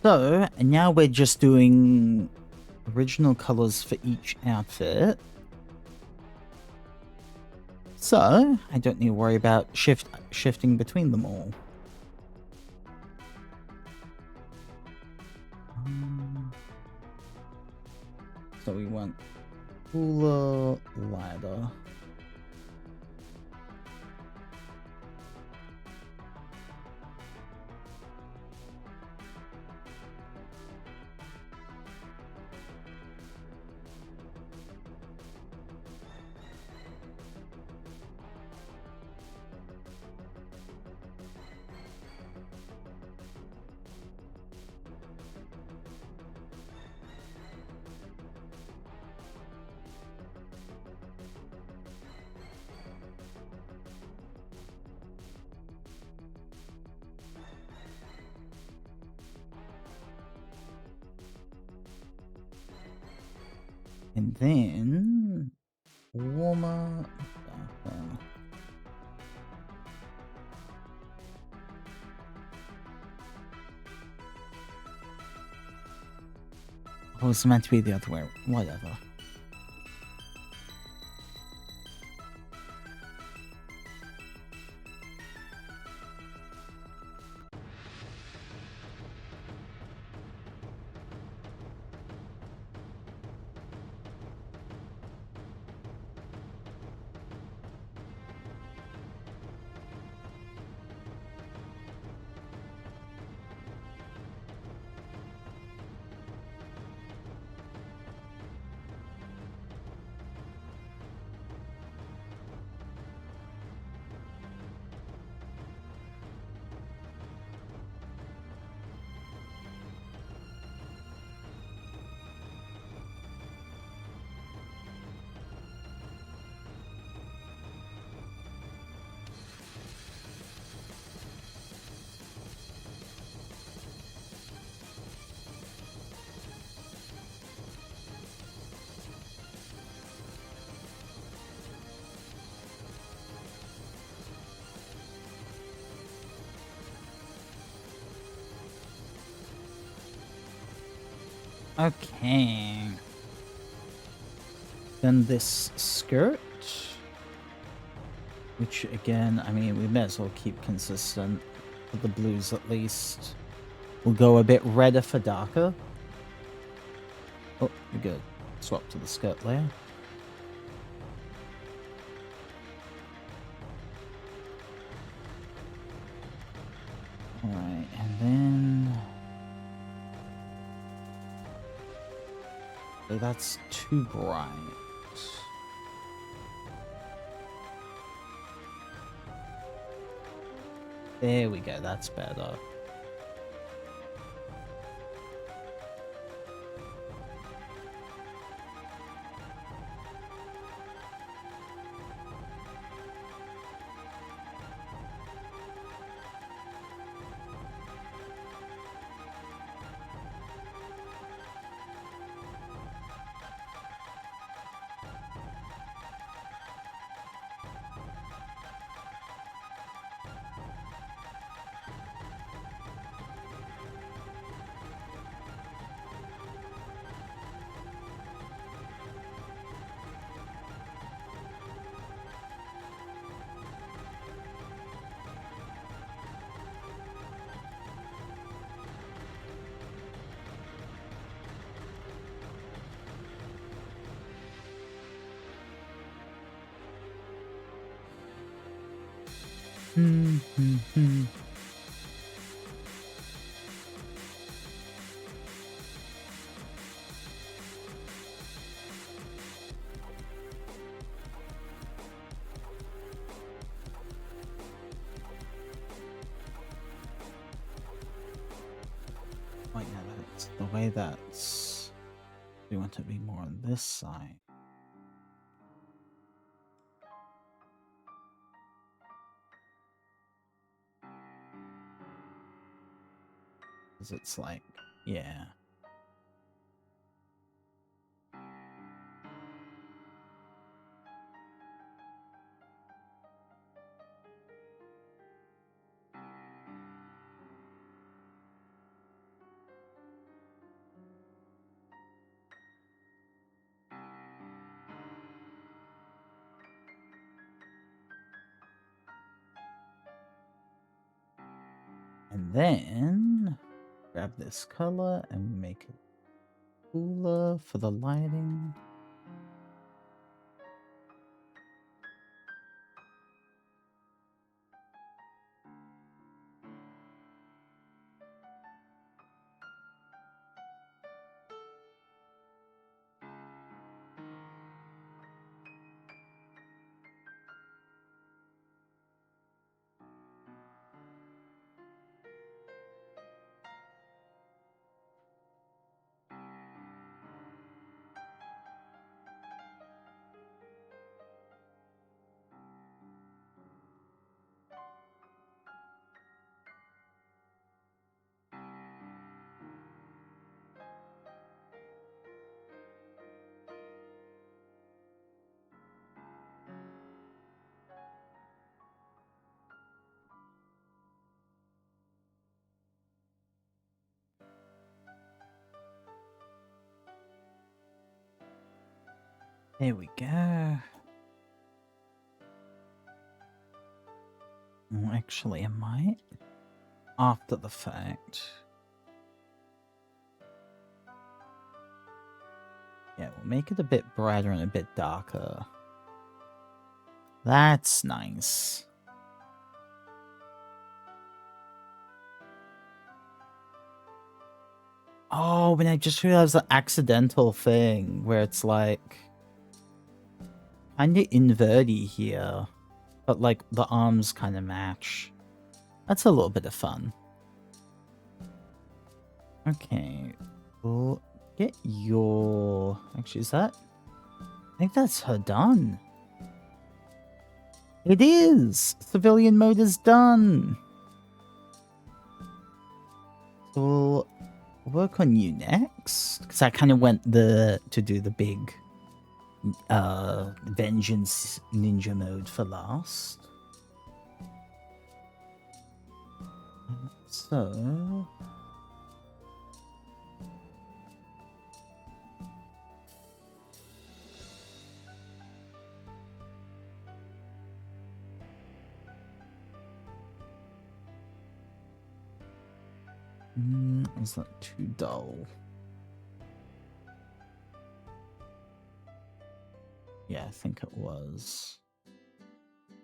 So, and now we're just doing original colors for each outfit. So, I don't need to worry about shifting between them all. So we want cooler, lighter. And then warmer, darker. Oh, it's meant to be the other way. Whatever. Okay. Then this skirt, which again, I mean, we may as well keep consistent with the blues at least. We'll go a bit redder for darker. Oh, we go swap to the skirt layer. Alright, and then... So that's too bright. There we go, that's better. Wait, no, that's the way that's... We want to be more on this side. Because it's like, yeah. And then grab this color and make it cooler for the lighting. There we go. Actually, I might. After the fact. Yeah, we'll make it a bit brighter and a bit darker. That's nice. Oh, and I just realized the accidental thing where it's like kind of inverty here, but like the arms kind of match. That's a little bit of fun. Okay, we'll get your... Actually, is that... I think that's her done. It is! Civilian mode is done! So we'll work on you next, because I kind of went to do the big Vengeance Ninja mode for last. So... Is that too dull? Yeah, I think it was.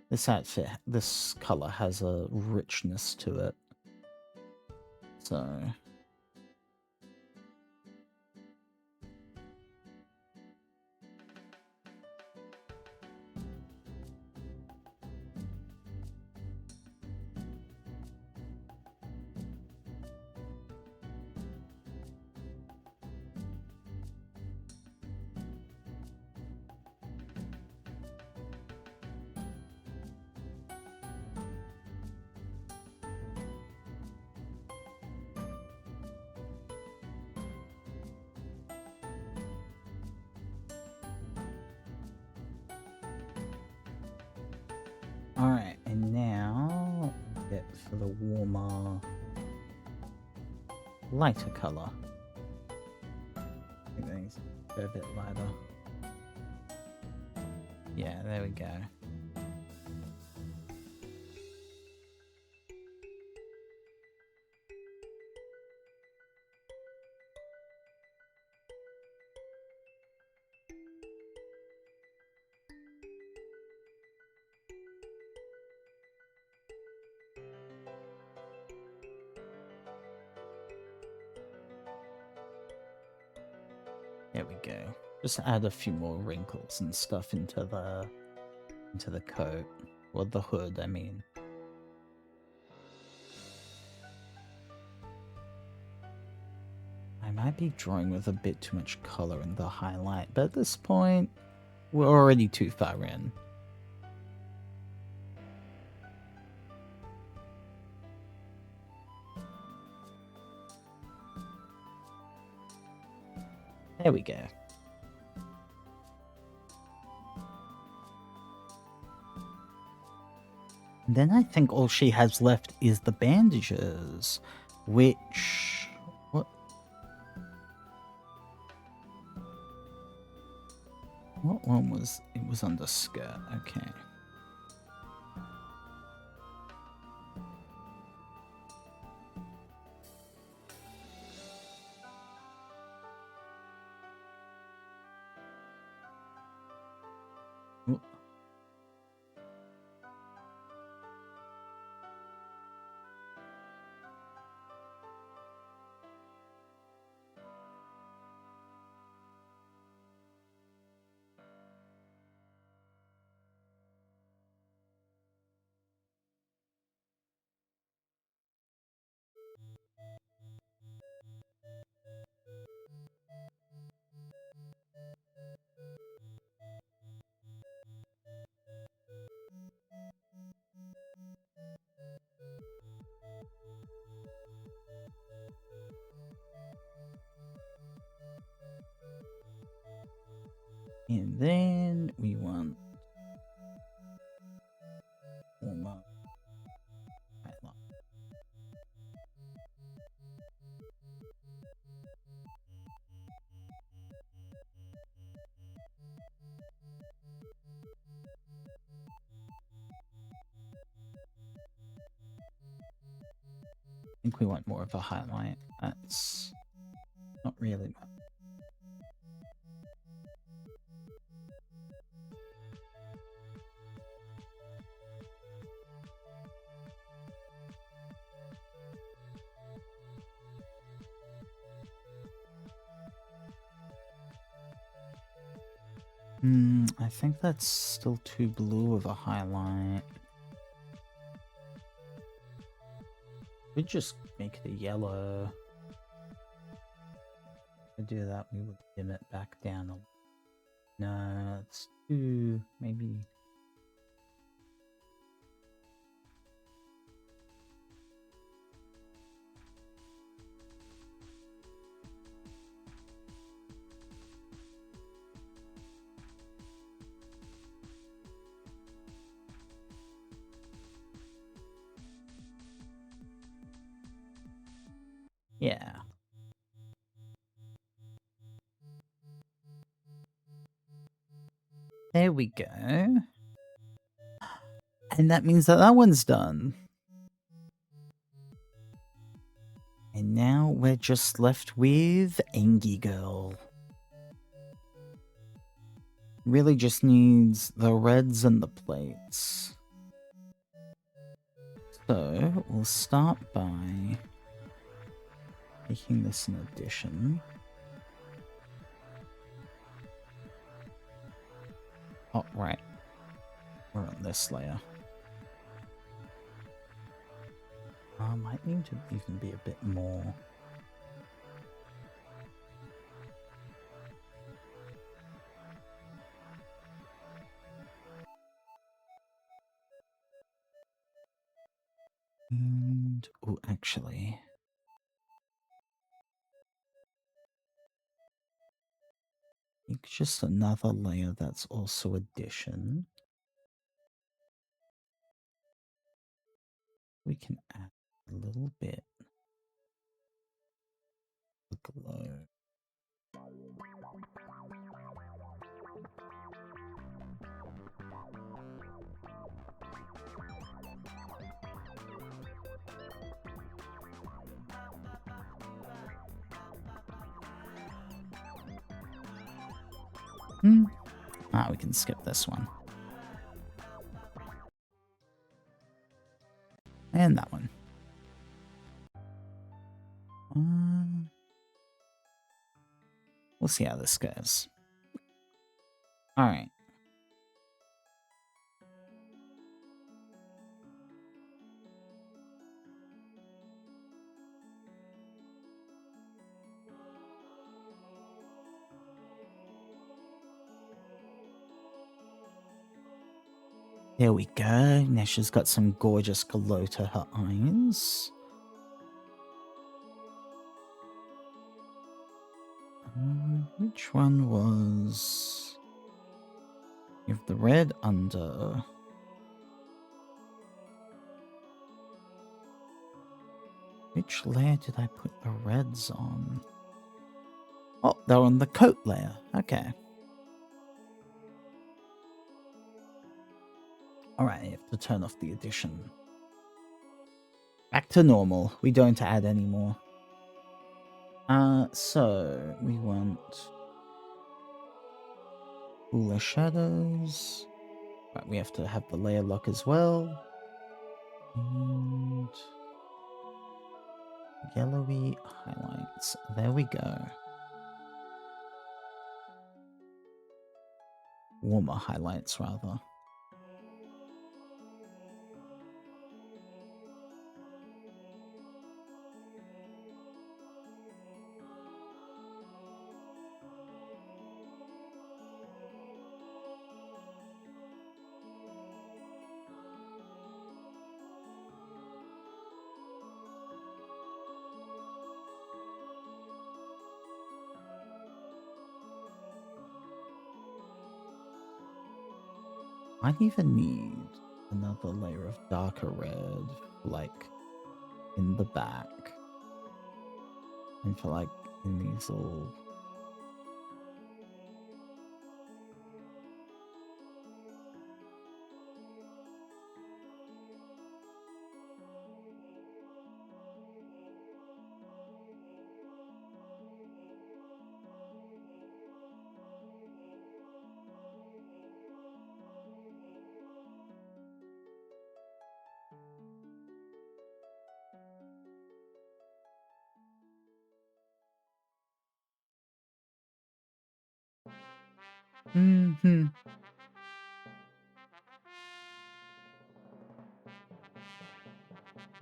This outfit, this color has a richness to it. So... Alright, and now get for the warmer, lighter color. Everything's a bit lighter. Yeah, there we go. There we go. Just add a few more wrinkles and stuff into the coat. Or the hood, I mean. I might be drawing with a bit too much color in the highlight, but at this point, we're already too far in. There we go. Then I think all she has left is the bandages, which... What one was... It was on the skirt, okay. Ooh. And then we want warmer highlight. I think we want more of a highlight. That's not really much. I think that's still too blue of a highlight. We just make it a yellow. To do that, we would dim it back down. No, it's too... maybe... Yeah. There we go. And that means that one's done. And now we're just left with Angie Girl. Really just needs the reds and the plates. So we'll start by making this an addition. Oh, right. We're on this layer. Might need to even be a bit more. And, oh, actually... make just another layer that's also addition. We can add a little bit of glow. We can skip this one. And that one. We'll see how this goes. Alright. There we go. Nesha's got some gorgeous glow to her eyes. Which one was... You have the red under... Which layer did I put the reds on? Oh, they're on the coat layer. Okay. Alright, I have to turn off the addition. Back to normal. We don't add anymore. So we want cooler shadows. Right, we have to have the layer lock as well. And yellowy highlights. There we go. Warmer highlights, rather. Might even need another layer of darker red, like in the back. And for like in these little...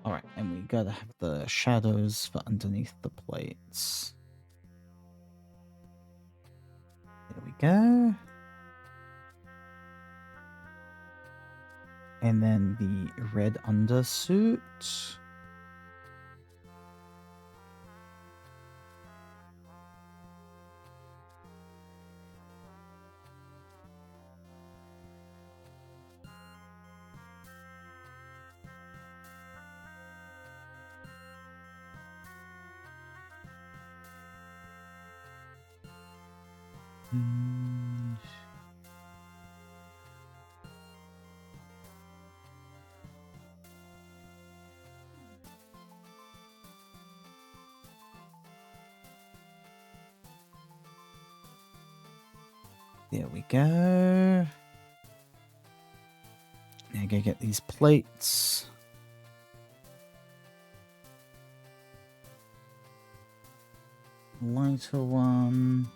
Alright, and we gotta have the shadows for underneath the plates. There we go. And then the red undersuit. There we go. Now go get these plates. Lighter one.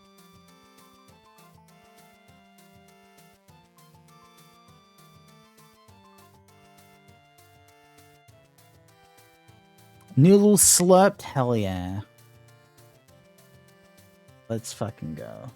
Noodle slurped? Hell yeah. Let's fucking go.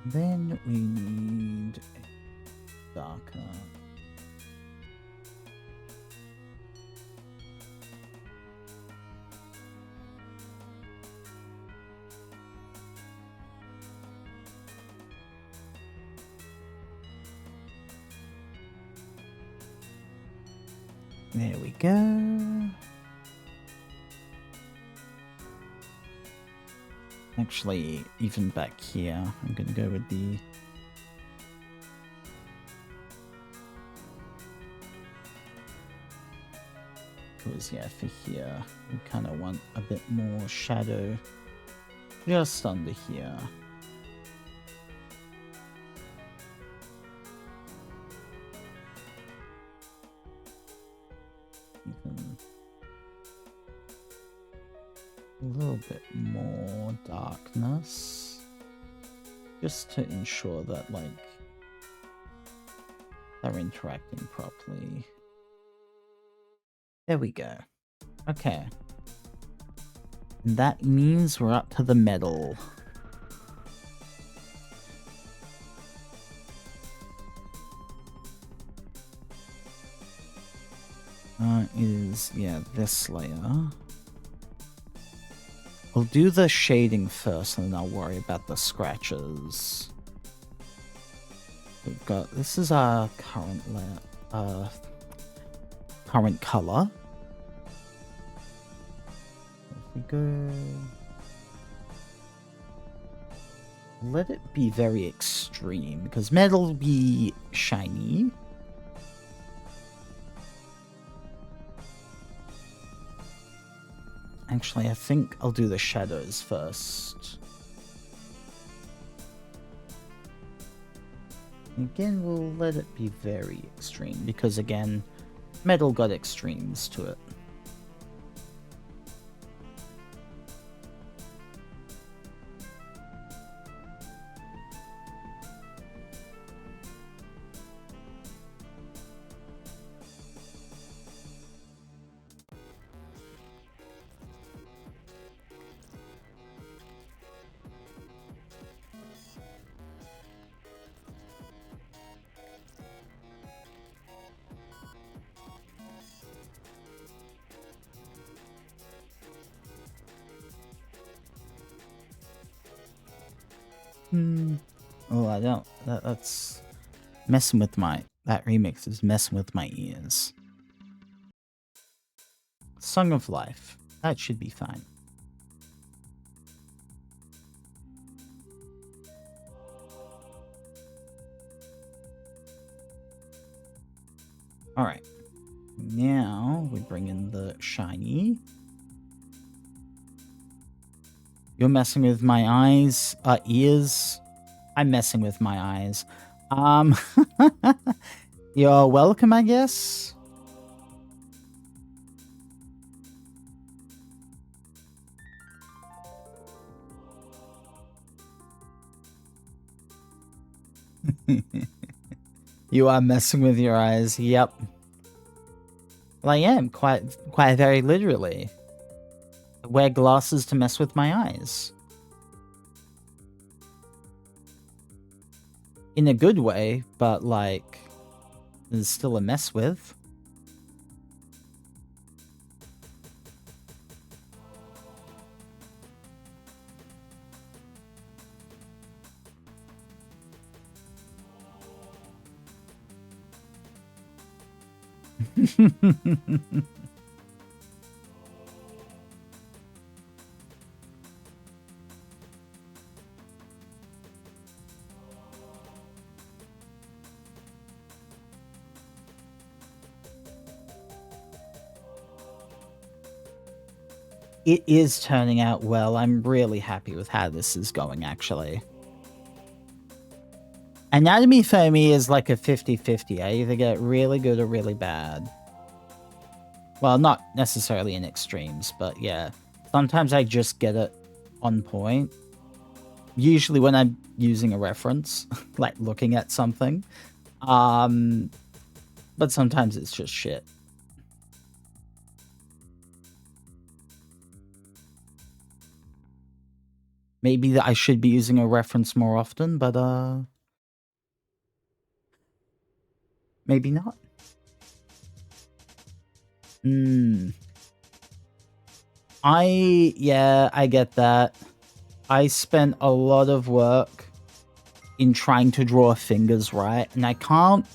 And then we need a darker. There we go. Actually, even back here, I'm going to go with the... Because, yeah, for here, we kind of want a bit more shadow just under here. Even a little bit more darkness. Just to ensure that, like, they're interacting properly. There we go. Okay. And that means we're up to the metal. Yeah, this layer. I'll do the shading first and then I'll worry about the scratches. We've got, this is our current layer, current color. If we go, let it be very extreme because metal will be shiny. Actually, I think I'll do the shadows first. Again, we'll let it be very extreme because, again, metal got extremes to it. Oh, I don't. That's messing with my... That remix is messing with my ears. Song of Life. That should be fine. Alright. Now we bring in the shiny. You're messing with my eyes, ears. I'm messing with my eyes. You're welcome, I guess. You are messing with your eyes. Yep. Well, I am quite very literally. I wear glasses to mess with my eyes. In a good way, but like, it's still a mess with. It is turning out well. I'm really happy with how this is going, actually. Anatomy for me is like a 50-50. I either get really good or really bad. Well, not necessarily in extremes, but yeah. Sometimes I just get it on point. Usually when I'm using a reference, like looking at something. But sometimes it's just shit. Maybe that I should be using a reference more often, but maybe not. I get that. I spent a lot of work in trying to draw fingers right, and I can't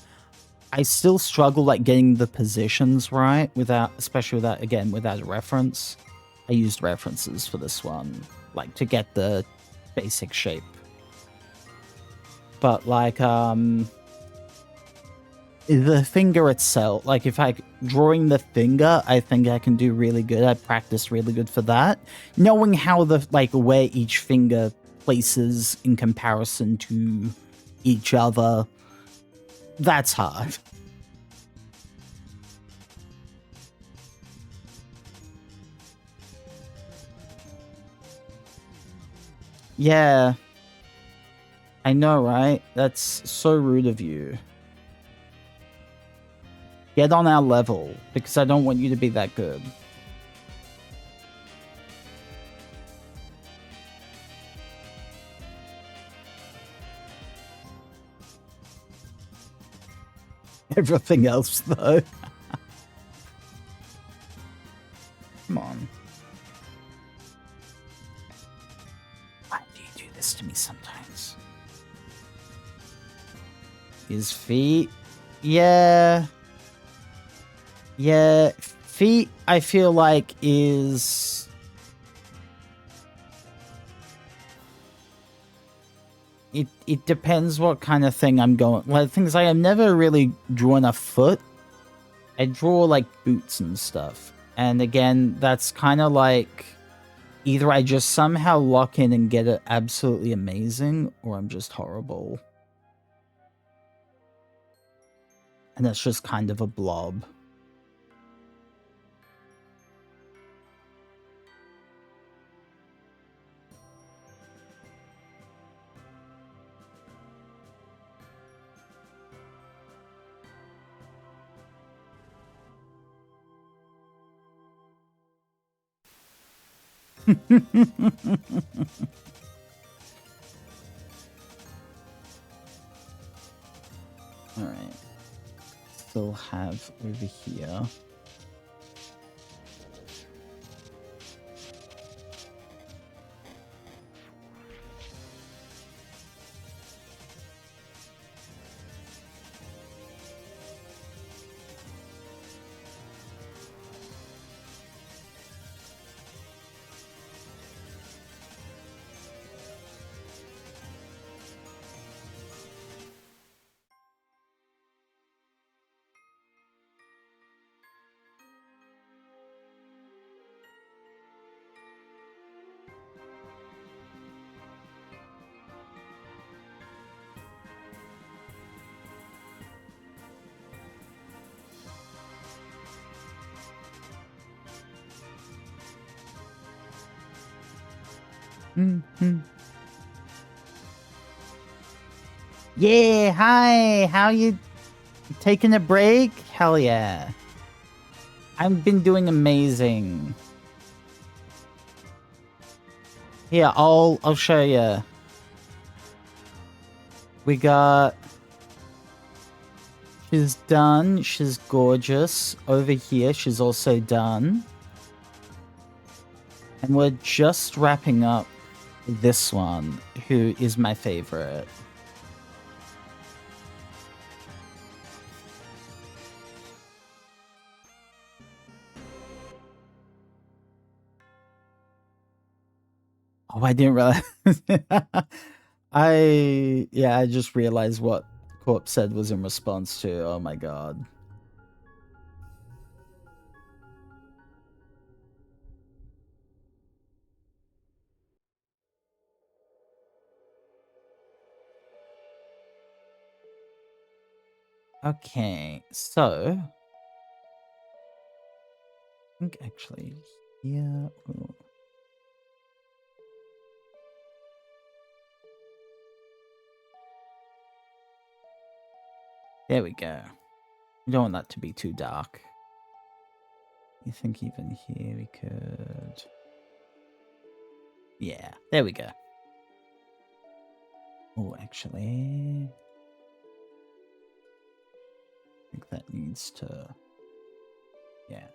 I still struggle like getting the positions right without, especially without, again, without a reference. I used references for this one, like to get the basic shape. But like, the finger itself, like if I drawing the finger, I think I can do really good. I practice really good for that. Knowing how the, like where each finger places in comparison to each other, that's hard. Yeah. I know, right? That's so rude of you. Get on our level, because I don't want you to be that good. Everything else, though. Come on. Why do you do this to me sometimes? His feet? Yeah. Yeah. Feet, I feel like, is... It depends what kind of thing I'm going... Like, things like, I've never really drawn a foot. I draw, like, boots and stuff. And again, that's kind of like... Either I just somehow lock in and get it absolutely amazing, or I'm just horrible. And that's just kind of a blob. Alright. Still have over here. Mm-hmm. Yeah, hi! How you taking a break? Hell yeah. I've been doing amazing. Here, I'll show you. We got... She's done. She's gorgeous. Over here, she's also done. And we're just wrapping up this one, who is my favorite. Oh, I didn't realize. I just realized what Corpse said was in response to. Oh my god. Okay, so I think actually here. Ooh. There we go. We don't want that to be too dark. You think even here we could... Yeah, there we go. Oh, actually... I think that needs to... Yeah.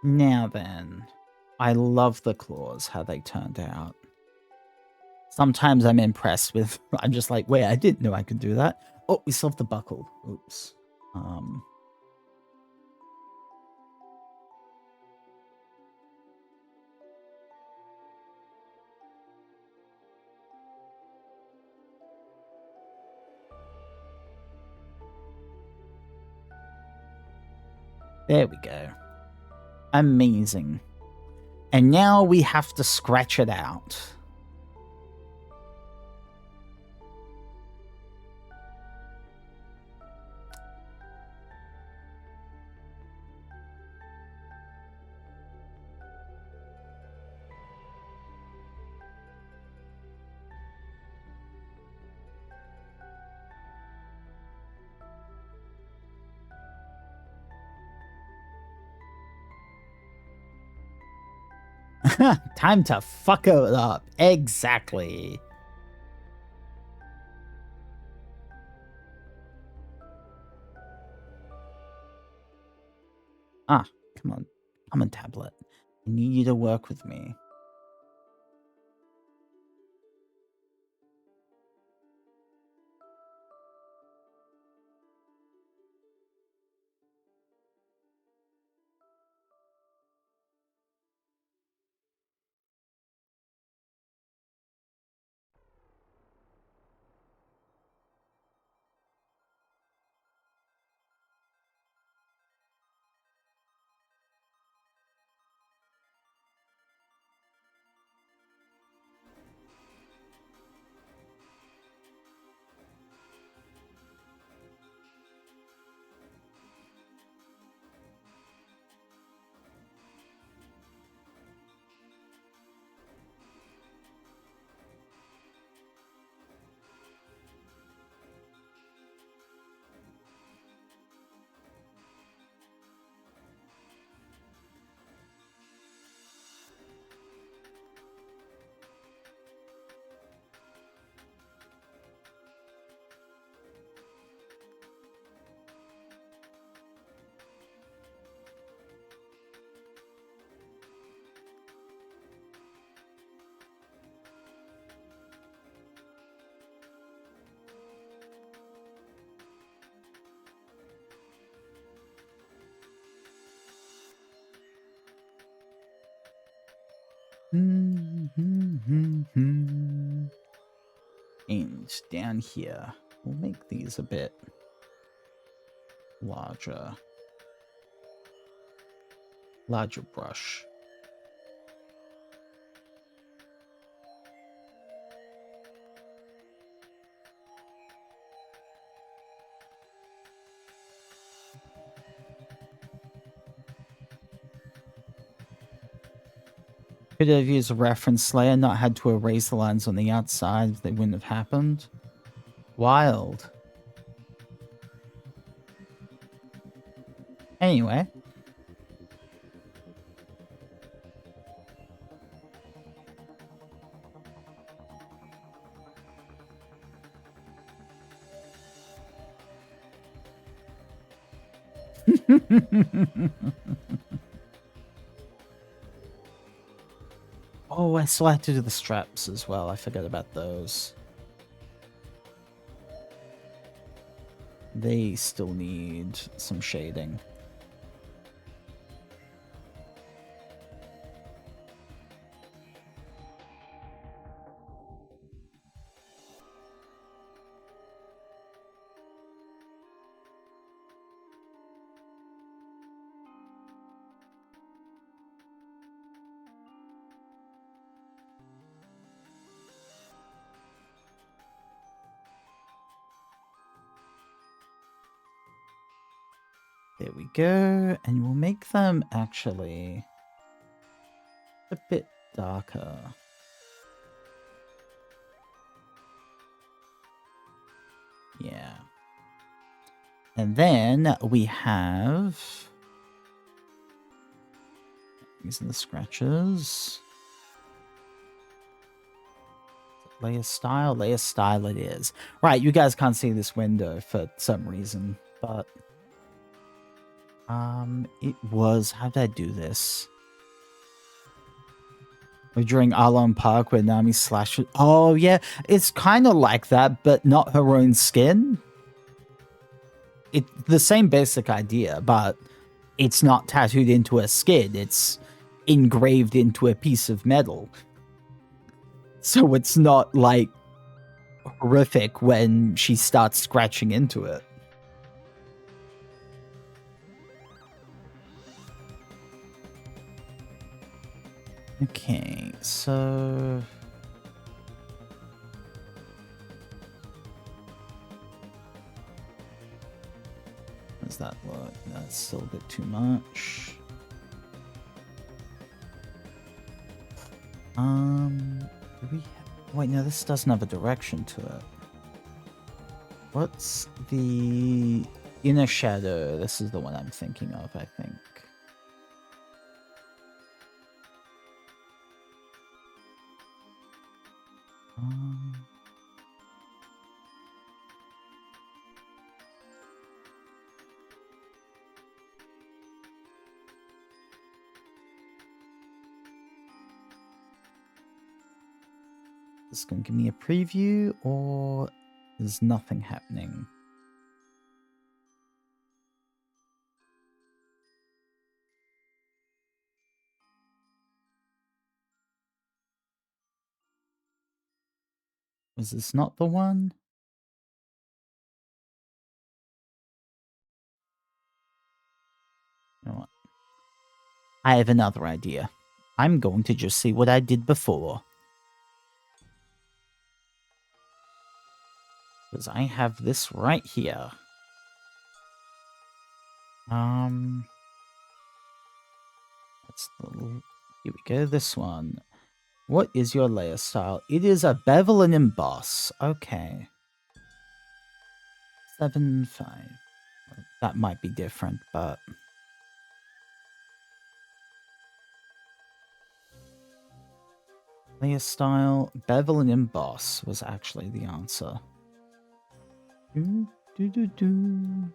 Now then, I love the claws, how they turned out. Sometimes I'm impressed with, I'm just like, wait, I didn't know I could do that. Oh, we solved the buckle. Oops. There we go. Amazing. And now we have to scratch it out. Time to fuck it up. Exactly. Ah, come on. Come on, tablet. I need you to work with me. And down here, we'll make these a bit larger. Larger brush. Could have used a reference layer, not had to erase the lines on the outside. They wouldn't have happened. Wild. Anyway. Oh, I still have to do the straps as well. I forgot about those. They still need some shading. There we go. And we'll make them actually a bit darker. Yeah. And then we have using the scratches. Layer style it is. Right, you guys can't see this window for some reason, but It was... How did I do this? During Alon Park where Nami slashed... Oh, yeah. It's kind of like that, but not her own skin. It's the same basic idea, but it's not tattooed into her skin. It's engraved into a piece of metal. So it's not, like, horrific when she starts scratching into it. Okay, so... Does that look? That's still a bit too much. Do we... Wait, no, this doesn't have a direction to it. What's the inner shadow? This is the one I'm thinking of, I think. Is this going to give me a preview, or is nothing happening? Was this not the one? You know what? I have another idea. I'm going to just see what I did before. Because I have this right here. That's the... Here we go, this one. What is your layer style? It is a bevel and emboss. Okay. 7.5. That might be different, but... Layer style, bevel and emboss was actually the answer. Do, do, do, do.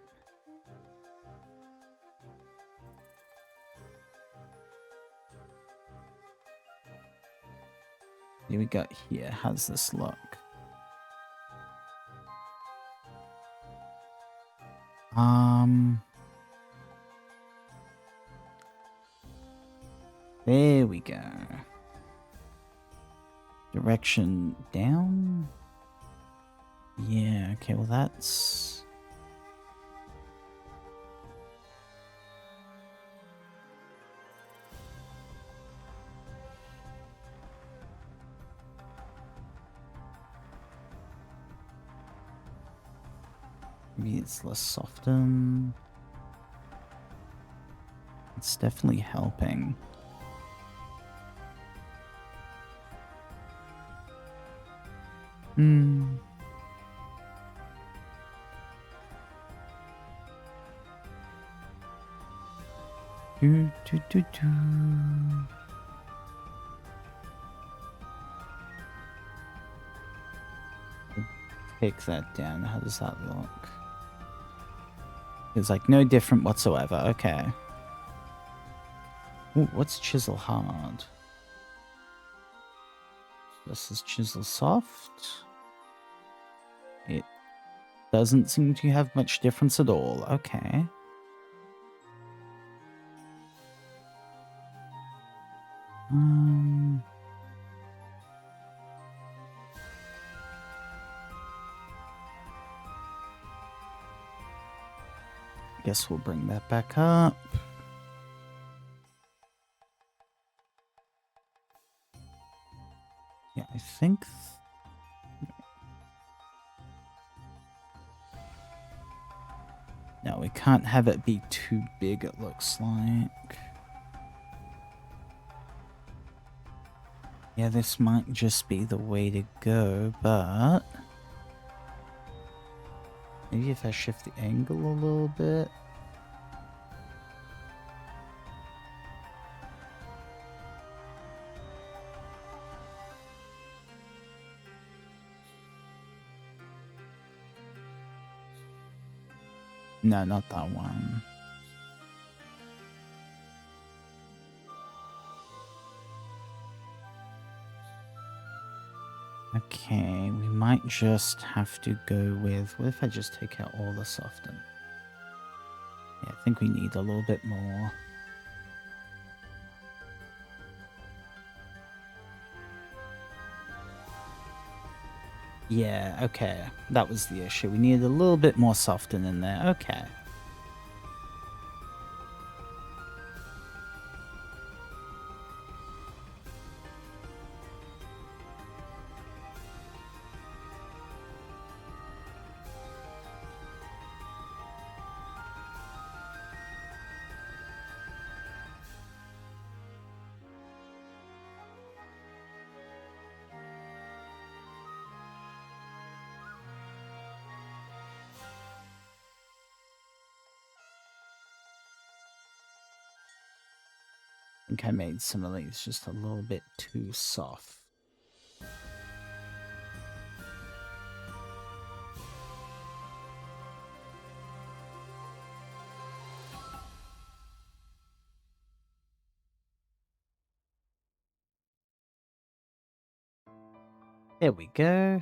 Here we go here. How does this look? There we go. Direction down? Yeah, okay, well that's... Maybe it's less soften. It's definitely helping. Hmm. Do, do, do, do. Take that down. How does that look? It's like no different whatsoever. Okay. Ooh, what's chisel hard? This is chisel soft. It doesn't seem to have much difference at all. Okay. Guess we'll bring that back up. Yeah, I think... No, we can't have it be too big, it looks like. Yeah, this might just be the way to go, but... Maybe if I shift the angle a little bit... No, not that one. Okay, we might just have to go with... What if I just take out all the soften? Yeah, I think we need a little bit more. Yeah, okay. That was the issue. We needed a little bit more soften in there. Okay. I think I made some of these just a little bit too soft. There we go.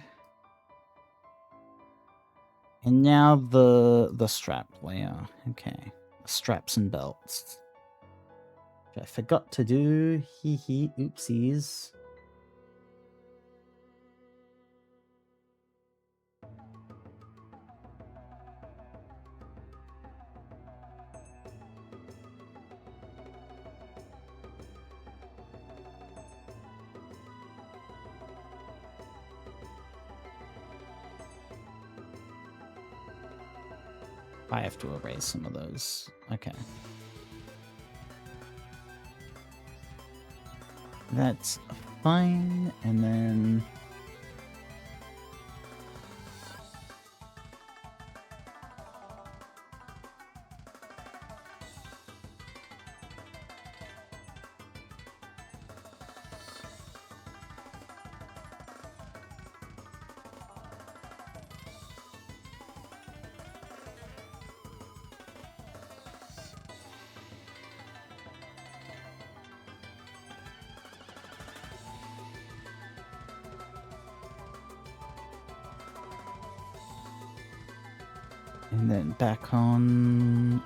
And now the strap layer. Okay. Straps and belts. Which I forgot to do. Hee hee. Oopsies. I have to erase some of those. Okay. That's fine. And then... And then back on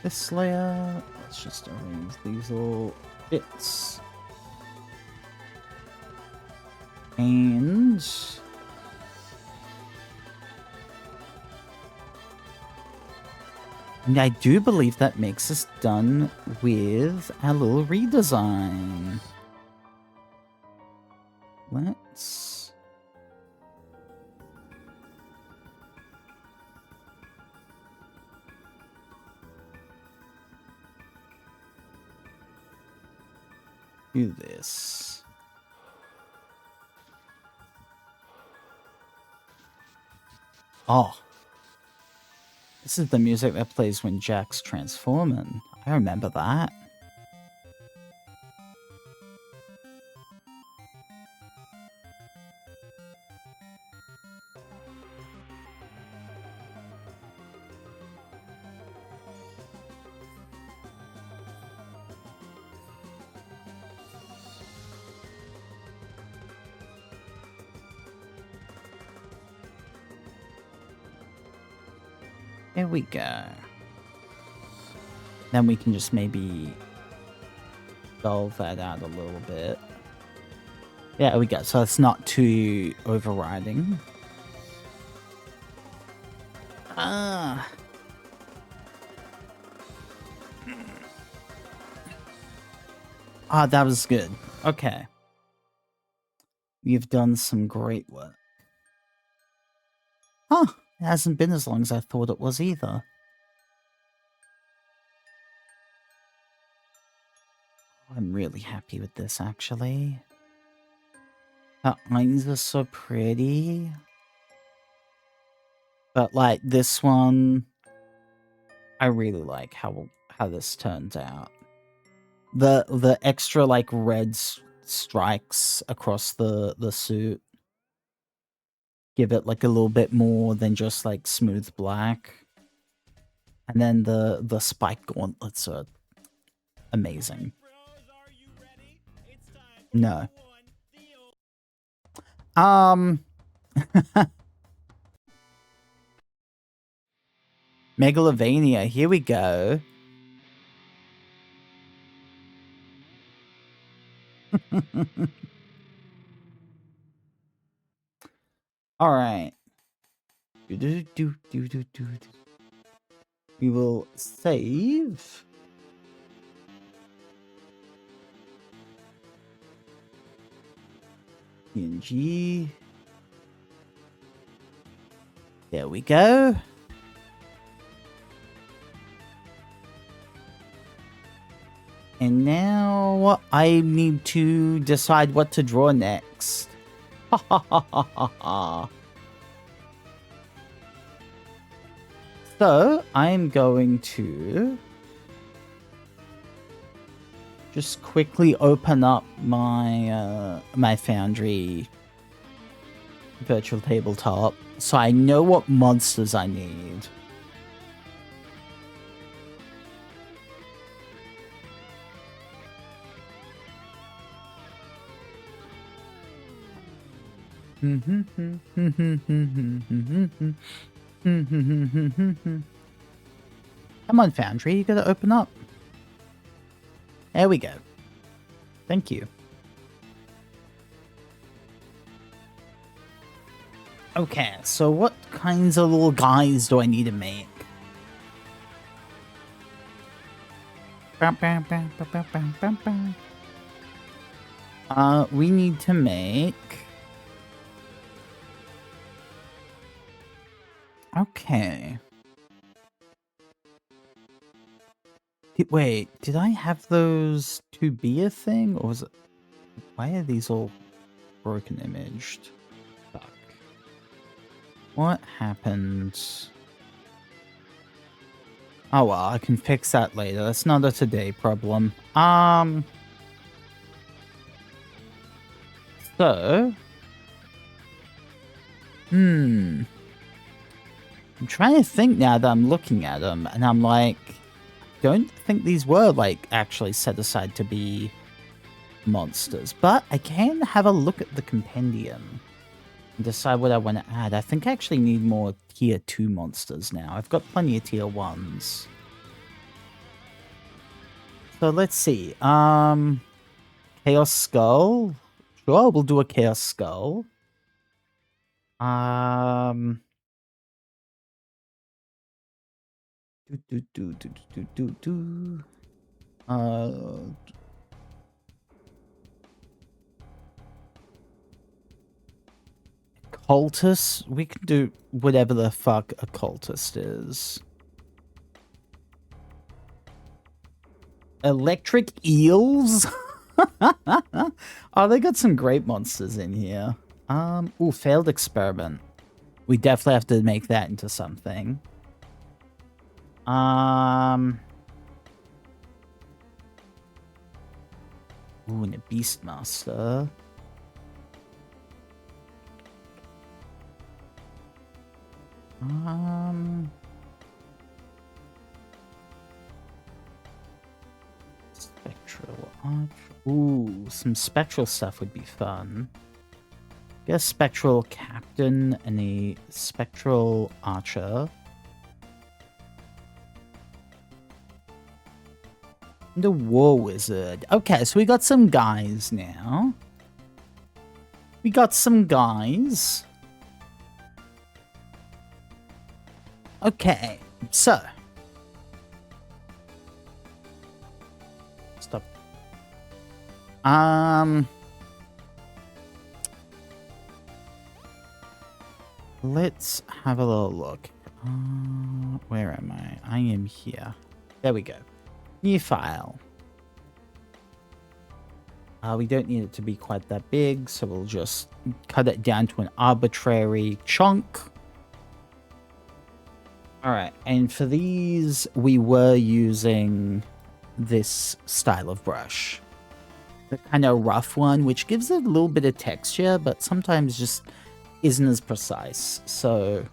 this layer. Let's just arrange these little bits. And I do believe that makes us done with our little redesign. Let's... do this. Oh. This is the music that plays when Jack's transforming. I remember that. There we go. Then we can just maybe dull that out a little bit. Yeah, we go. So it's not too overriding. Ah. Ah, that was good. Okay. You've done some great work. Huh. It hasn't been as long as I thought it was either. I'm really happy with this, actually. Her eyes are so pretty. But, like, this one... I really like how this turns out. The extra, like, red strikes across the suit give it, like, a little bit more than just, like, smooth black. And then the spike gauntlets are amazing. No. Megalovania, here we go. All right. We will save. PNG. There we go. And now I need to decide what to draw next. Ha ha ha ha ha ha. So I'm going to just quickly open up my my Foundry virtual tabletop so I know what monsters I need. Come on, Foundry, you gotta open up. There we go. Thank you. Okay, so what kinds of little guys do I need to make? We need to make... Okay. Wait, did I have those to be a thing? Or was it... Why are these all broken imaged? Fuck. What happened? Oh well, I can fix that later. That's not a today problem. So... I'm trying to think now that I'm looking at them, and I'm like... don't think these were, like, actually set aside to be monsters. But I can have a look at the compendium and decide what I want to add. I think I actually need more tier 2 monsters now. I've got plenty of tier 1s. So let's see. Chaos Skull. Sure, we'll do a Chaos Skull. Cultist? We can do whatever the fuck a cultist is. Electric eels? Oh, they got some great monsters in here. Ooh, failed experiment. We definitely have to make that into something. Ooh, and a Beastmaster. Spectral Arch. Ooh, some spectral stuff would be fun. Get a Spectral Captain and a Spectral Archer. And a War Wizard. Okay, so we got some guys now. We got some guys. Okay, so. Stop. Let's have a little look. Where am I? I am here. There we go. New file. We don't need it to be quite that big, so we'll just cut it down to an arbitrary chunk. Alright, and for these, we were using this style of brush. The kind of rough one, which gives it a little bit of texture, but sometimes just isn't as precise. So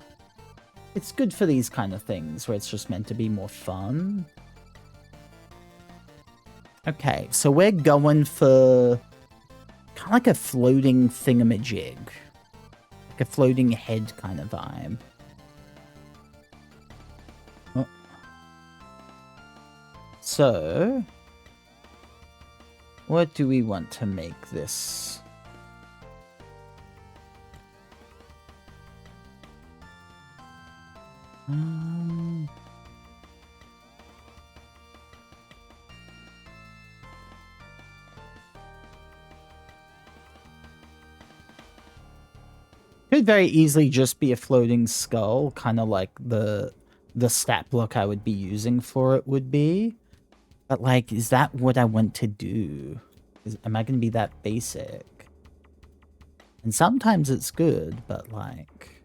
it's good for these kind of things, where it's just meant to be more fun. Okay, so we're going for kind of like a floating thingamajig. like a floating head kind of vibe. Oh. So, what do we want to make this? Could very easily just be a floating skull, kind of like the stat block I would be using for it would be. But like, is that what I want to do? Am I going to be that basic? And sometimes it's good, but like...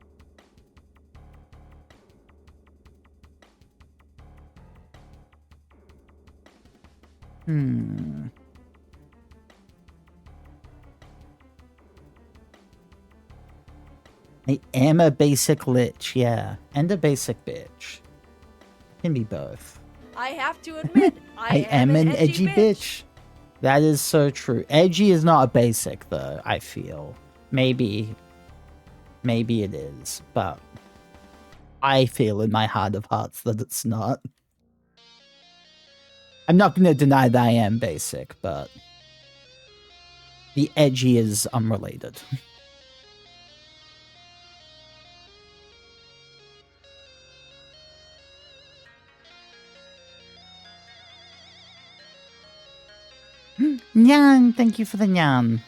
I am a basic lich, yeah. And a basic bitch. Can be both. I have to admit, I am an edgy bitch. That is so true. Edgy is not a basic, though, I feel. Maybe it is, but I feel in my heart of hearts that it's not. I'm not going to deny that I am basic, but the edgy is unrelated. Nyan, thank you for the nyan.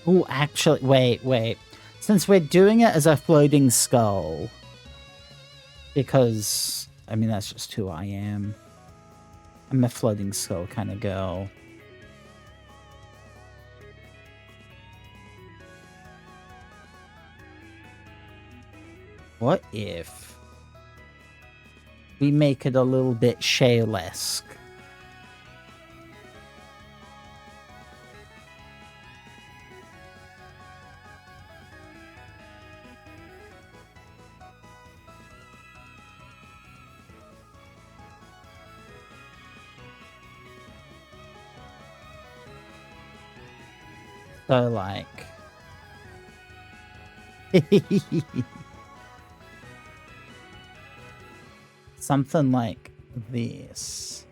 Oh, actually, wait. Since we're doing it as a floating skull, because, I mean, that's just who I am. I'm a floating skull kind of girl. What if we make it a little bit Shale-esque? So, like... something like this.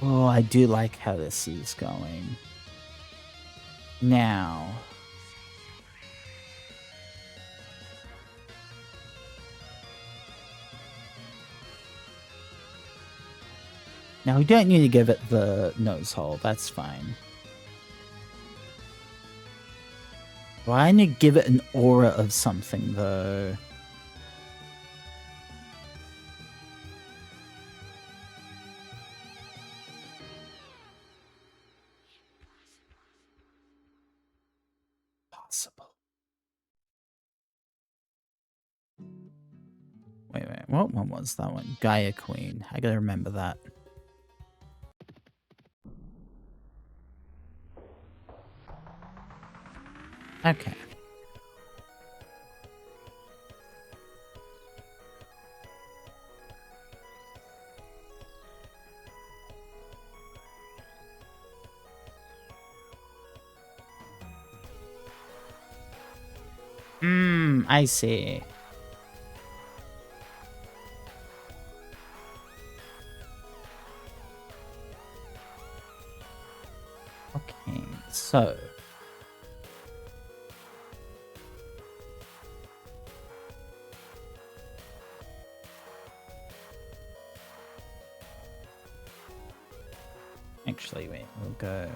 Oh, I do like how this is going. Now... Now, we don't need to give it the nose hole, that's fine. Well, I need to give it an aura of something, though. Possible. Wait, what one was that one? Gaia Queen. I gotta remember that. Okay. I see. Okay, so... Actually, wait, we'll go...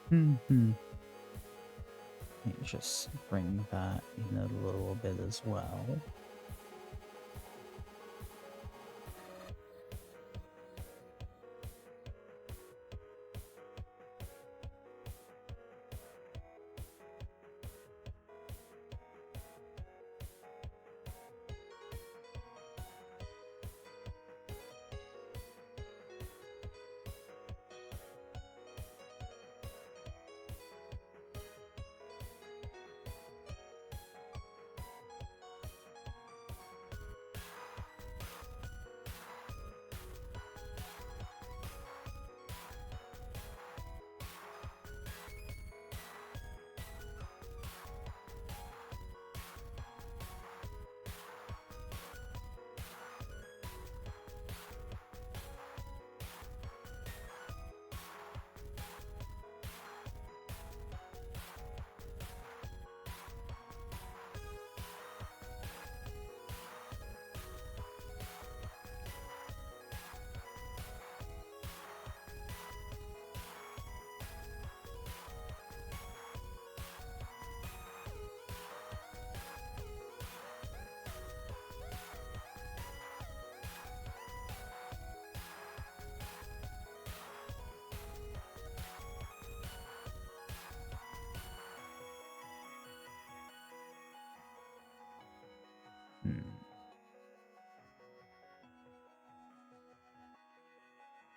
Let me just bring that in a little bit as well.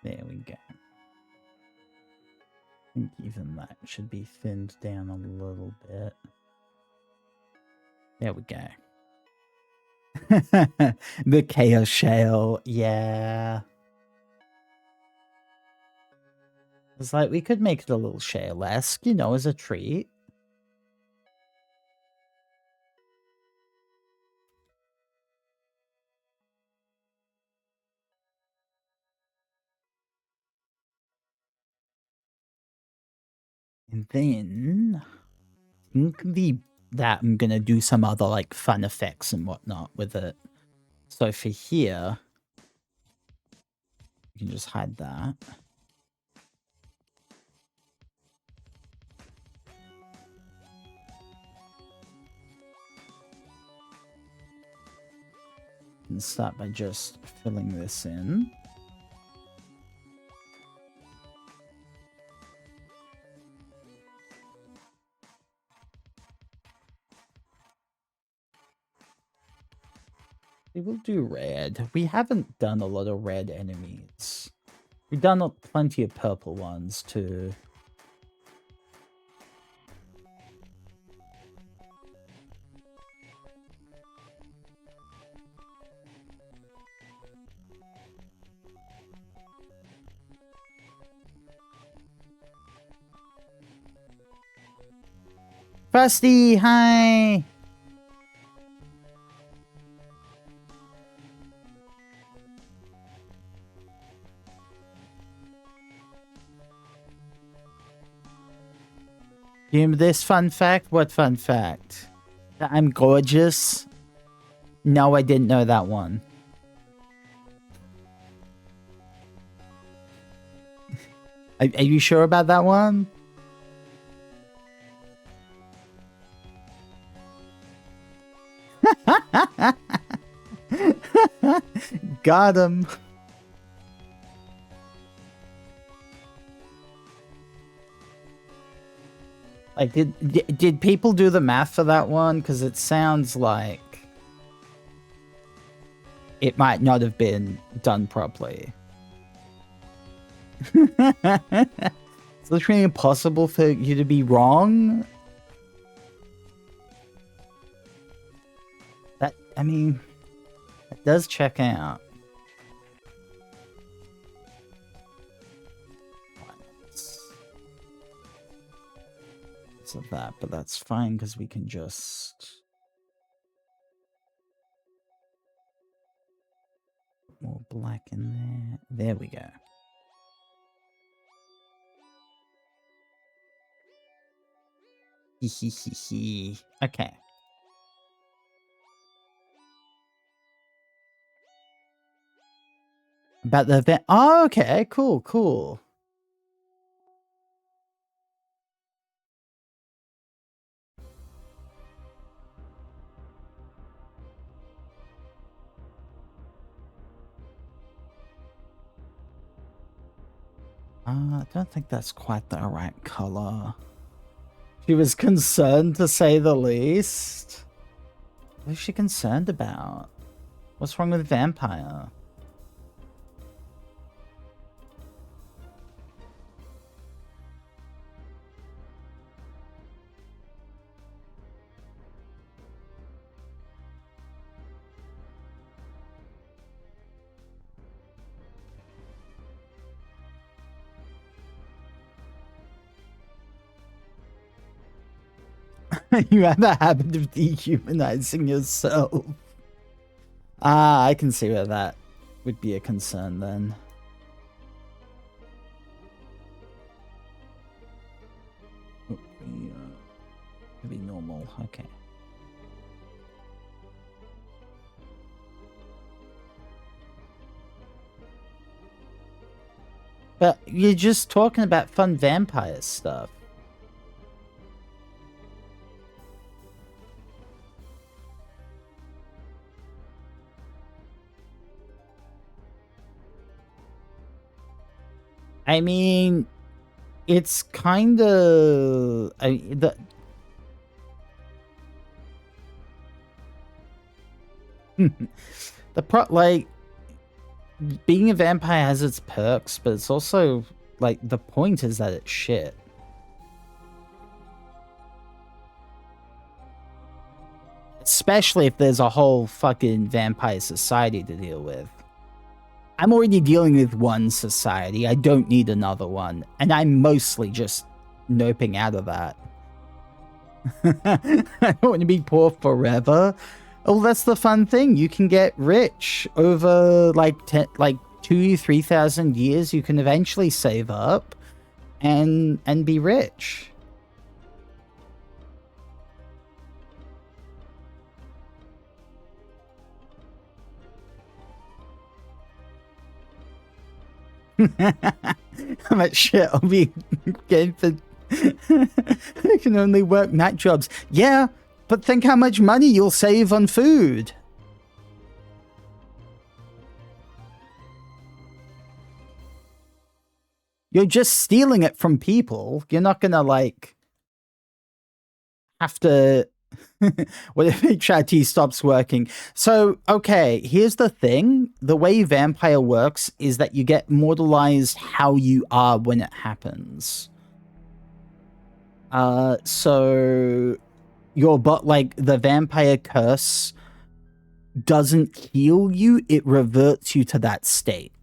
There we go. I think even that should be thinned down a little bit. There we go. The Chaos Shale, yeah. It's like we could make it a little shale-esque, you know, as a treat. And then I think that I'm gonna do some other like fun effects and whatnot with it. So for here, you can just hide that. And start by just filling this in. We will do red. We haven't done a lot of red enemies. We've done plenty of purple ones too. Frosty, hi! Give this fun fact? What fun fact? That I'm gorgeous? No, I didn't know that one. Are you sure about that one? Got him. Like, did people do the math for that one? Because it sounds like it might not have been done properly. It's literally impossible for you to be wrong. That, I mean, it does check out. Of that, but that's fine because we can just put more black in there. There we go. Okay. About the event. Oh, okay. Cool, cool. I don't think that's quite the right color. She was concerned, to say the least. What is she concerned about? What's wrong with vampire? You have a habit of dehumanizing yourself. Ah, I can see where that would be a concern then. Be normal, okay. But you're just talking about fun vampire stuff. I mean, it's kind of the like being a vampire has its perks, but it's also like the point is that it's shit. Especially if there's a whole fucking vampire society to deal with. I'm already dealing with one society. I don't need another one. And I'm mostly just noping out of that. I don't want to be poor forever. Oh, that's the fun thing. You can get rich over like 2,000-3,000 years. You can eventually save up and be rich. How much shit I'll be getting for... I can only work night jobs. Yeah, but think how much money you'll save on food. You're just stealing it from people. You're not gonna, like, have to... What if HRT stops working? So, okay, here's the thing. The way vampire works is that you get mortalized how you are when it happens. So like the vampire curse doesn't heal you, it reverts you to that state.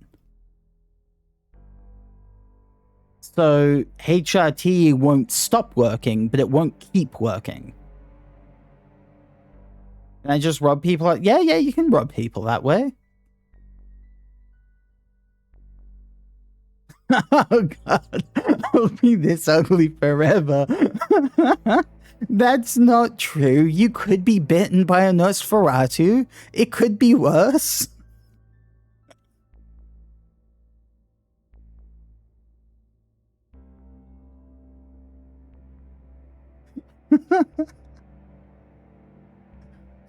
So HRT won't stop working, but it won't keep working. Can I just rob people? Yeah, you can rob people that way. Oh god, I'll be this ugly forever. That's not true. You could be bitten by a Nosferatu. It could be worse.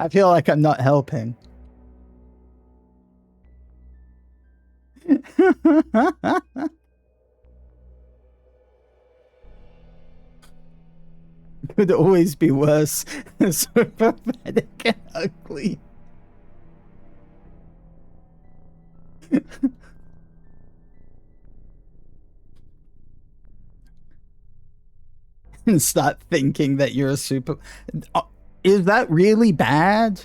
I feel like I'm not helping. Could always be worse. So pathetic and ugly. And start thinking that you're a super... Is that really bad?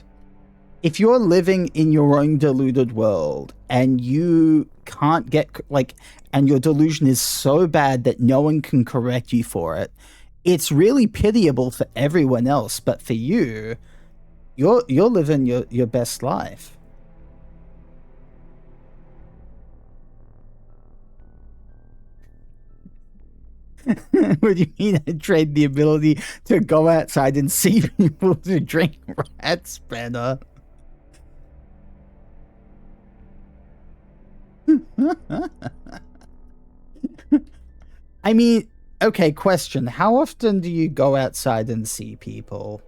If you're living in your own deluded world and you can't get, like, and your delusion is so bad that no one can correct you for it, it's really pitiable for everyone else. But for you, you're living your best life. What do you mean I trade the ability to go outside and see people to drink rats better? I mean, okay, question. How often do you go outside and see people?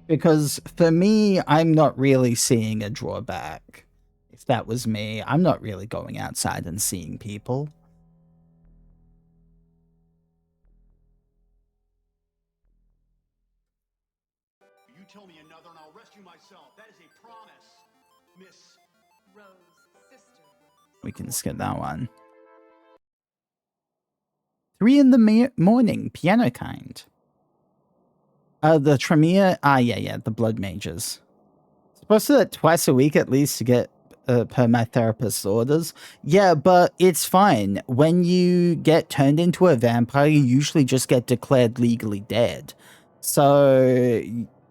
Because for me, I'm not really seeing a drawback. If that was me, I'm not really going outside and seeing people. You tell me another and I'll rescue myself. That is a promise, Miss Rose, sister Rose. We can skip that one. 3 in the morning, piano kind. The Tremere, yeah, the blood mages. Supposed to do that twice a week at least to get per my therapist's orders. Yeah, but it's fine. When you get turned into a vampire, you usually just get declared legally dead. So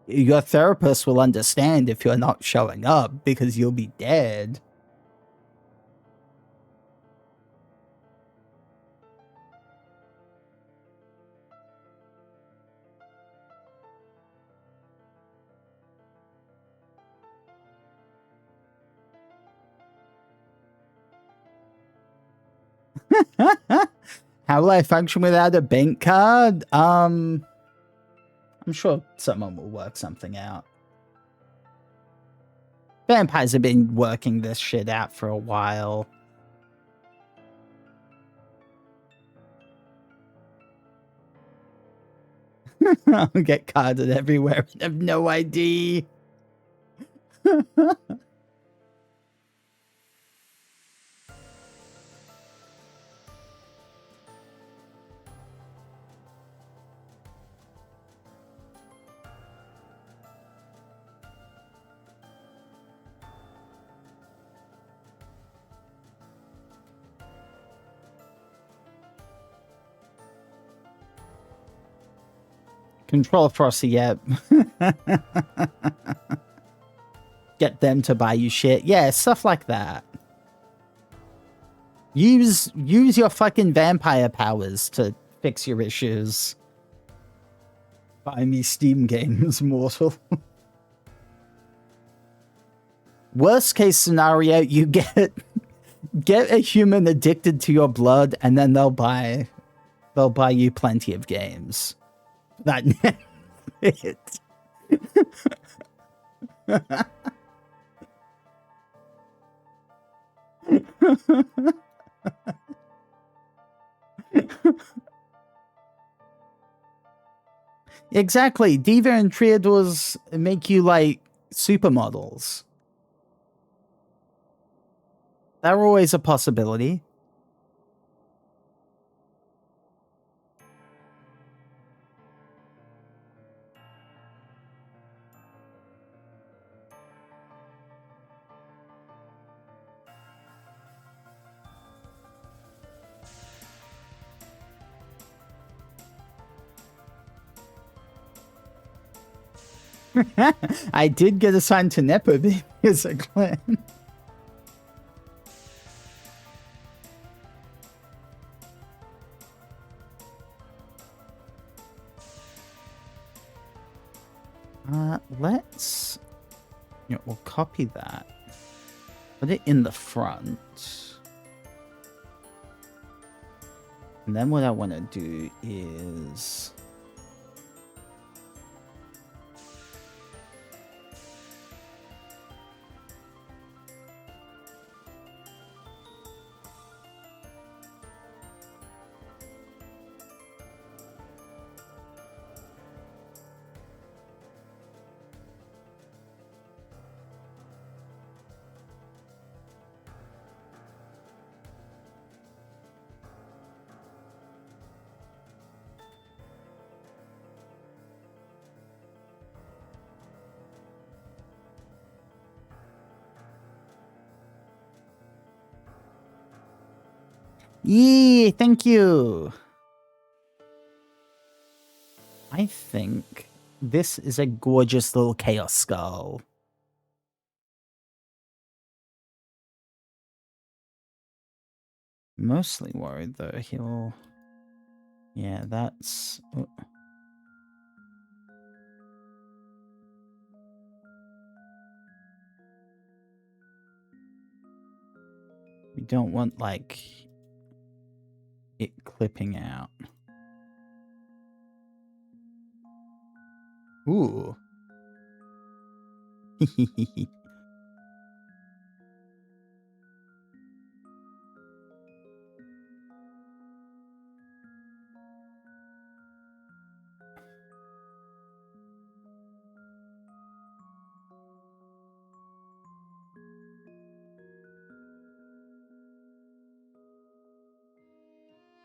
your therapist will understand if you're not showing up because you'll be dead. How will I function without a bank card? I'm sure someone will work something out. Vampires have been working this shit out for a while. I'll get carded everywhere and have no ID. Control Frosty, yep. Get them to buy you shit. Yeah, stuff like that. Use your fucking vampire powers to fix your issues. Buy me Steam games, mortal. Worst case scenario, you get a human addicted to your blood, and then they'll buy you plenty of games. That it. Exactly. Diva and Triadors make you like supermodels. They're always a possibility. I did get assigned to Nepo as a clan. Let's... You know, we'll copy that. Put it in the front. And then what I want to do is... Yee, thank you. I think this is a gorgeous little Chaos Skull. Mostly worried though, he'll... Yeah, that's... Oh. We don't want, like, it clipping out. Ooh.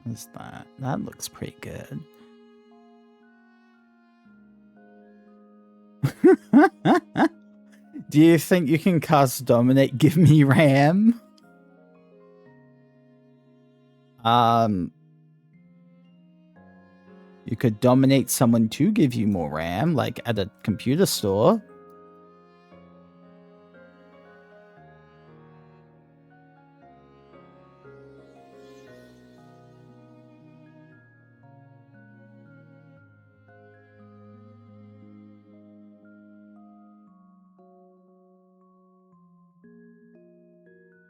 What's that? That looks pretty good. Do you think you can cast Dominate Give Me RAM? You could dominate someone to give you more RAM, like at a computer store.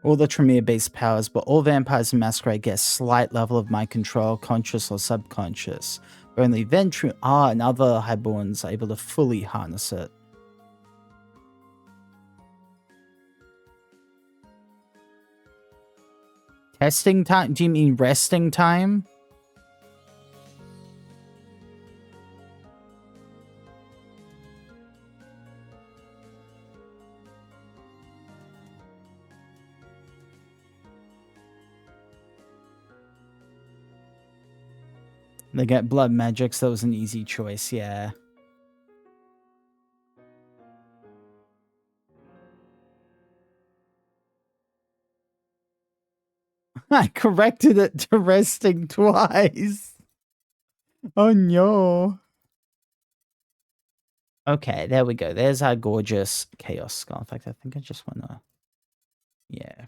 All the Tremere-based powers, but all vampires in Masquerade get a slight level of mind control, conscious or subconscious. But only Ventru and other Highborns are able to fully harness it. Testing time? Do you mean resting time? They get blood magic, so that was an easy choice, yeah. I corrected it to resting twice. Oh no. Okay, there we go. There's our gorgeous Chaos Skull. In fact, I think I just want to, yeah,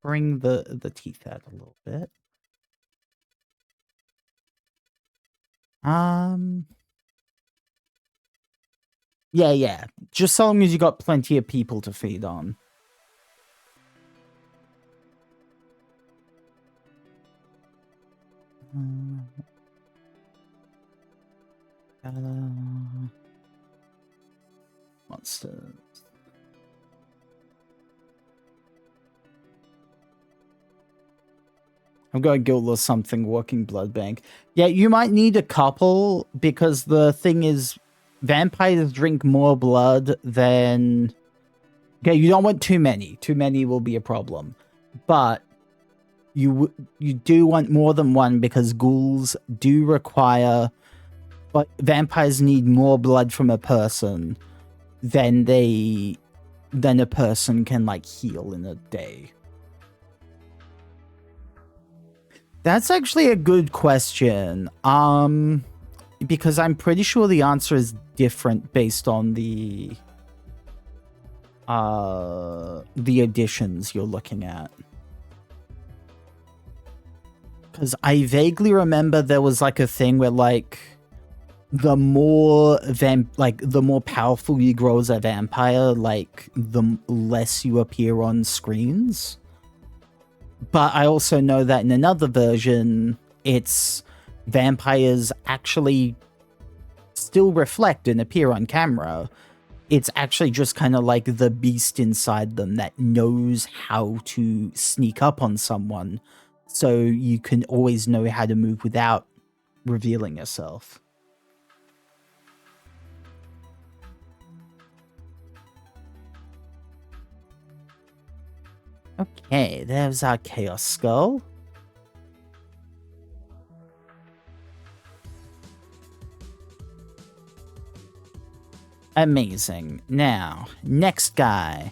bring the teeth out a little bit. Yeah. Just so long as you got plenty of people to feed on. Monsters. I've got a guild or something, working blood bank. Yeah, you might need a couple, because the thing is, vampires drink more blood than... Okay, you don't want too many. Too many will be a problem. But you do want more than one, because ghouls do require... But vampires need more blood from a person than a person can, like, heal in a day. That's actually a good question. Because I'm pretty sure the answer is different based on the additions you're looking at. Because I vaguely remember there was like a thing where like the more powerful you grow as a vampire, like the less you appear on screens. But I also know that in another version, it's vampires actually still reflect and appear on camera. It's actually just kind of like the beast inside them that knows how to sneak up on someone, so you can always know how to move without revealing yourself. Okay, there's our Chaos Skull. Amazing. Now, next guy.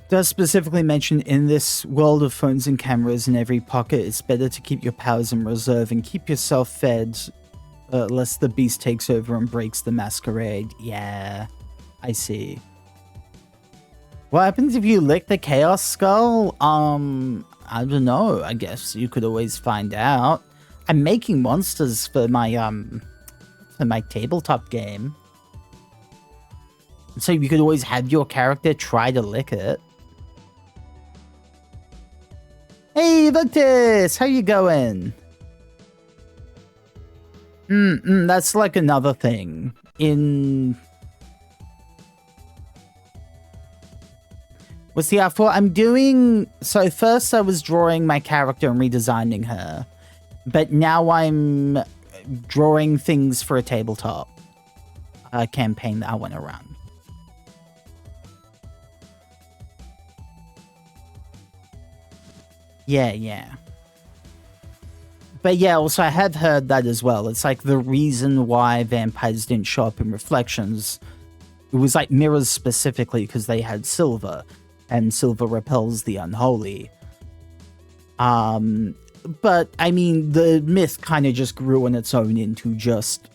Does specifically mention in this world of phones and cameras in every pocket, it's better to keep your powers in reserve and keep yourself fed, lest the beast takes over and breaks the masquerade. Yeah, I see. What happens if you lick the Chaos Skull? I don't know. I guess you could always find out. I'm making monsters for my tabletop game. So you could always have your character try to lick it. Hey, Victus! How you going? That's like another thing. What's the art for? I'm doing... So first I was drawing my character and redesigning her. But now I'm drawing things for a tabletop campaign that I want to run. Yeah. But yeah, also I have heard that as well. It's like the reason why vampires didn't show up in Reflections. It was like mirrors specifically because they had silver. And silver repels the unholy. But, I mean, the myth kind of just grew on its own into just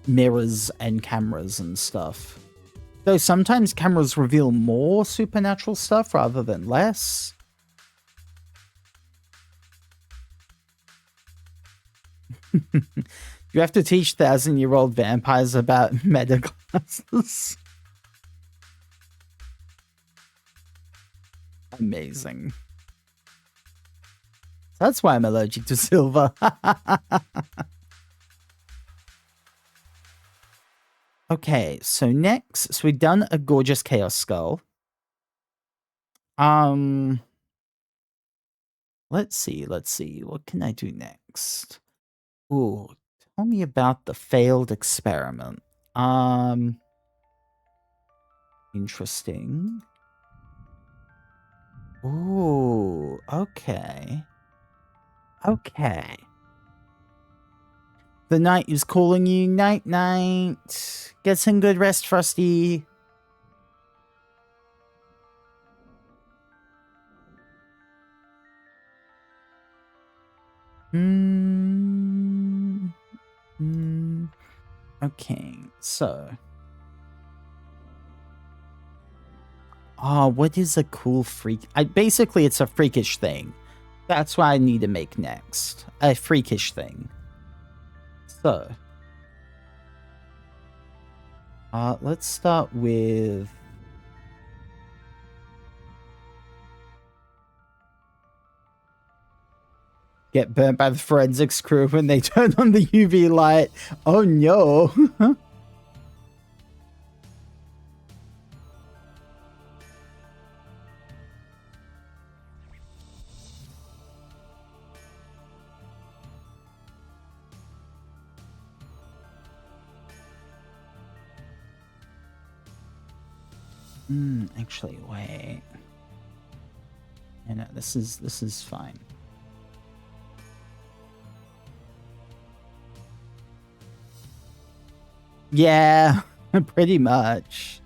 mirrors and cameras and stuff. Though sometimes cameras reveal more supernatural stuff rather than less. You have to teach 1,000-year-old vampires about meta classes. Amazing. That's why I'm allergic to silver. Okay, so next, so we've done a gorgeous Chaos Skull. Let's see. What can I do next? Ooh, tell me about the failed experiment. Interesting. Ooh, okay. The night is calling you. Night. Get some good rest, Frosty. Okay, so. What is a cool freak? Basically, it's a freakish thing. That's what I need to make next. A freakish thing. So. Let's start with... Get burnt by the forensics crew when they turn on the UV light. Oh no. Actually, wait. No, this is fine. Yeah, pretty much.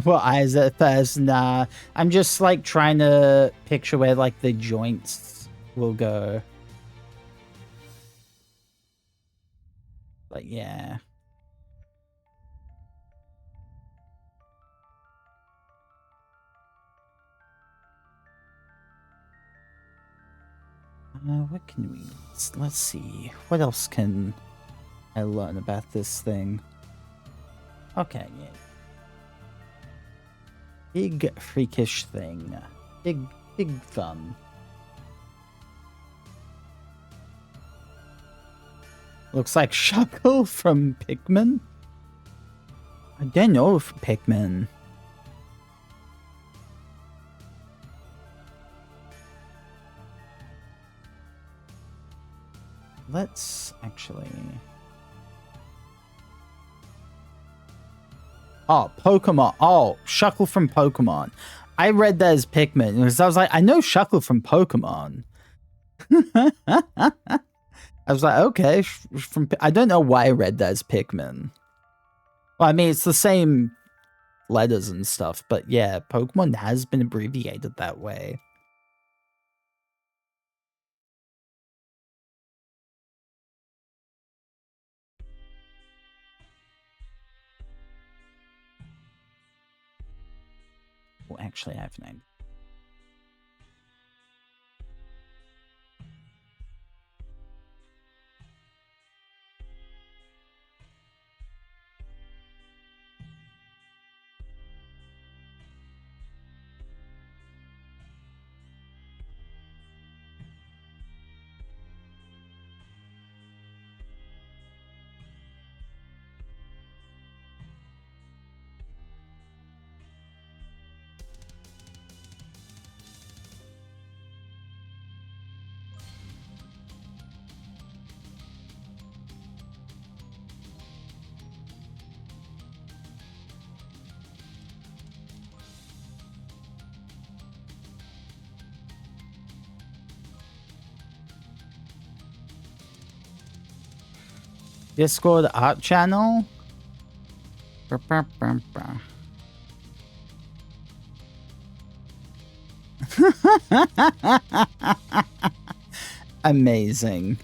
Well, eyes at first, nah. I'm just like trying to picture where like the joints will go. But yeah. What can we... Let's see. What else can I learn about this thing? Okay, yeah. Big freakish thing. Big fun. Looks like Shuckle from Pikmin. I don't know if Pikmin. let's actually... Oh, Pokemon. Oh, Shuckle from Pokemon. I read that as Pikmin because I was like, I know Shuckle from Pokemon. I was like, okay, I don't know why I read that as Pikmin. Well, I mean, it's the same letters and stuff, but yeah, Pokemon has been abbreviated that way. Well, actually, I have named. Discord art channel. Amazing.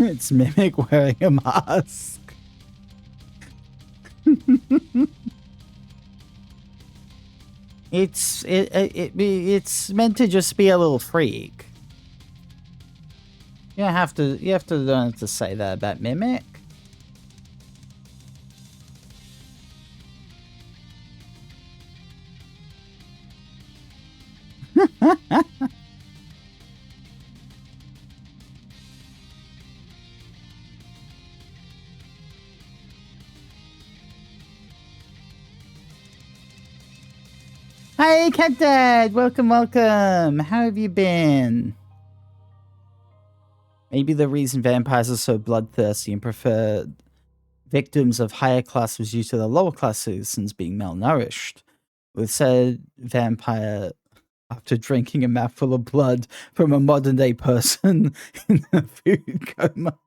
It's Mimic wearing a mask. It's meant to just be a little freak. You have to learn to say that about Mimic. Hi, Cat Dad! Welcome, welcome! How have you been? Maybe the reason vampires are so bloodthirsty and prefer victims of higher classes due to the lower class citizens being malnourished. With said vampire after drinking a mouthful of blood from a modern day person in a food coma.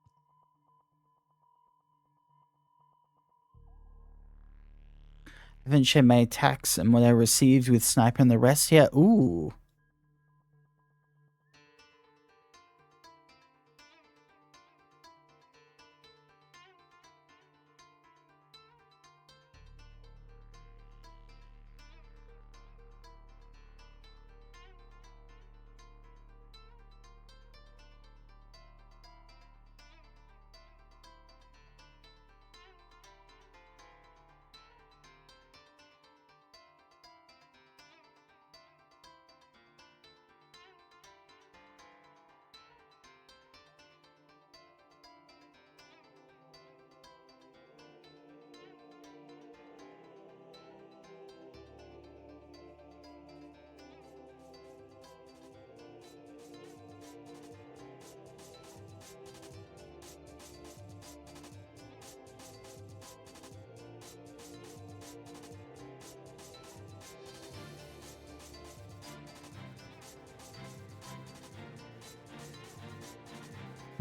I haven't shared my attacks and what I received with Sniper and the rest yet. Ooh.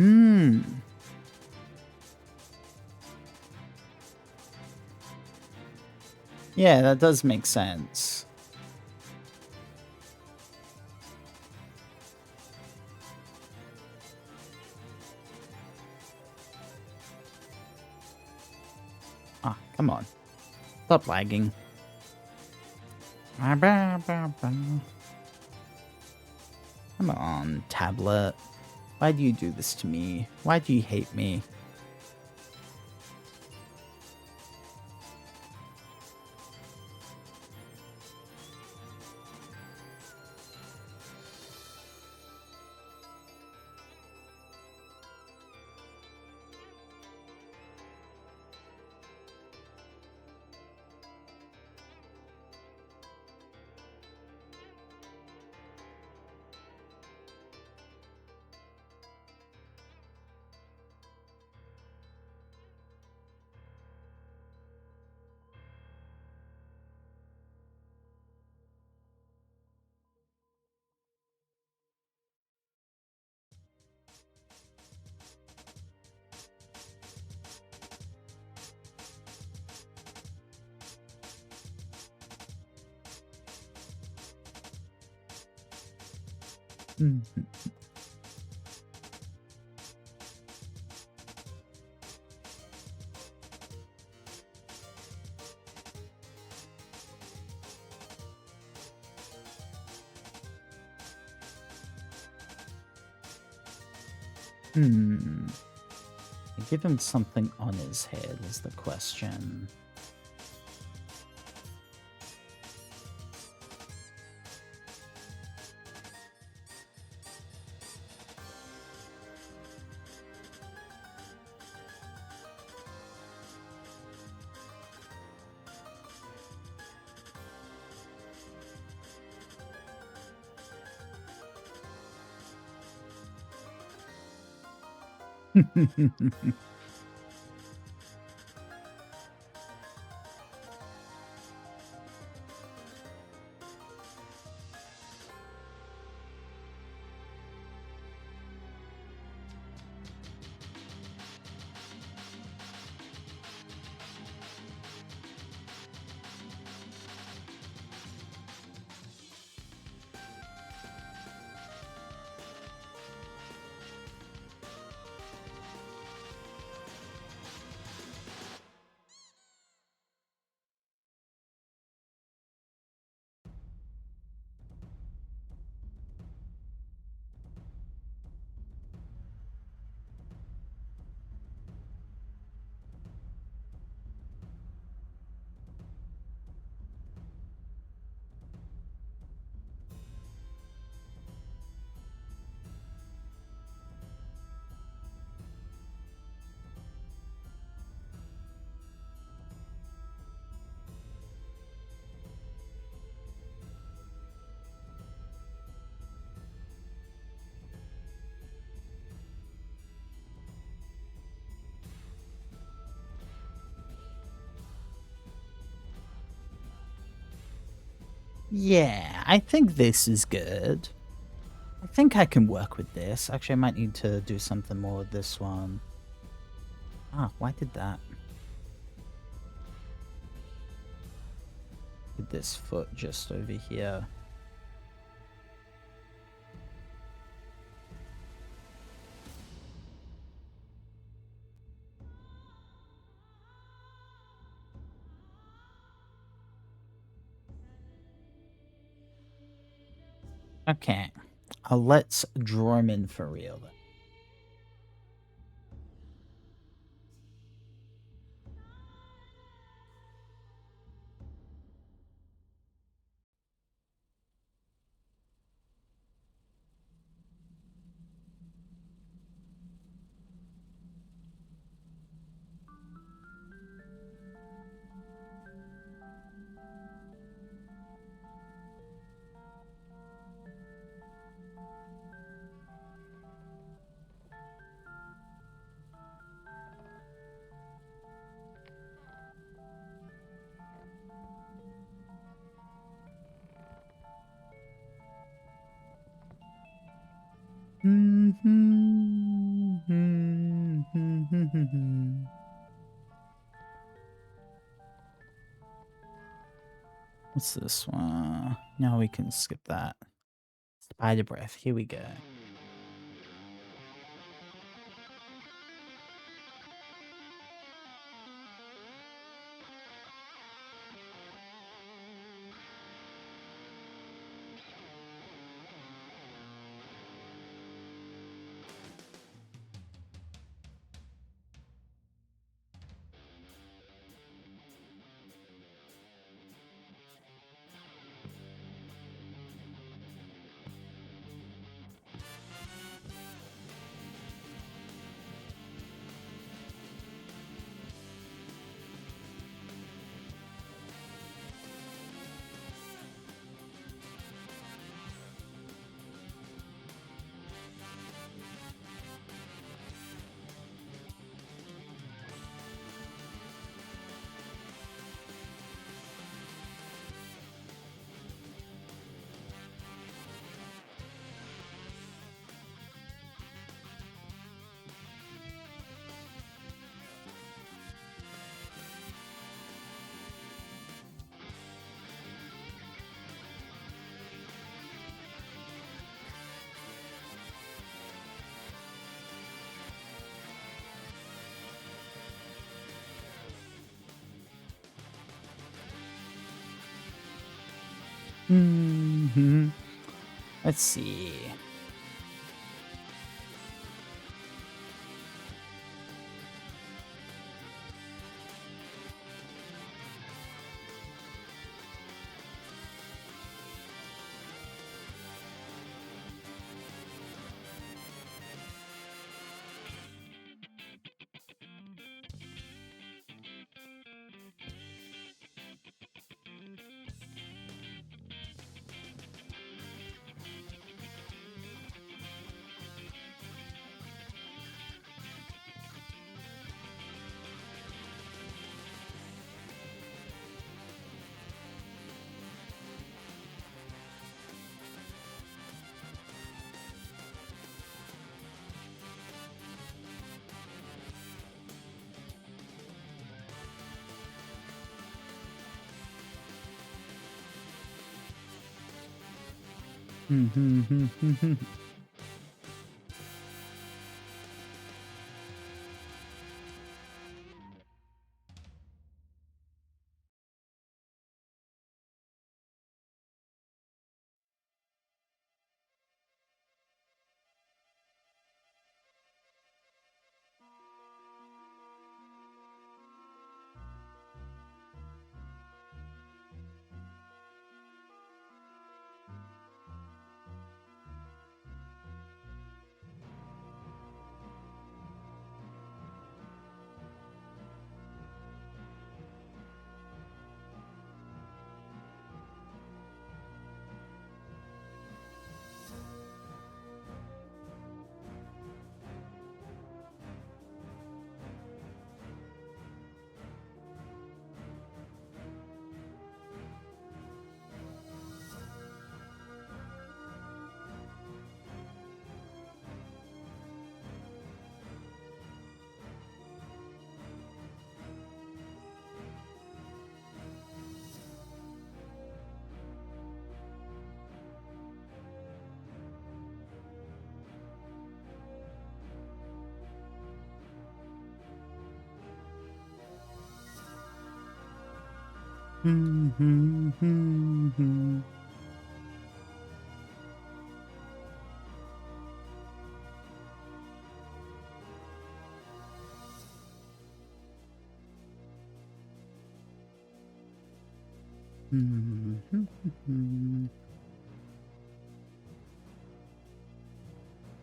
Hmm. Yeah, that does make sense. Ah, come on. Stop lagging. Come on, tablet. Why do you do this to me? Why do you hate me? Hmm. Give him something on his head is the question. Yeah, I think this is good. I think I can work with this. Actually, I might need to do something more with this one. Ah, why did that? Did this foot just over here? Okay. Let's draw him in for real then. What's this one? No, we can skip that. Spider breath. Here we go. Let's see.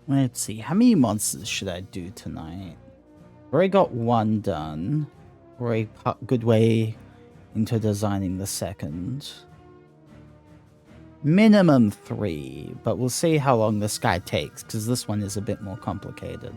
Let's see. How many monsters should I do tonight? Already got one done. Already good way into designing the second. Minimum 3, but we'll see how long this guy takes, because this one is a bit more complicated.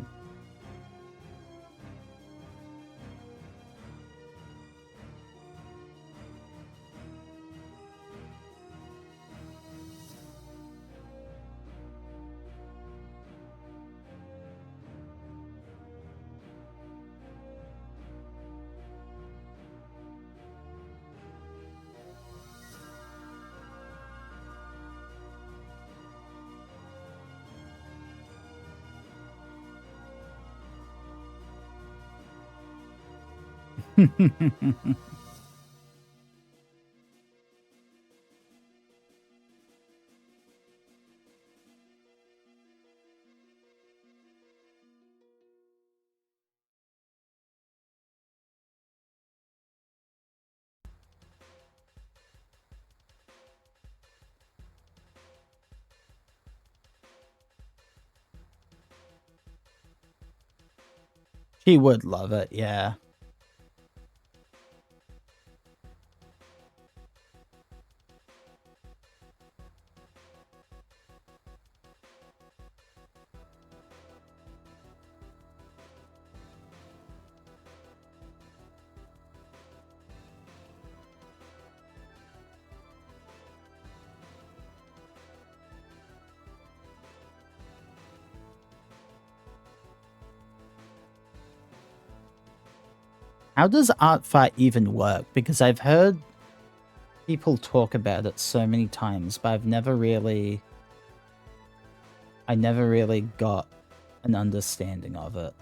She would love it, yeah. How does Art Fight even work? Because I've heard people talk about it so many times, but I never really got an understanding of it.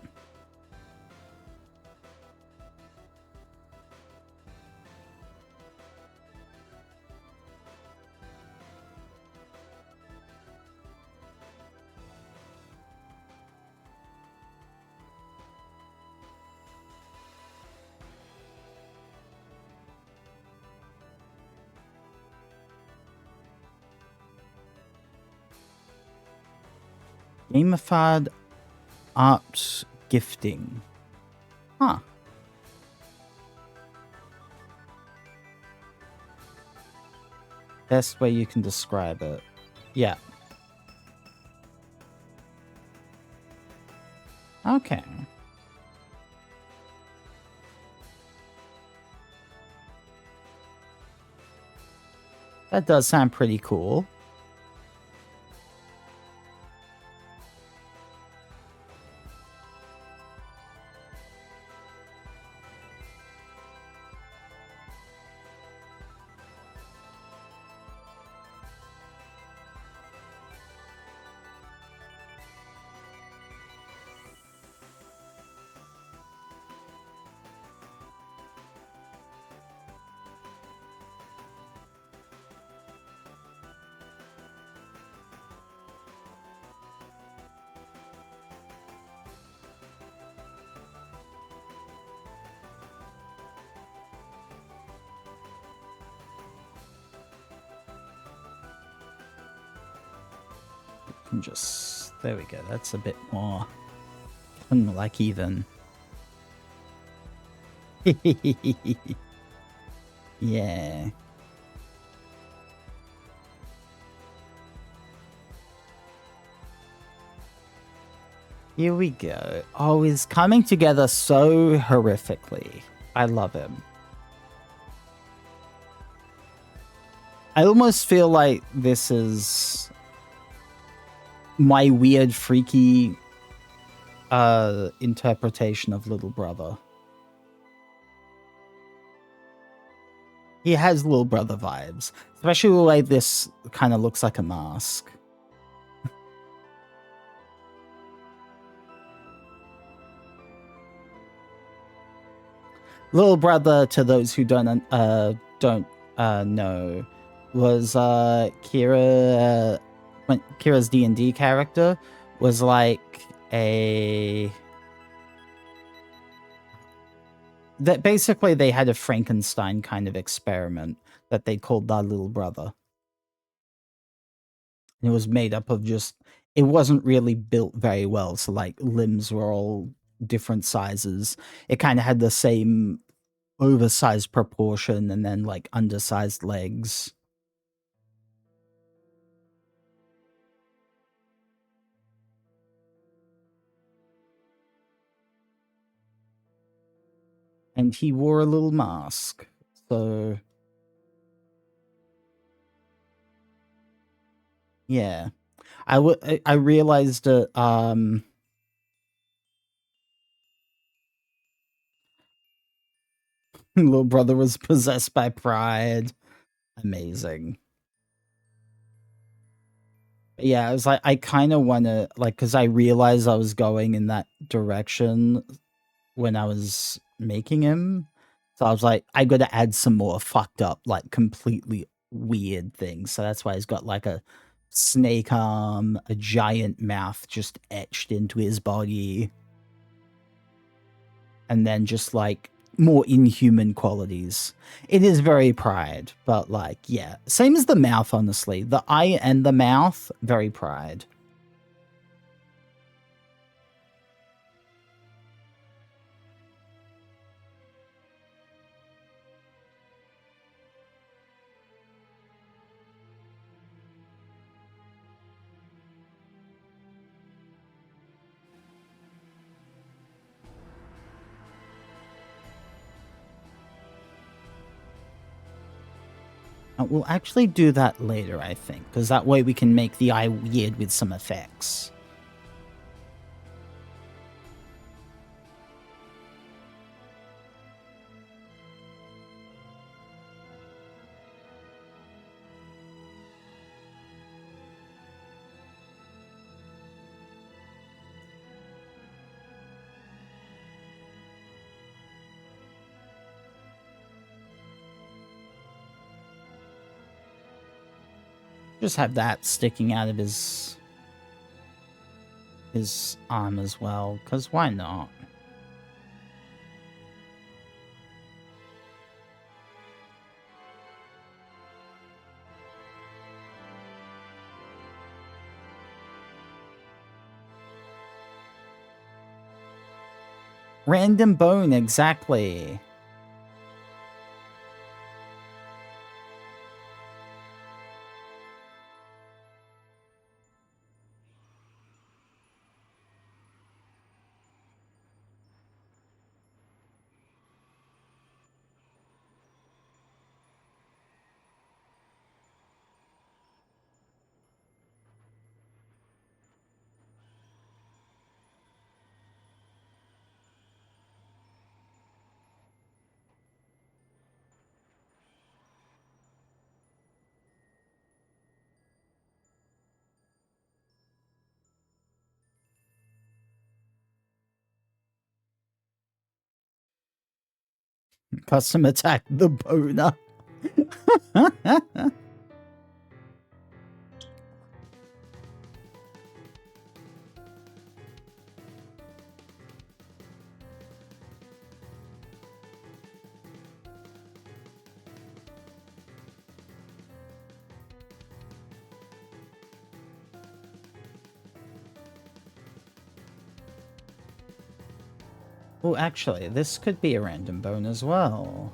Gamified art gifting. Huh. Best way you can describe it. Yeah. Okay. That does sound pretty cool. Just there we go. That's a bit more like even. Yeah. Here we go. Oh, he's coming together so horrifically. I love him. I almost feel like this is my weird, freaky interpretation of Little Brother. He has Little Brother vibes, especially the way this kind of looks like a mask. Little Brother, to those who don't know, was Kira. When Kira's D&D character was like that basically they had a Frankenstein kind of experiment that they called their little brother. And it was made up of it wasn't really built very well. So like limbs were all different sizes. It kind of had the same oversized proportion and then like undersized legs. And he wore a little mask. So yeah. I realized that little brother was possessed by pride. Amazing. Yeah, I was like, I kind of want to, like, because I realized I was going in that direction when I was making him. So I was like, I got to add some more fucked up, like completely weird things. So that's why he's got like a snake arm, a giant mouth just etched into his body, and then just like more inhuman qualities. It is very Pride, but like, yeah, same as the mouth, honestly. The eye and the mouth, very Pride. We'll actually do that later, I think, because that way we can make the eye weird with some effects. Just have that sticking out of his arm as well, because why not? Random bone, exactly. Custom attack the boner. Oh, actually, this could be a random bone as well.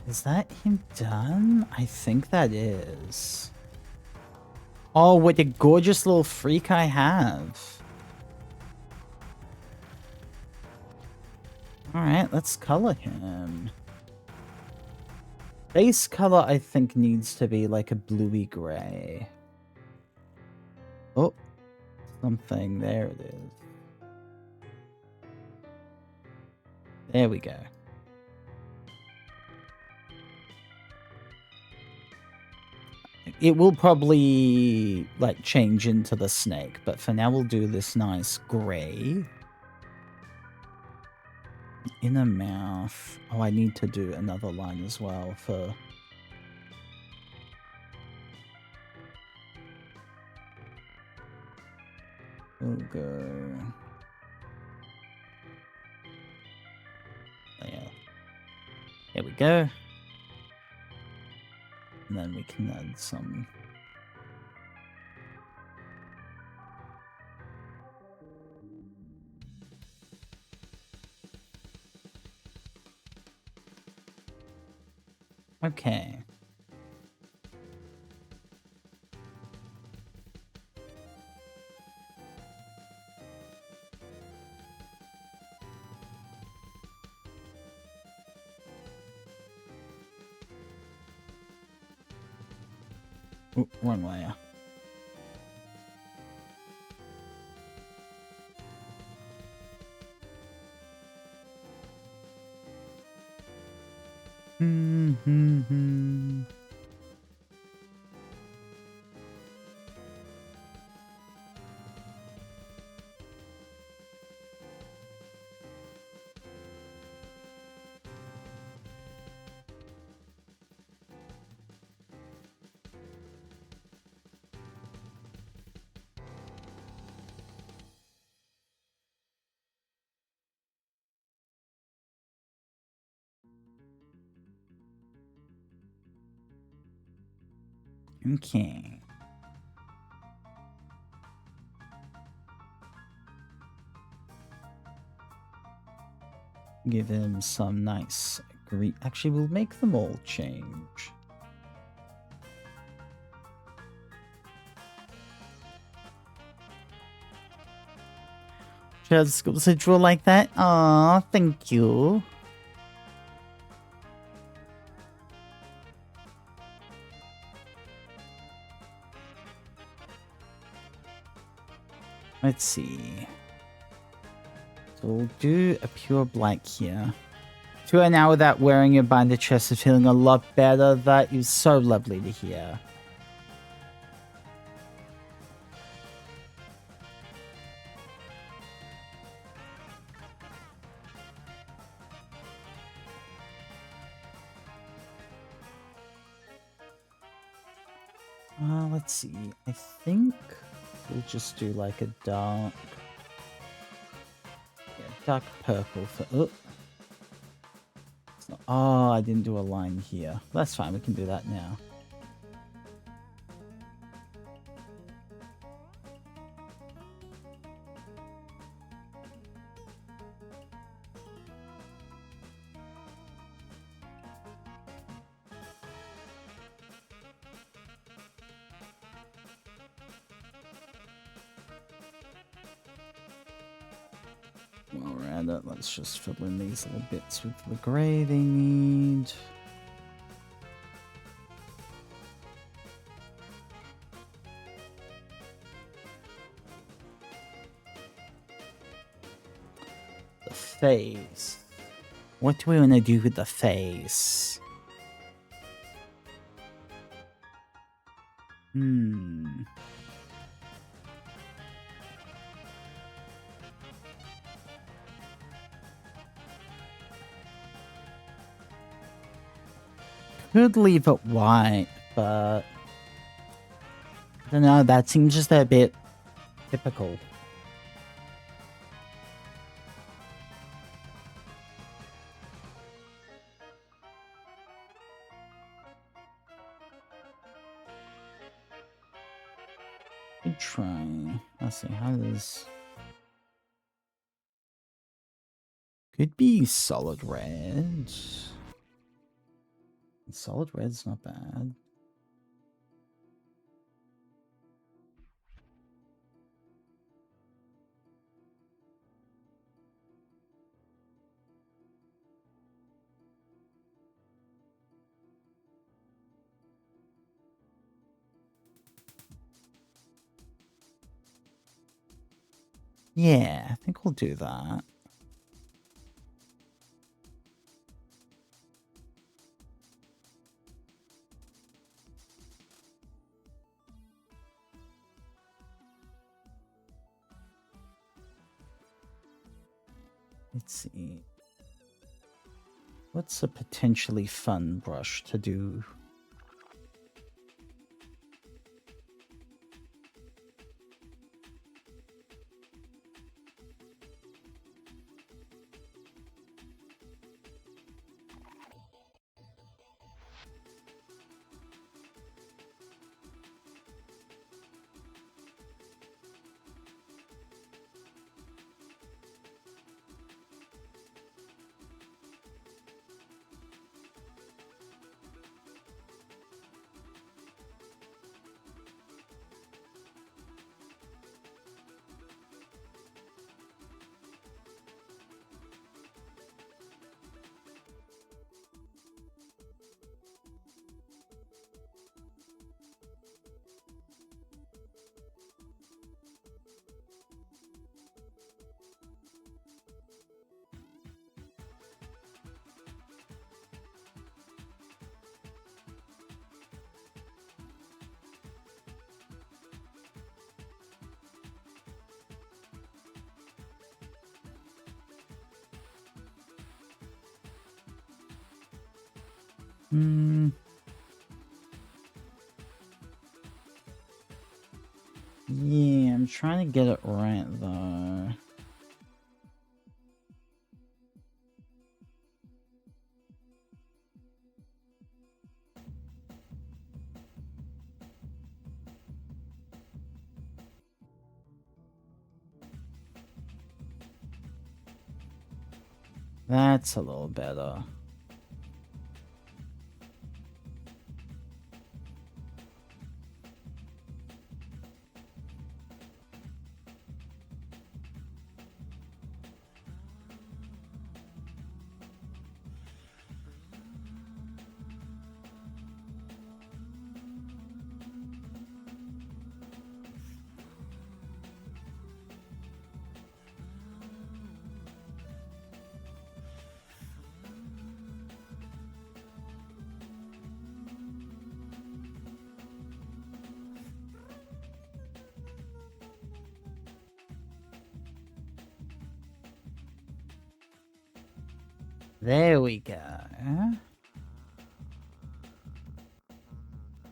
Is that him done? I think that is. Oh, what a gorgeous little freak I have. Alright, let's color him. Base color, I think, needs to be like a bluey gray. Oh, something. There it is. There we go. It will probably, like, change into the snake, but for now we'll do this nice gray. Inner mouth. Oh, I need to do another line as well for... We'll go... Yeah. There we go. And then we can add some... Okay. Ooh, wrong layer. Hmm. Okay. Give him some nice green. Actually, we'll make them all change. Just goes to draw like that. Aw, thank you. Let's see. So we'll do a pure black here. To an hour without wearing your binder chest is feeling a lot better. That is so lovely to hear. Let's see. I think we'll just do like a dark... Yeah, dark purple for... Oh. Oh, I didn't do a line here. That's fine, we can do that now. While we're at it, let's just fill in these little bits with the gray they need. The face. What do we want to do with the face? Could leave it white, but I don't know, that seems just a bit typical. Good try. Let's see, how does... Could be solid red. Solid red's not bad. Yeah, I think we'll do that. Let's see. What's a potentially fun brush to do? Hmm. Yeah, I'm trying to get it right though. That's a little better. There we go.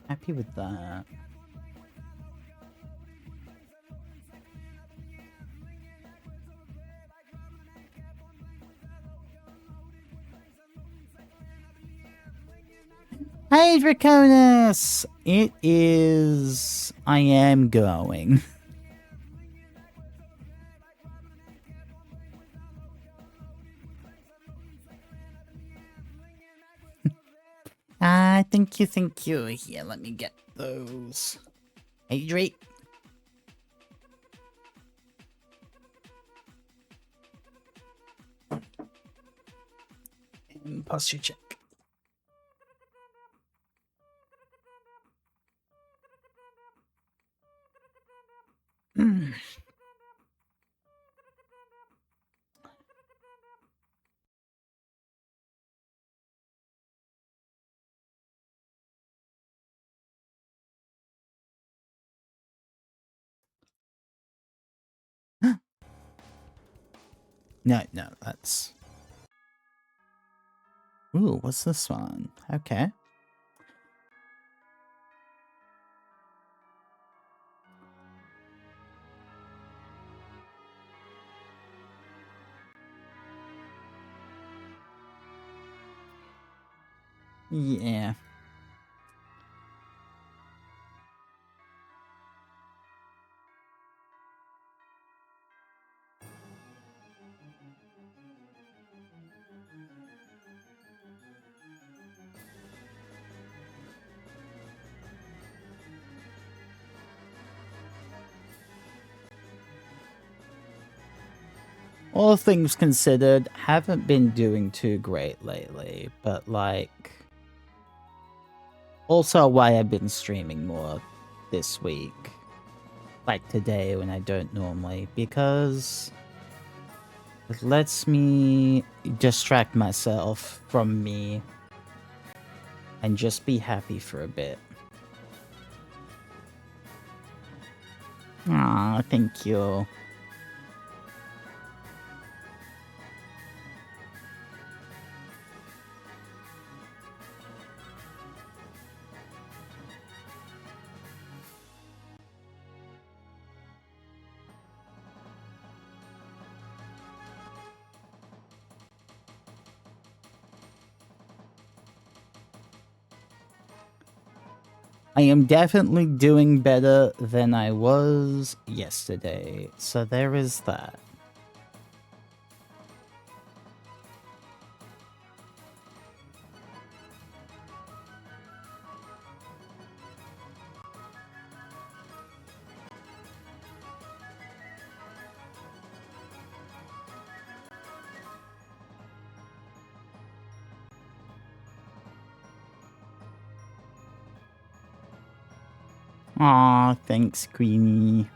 Happy with that. Hey, Draconis! It is... I am going. Thank you, thank you. Here, let me get those. Hey, Drake. And posture check. No, that's... Ooh, what's this one? Okay. Yeah. All things considered, haven't been doing too great lately, but like... Also why I've been streaming more this week. Like today when I don't normally, because it lets me distract myself from me and just be happy for a bit. Aw, thank you. I am definitely doing better than I was yesterday, so there is that. Aw, thanks, Queenie.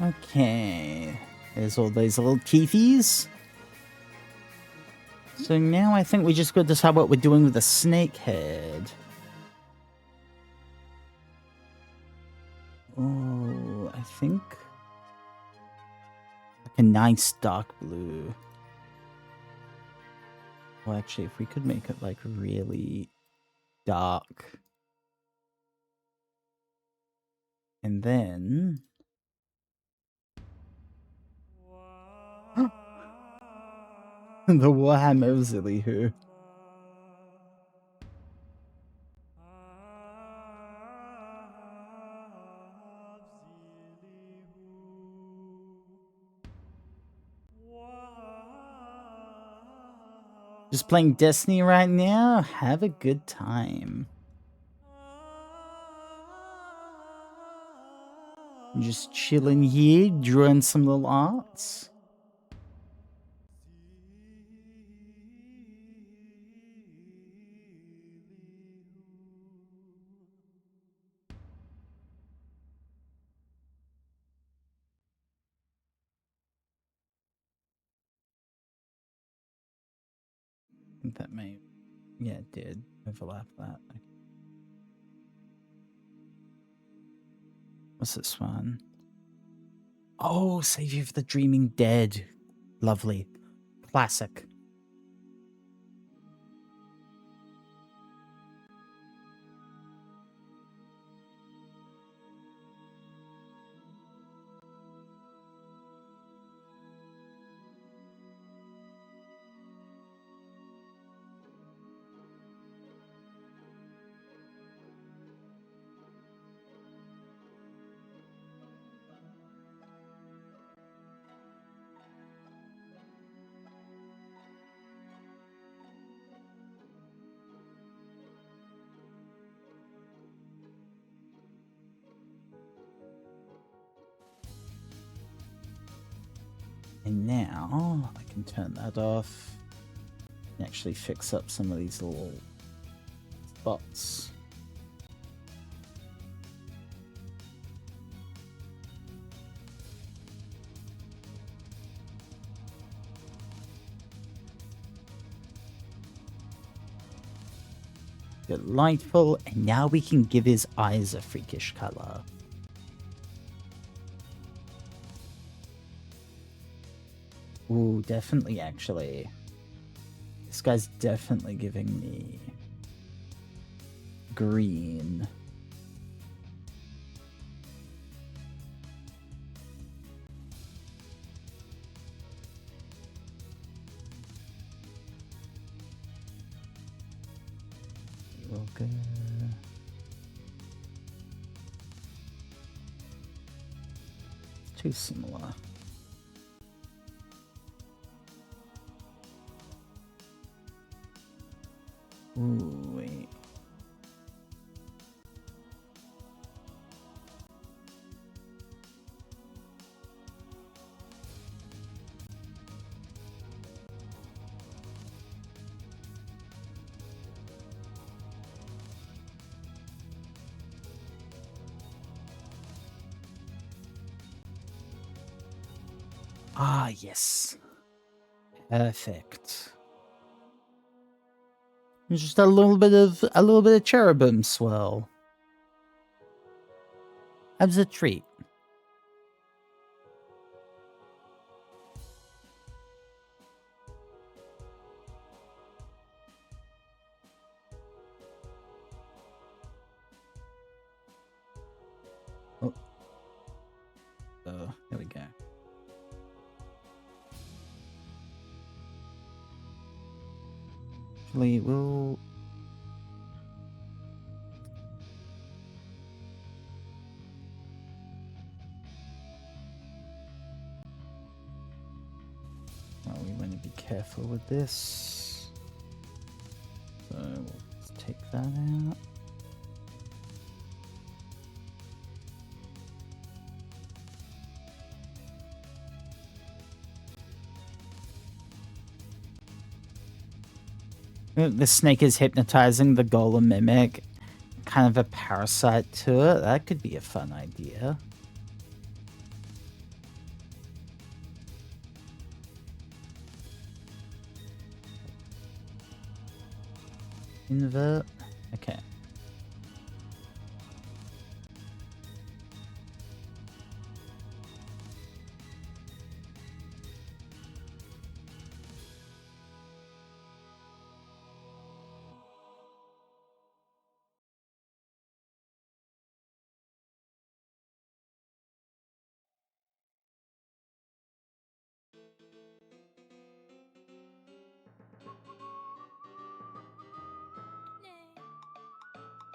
Okay. There's all those little teethies. So now I think we just got to decide what we're doing with the snake head. Oh, I think like a nice dark blue. Well, actually, if we could make it like really dark. And then the Warhammer of Zillyhoo. Just playing Destiny right now? Have a good time. Just chilling here, drawing some little arts. I think that may... Yeah, it did overlap that. Okay. What's this one? Oh, Savior of the Dreaming Dead. Lovely. Classic. And now I can turn that off and actually fix up some of these little spots. Delightful, and now we can give his eyes a freakish color. Ooh, definitely, actually. This guy's definitely giving me green. Okay. It's too similar. Ooh, wait. Ah, yes. Perfect. Just a little bit of cherubim swirl. As a treat. Oh. There we go. Actually, we'll... Oh, we want to be careful with this. So, let's take that out. The snake is hypnotizing the golem mimic. Kind of a parasite to it. That could be a fun idea. Invert. Okay.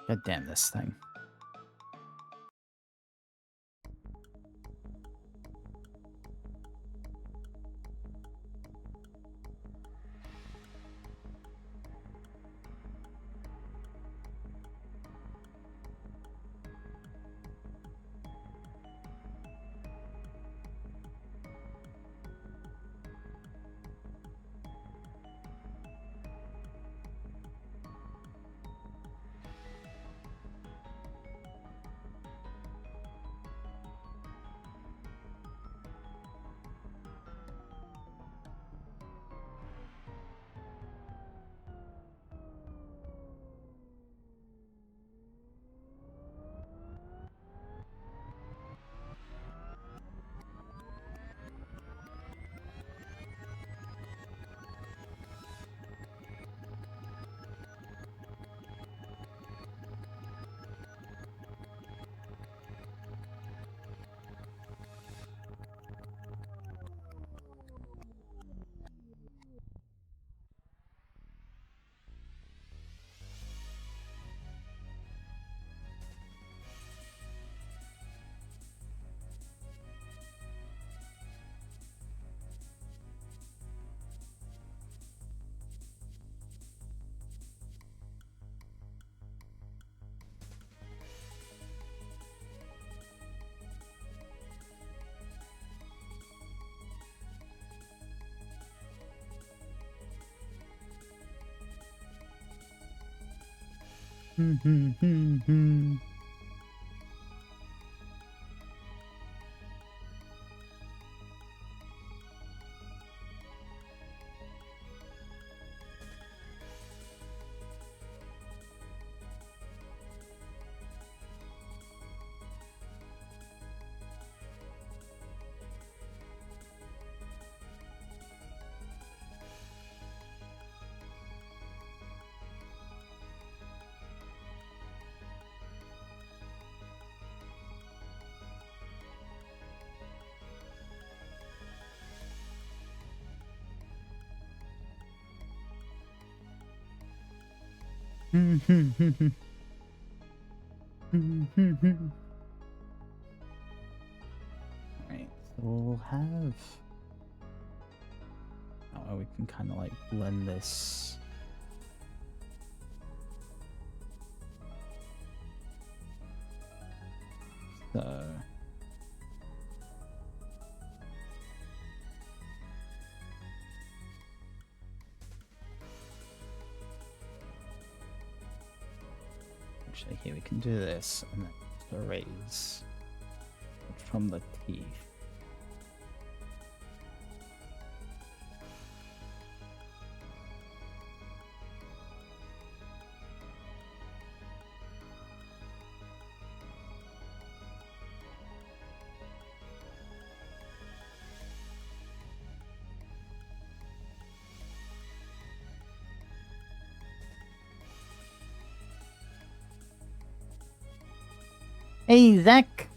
God damn this thing. Alright, so we'll have... Oh, we can kind of like blend this. So... Actually, here we can do this, and then erase from the teeth. Hey, Zach!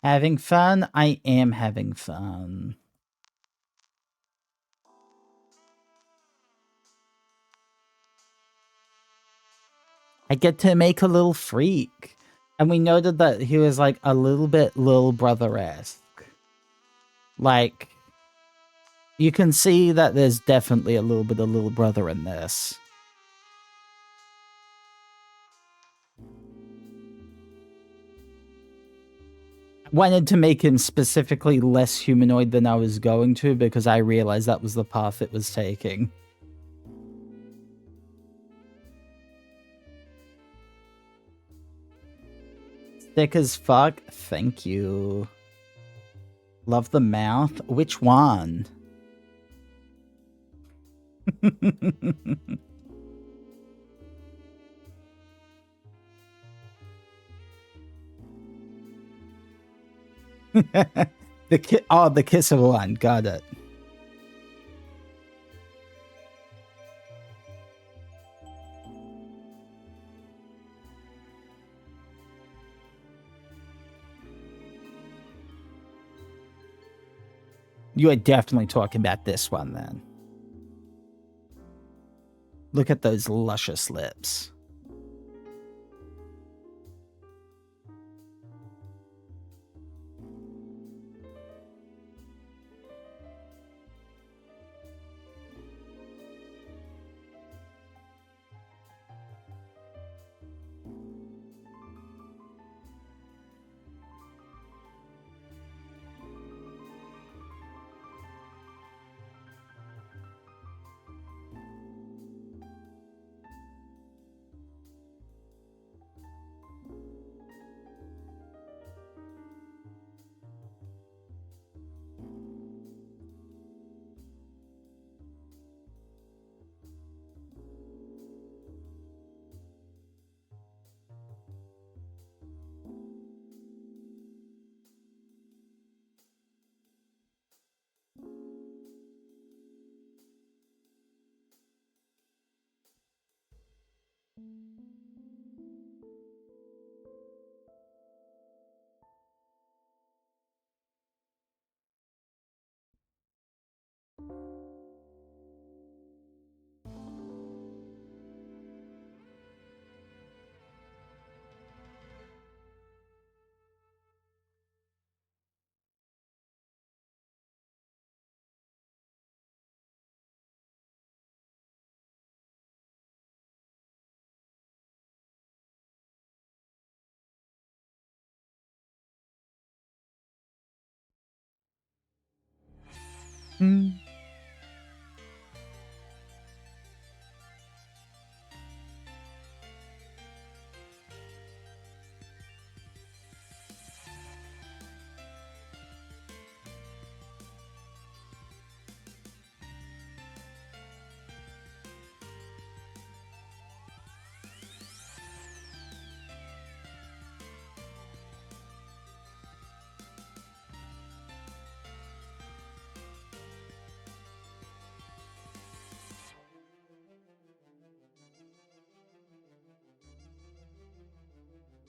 Having fun? I am having fun. I get to make a little freak. And we noted that he was like a little bit little brother-esque. Like, you can see that there's definitely a little bit of little brother in this. Wanted to make him specifically less humanoid than I was going to because I realized that was the path it was taking. Thick as fuck. Thank you. Love the mouth. Which one? The kiss of one. Got it. You are definitely talking about this one then. Look at those luscious lips. Hmm.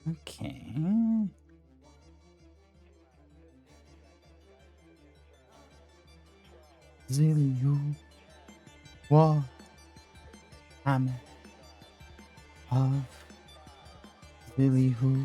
Okay. Zillion. What? Hammer. Of. Zilly who?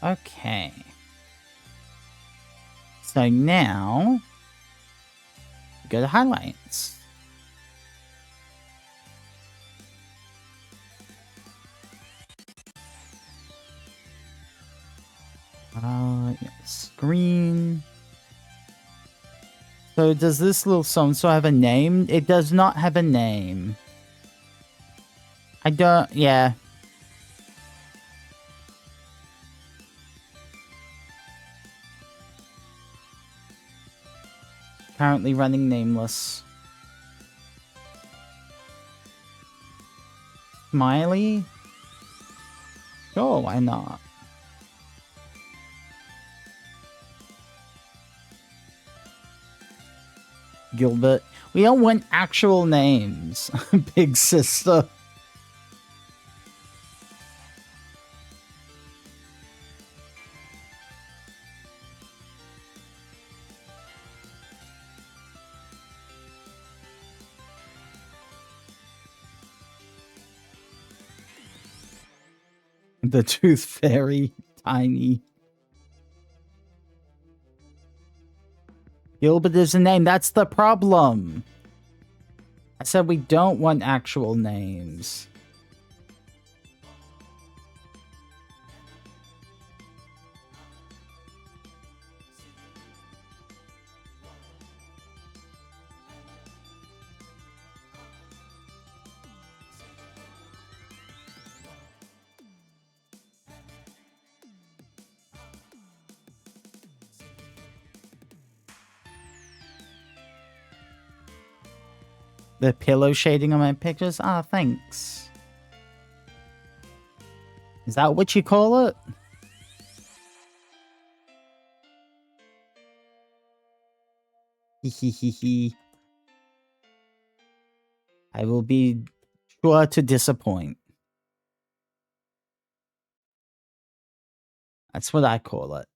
Okay. So now, go to highlights. Screen. So does this little so-and-so have a name? It does not have a name. I don't, yeah. Currently running nameless. Smiley? Sure, why not? Gilbert. We don't want actual names, big sister. The Tooth Fairy, tiny. Gilbert is a name. That's the problem. I said we don't want actual names. The pillow shading on my pictures? Ah, thanks. Is that what you call it? Hehehehe. I will be sure to disappoint. That's what I call it.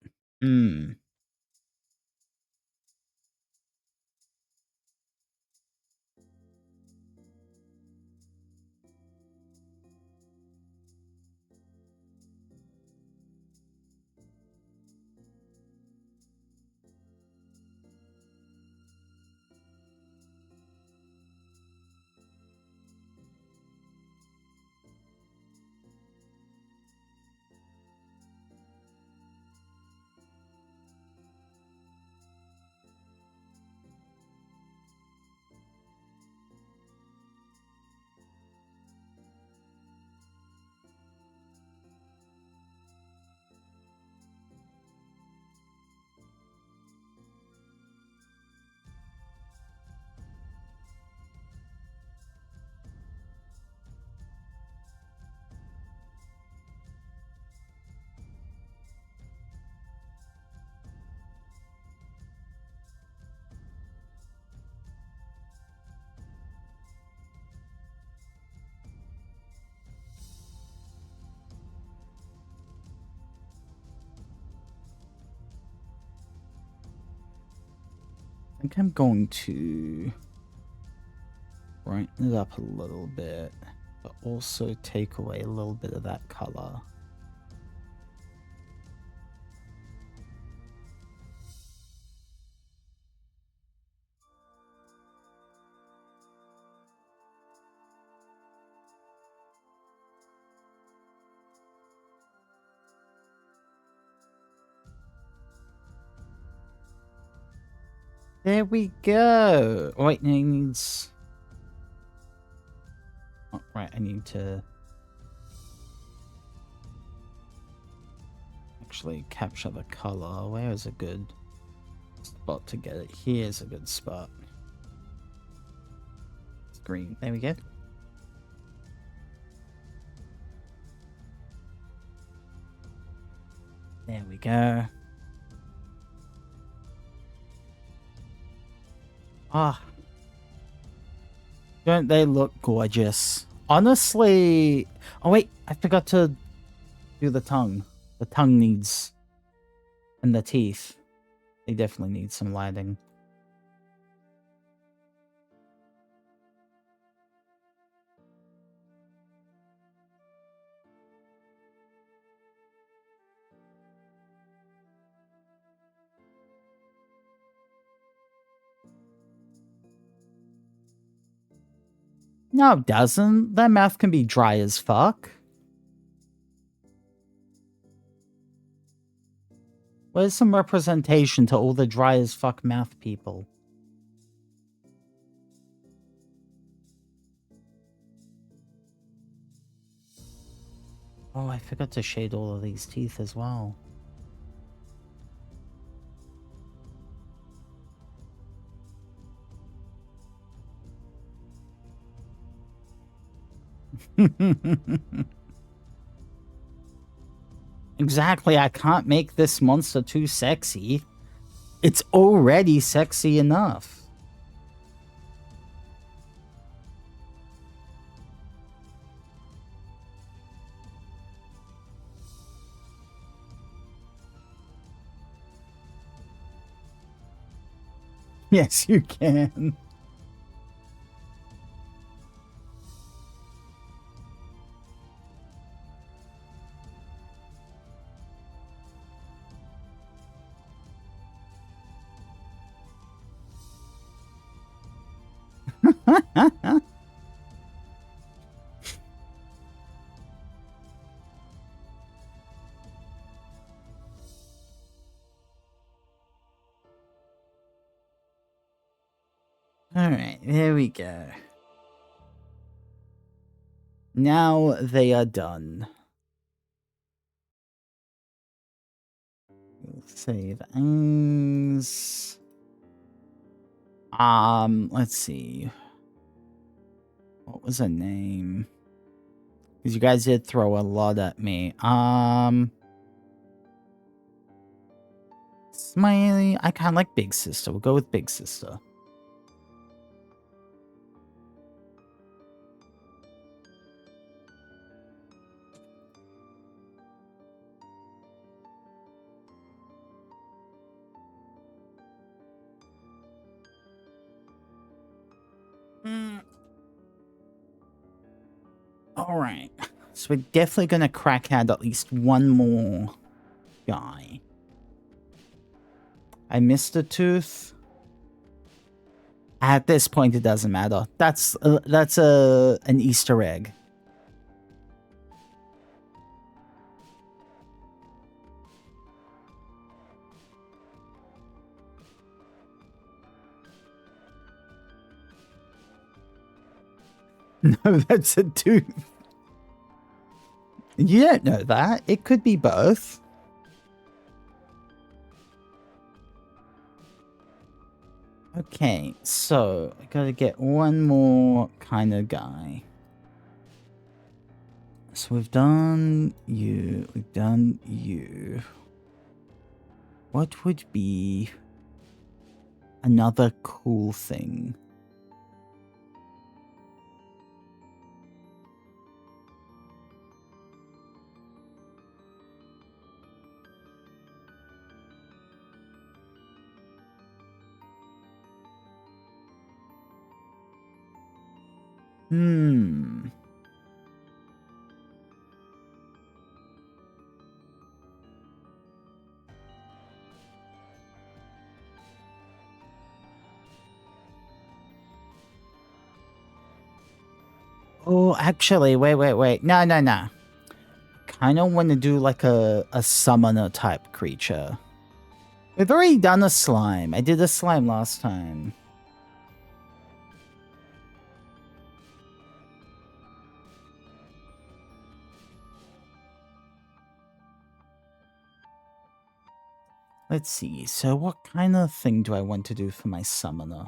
I think I'm going to brighten it up a little bit, but also take away a little bit of that color. There we go. Oh, wait, no, it needs... Oh, right, I need to... actually capture the color. Where is a good spot to get it? Here's a good spot. It's green. There we go. There we go. Ah. Don't they look gorgeous? Honestly... Oh wait, I forgot to do the tongue. The tongue needs... and the teeth. They definitely need some lighting. No, it doesn't. That mouth can be dry as fuck. Where's some representation to all the dry as fuck mouth people? Oh, I forgot to shade all of these teeth as well. Exactly, I can't make this monster too sexy. It's already sexy enough. Yes, you can. Alright, there we go. Now they are done. Save as... let's see. What was her name? Because you guys did throw a lot at me. Smiley. I kind of like Big Sister. We'll go with Big Sister. Alright. So we're definitely going to crack out at least one more guy. I missed a tooth. At this point, it doesn't matter. That's an Easter egg. No, that's a tooth. You don't know that. It could be both. Okay, so I gotta get one more kind of guy. So we've done you, we've done you. What would be another cool thing? Oh, actually, wait. No. Kind of want to do like a summoner type creature. We've already done a slime. I did a slime last time. Let's see. So what kind of thing do I want to do for my summoner?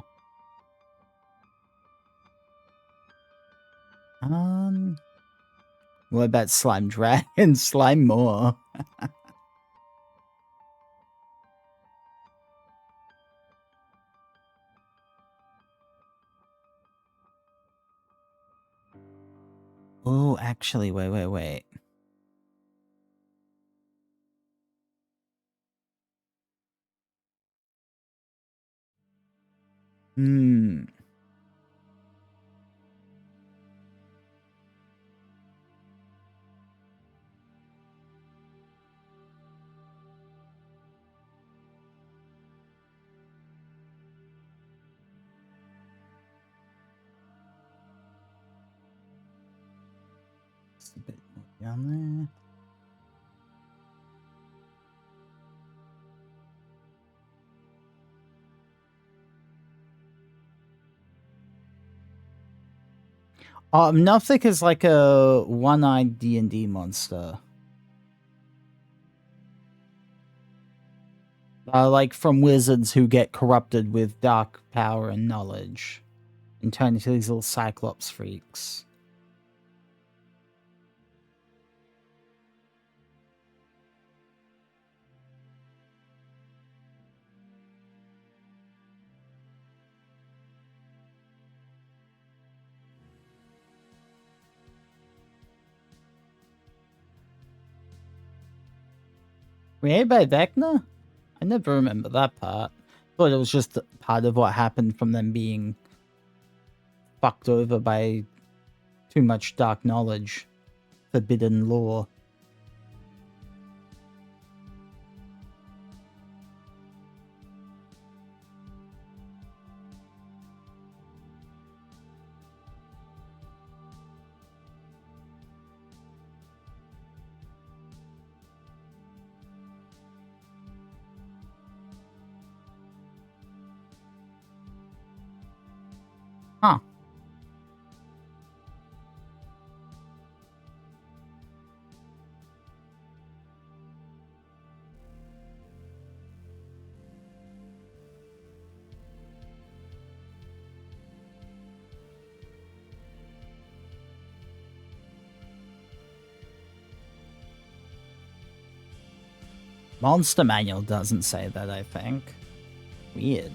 What about Slime Dragon? Slime more. Oh, actually, wait. Just a bit more down there. Nothic is like a one-eyed D&D monster. Like from wizards who get corrupted with dark power and knowledge and turn into these little cyclops freaks. Created by Vecna? I never remember that part. Thought it was just part of what happened from them being fucked over by too much dark knowledge, forbidden lore. Huh. Monster Manual doesn't say that, I think. Weird.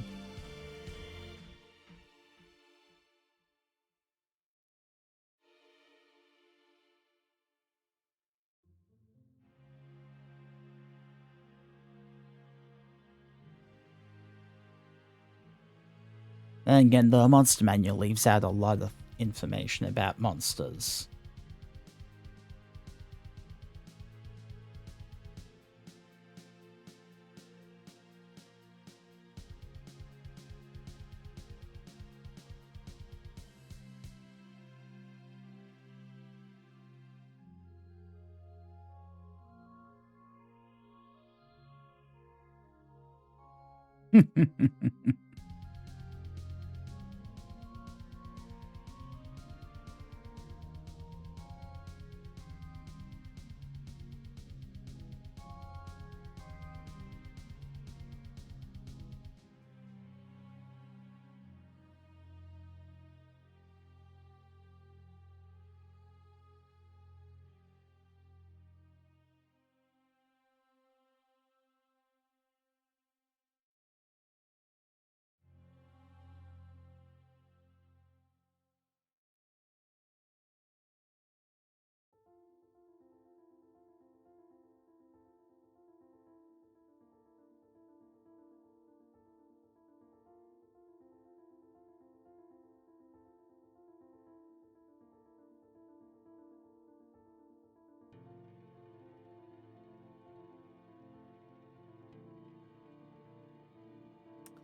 And again, the Monster Manual leaves out a lot of information about monsters.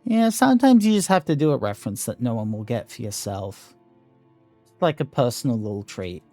Yeah, sometimes you just have to do a reference that no one will get for yourself. It's like a personal little treat.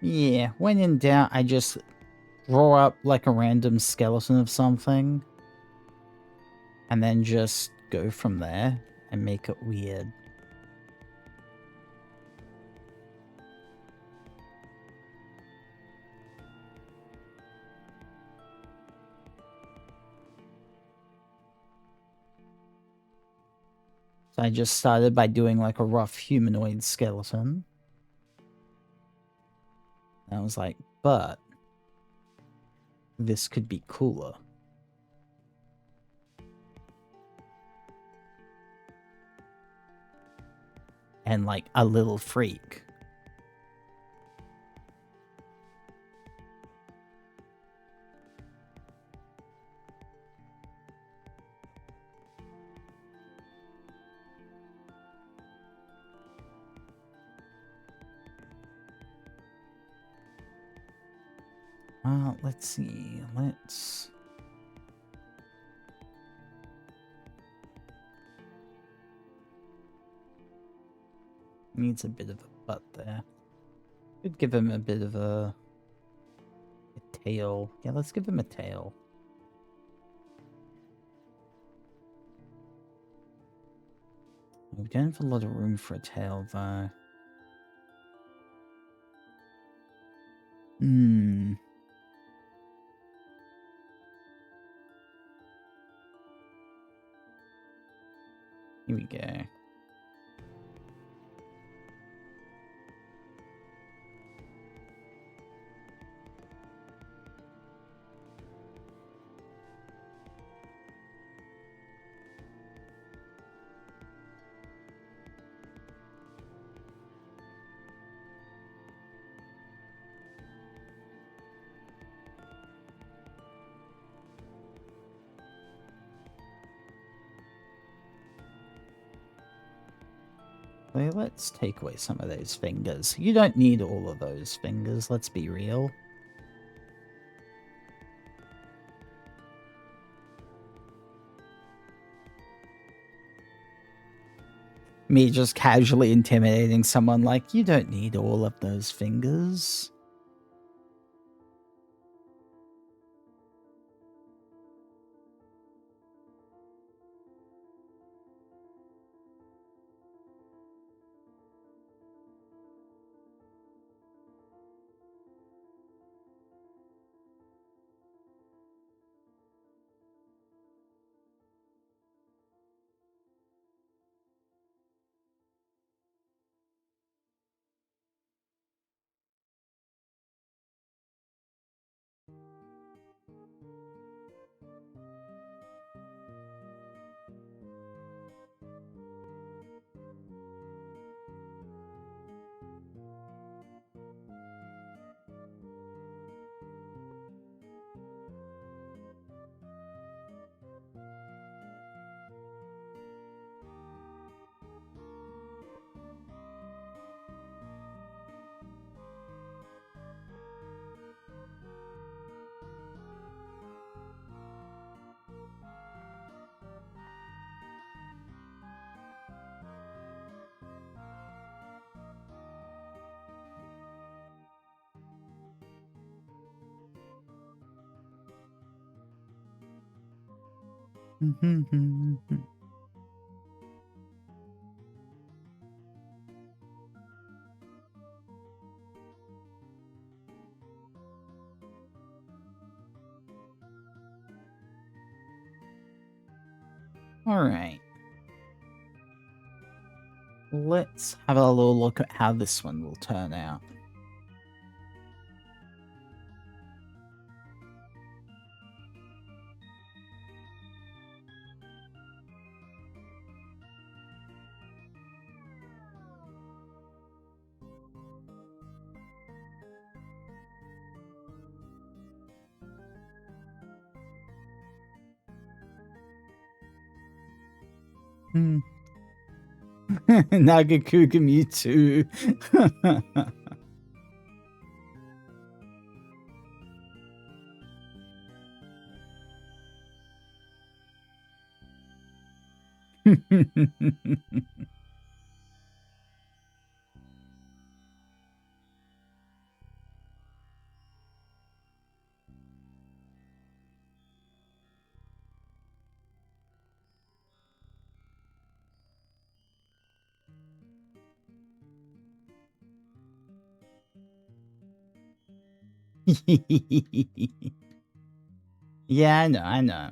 Yeah, when in doubt, I just draw up like a random skeleton of something and then just go from there and make it weird. So I just started by doing like a rough humanoid skeleton. I was like, but this could be cooler. And like a little freak. Let's see. Let's... Needs a bit of a butt there. Could give him a bit of a tail. Yeah, let's give him a tail. We don't have a lot of room for a tail, though. Hmm. Here we go. So let's take away some of those fingers. You don't need all of those fingers, let's be real. Me just casually intimidating someone like, you don't need all of those fingers. Alright. Let's have a little look at how this one will turn out. Nagakuga Mewtwo. Yeah, I know, I know.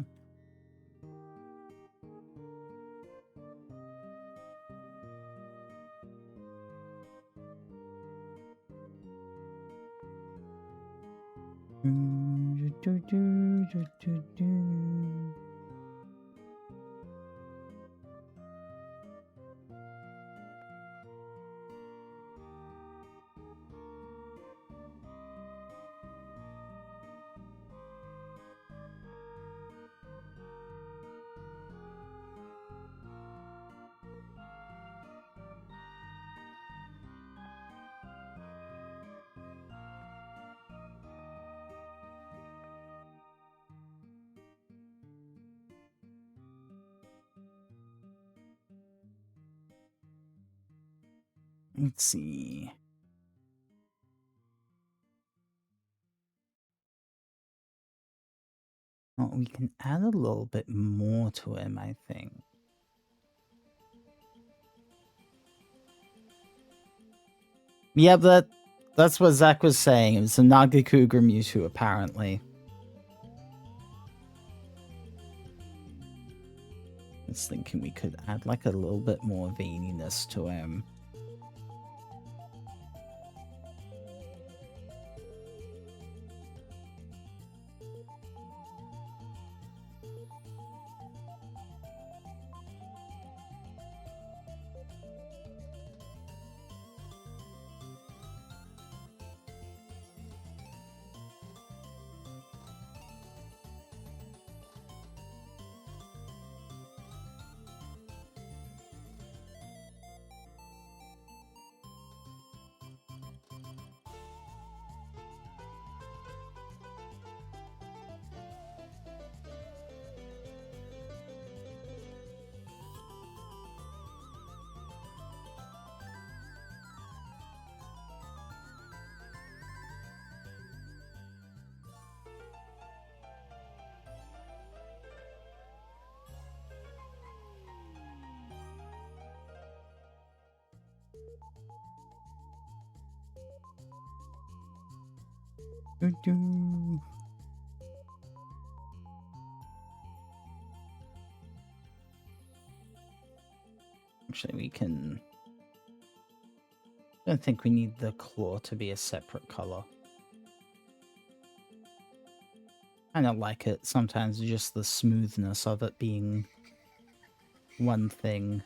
do, do, do, do, do. Let's see. Well, we can add a little bit more to him, I think. Yeah, but that's what Zach was saying. It was a Nagakuga Mewtwo, apparently. I was thinking we could add like a little bit more veininess to him. Doo-doo. Actually, we can... I don't think we need the claw to be a separate color. I don't like it. Sometimes just the smoothness of it being one thing.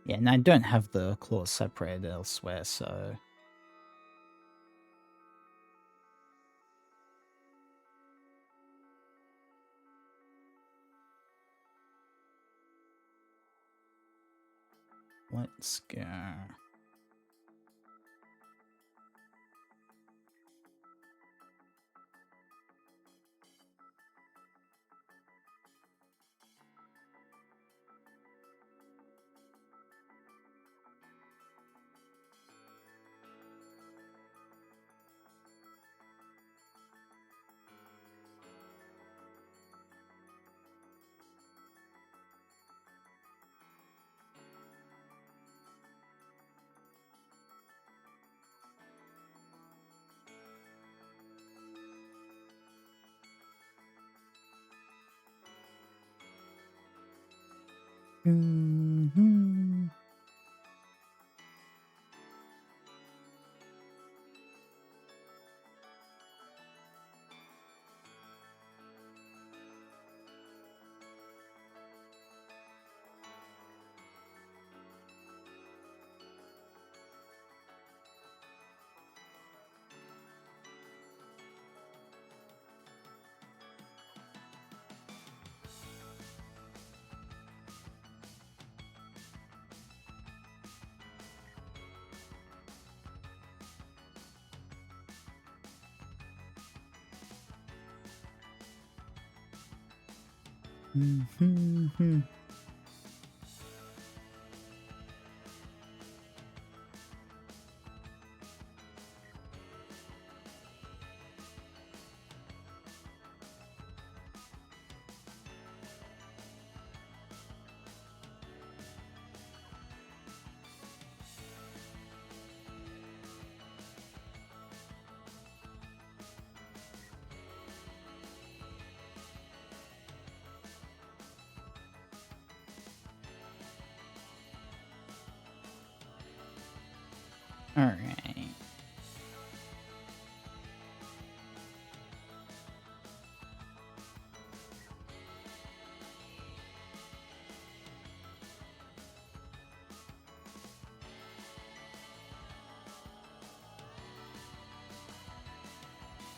Yeah, and I don't have the claws separated elsewhere, so... Let's go... Mm-hmm. Mm-hmm.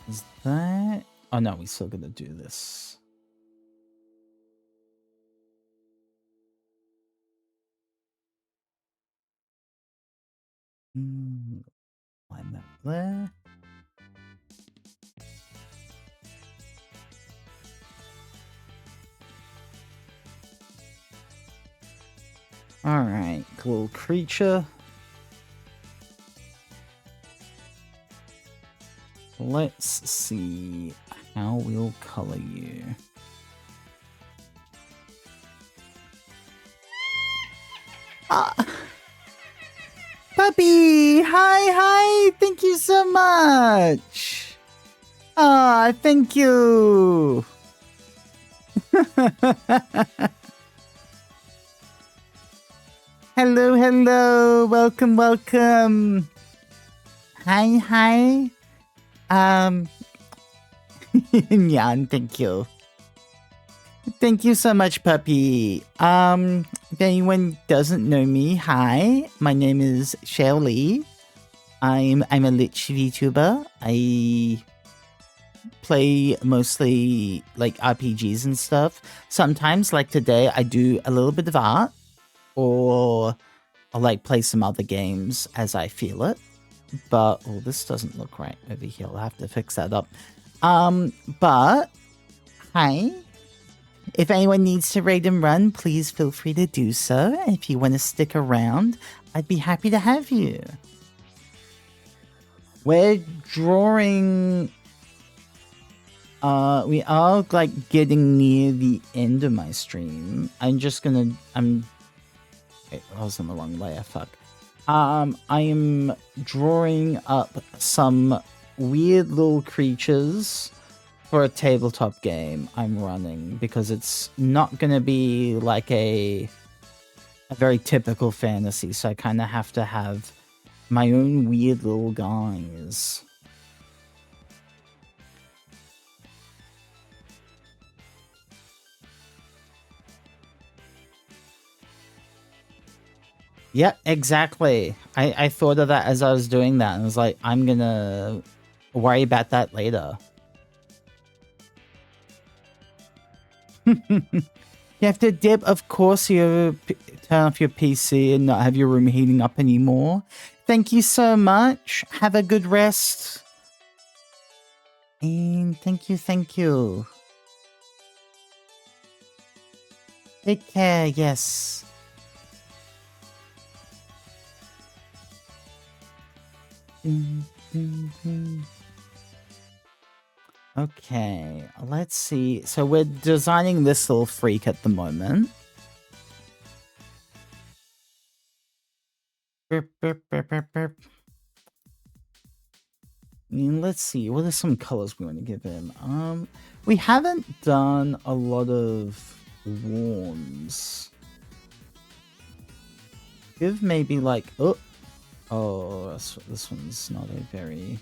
Is that... Oh no, we still gotta do this. Line that there. Alright, little creature. Let's see how we'll color you. Puppy! Hi! Thank you so much! Thank you! Hello! Welcome! Hi! Nyan, thank you. Thank you so much, puppy. If anyone doesn't know me, hi, my name is Xiao Li. I'm a Lich VTuber. I play mostly like RPGs and stuff. Sometimes, like today, I do a little bit of art, or I'll like play some other games as I feel it. But oh, this doesn't look right over here. I'll have to fix that up. But hi. If anyone needs to raid and run, please feel free to do so. And if you want to stick around, I'd be happy to have you. We're drawing... we are, like, getting near the end of my stream. I'm just gonna... Wait, I was on the wrong layer, fuck. I am drawing up some weird little creatures for a tabletop game I'm running, because it's not gonna be like a very typical fantasy, so I kind of have to have my own weird little guys. Yeah, exactly. I thought of that as I was doing that, and I was like, I'm gonna worry about that later. You have to dip, of course. You turn off your PC and not have your room heating up anymore. Thank you so much. Have a good rest. And thank you. Take care, yes. Okay, let's see. So we're designing this little freak at the moment. And let's see, what are some colors we want to give him? We haven't done a lot of warms. Give maybe like, oh, this one's not a very...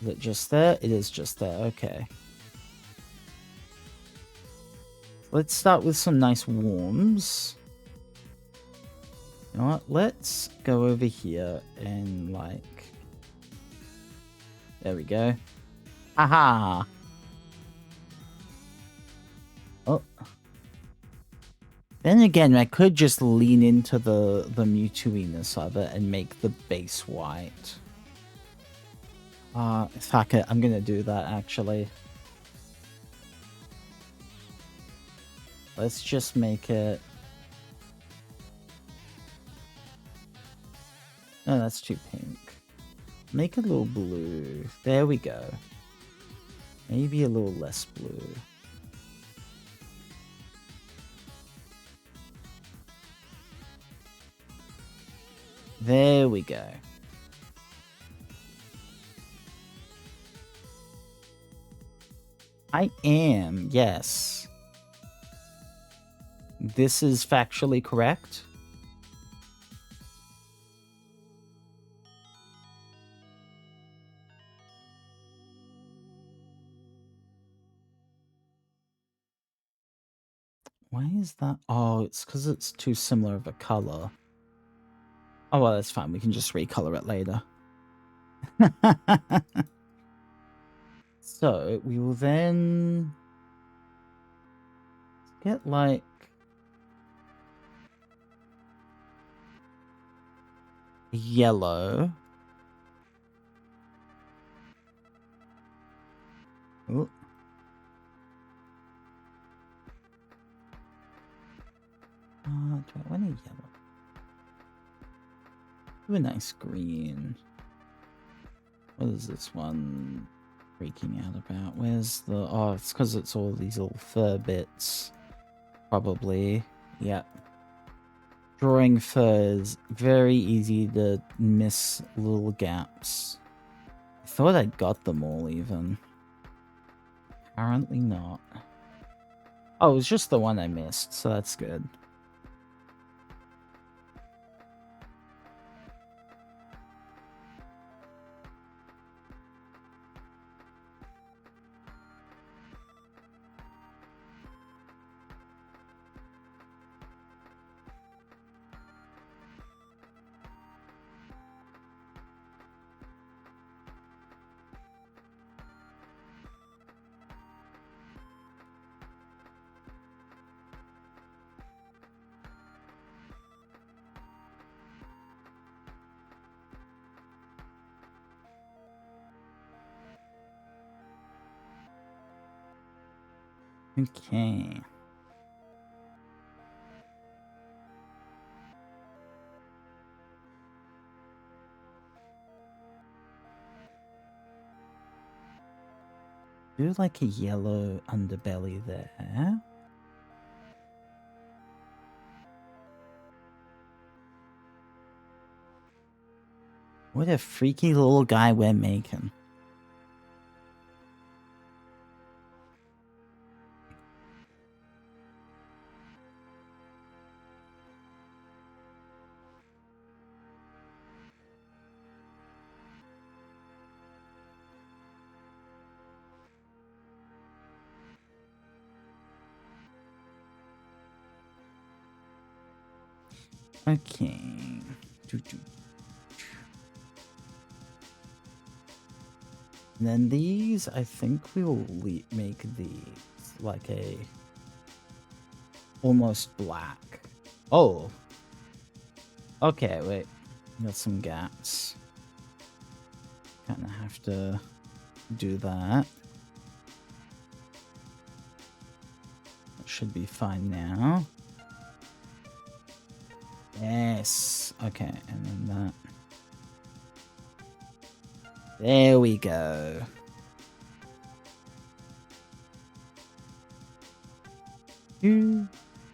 Is it just there? It is just there, okay. Let's start with some nice warms. You know what? Let's go over here and like... There we go. Haha! Oh. Then again, I could just lean into the Mewtwo-iness of it and make the base white. Fuck it, I'm gonna do that actually. Let's just make it... No, that's too pink. Make a little blue. There we go. Maybe a little less blue. There we go. I am, yes. This is factually correct. Why is that? Oh, it's because it's too similar of a color. Oh, well, that's fine. We can just recolor it later. So we will then get like yellow. Oh. Do I want a yellow? Do a nice green. What is this one freaking out about? Where's the... Oh, it's because it's all these little fur bits. Probably. Yep. Drawing furs. Very easy to miss little gaps. I thought I'd got them all even. Apparently not. Oh, it was just the one I missed, so that's good. Okay. Do like a yellow underbelly there. What a freaky little guy we're making. Okay. And then these, I think we will make these like a almost black. Oh. Okay, wait. Got some gaps. Kind of have to do that. That should be fine now. Yes. Okay, and then that. There we go. Do,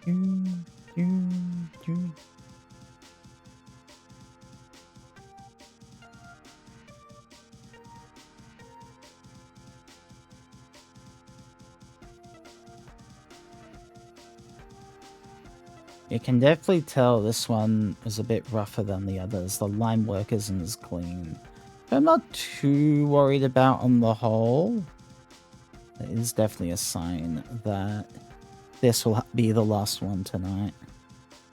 do, do, do. You can definitely tell this one is a bit rougher than the others. The line work isn't as clean. I'm not too worried about on the whole. It is definitely a sign that this will be the last one tonight.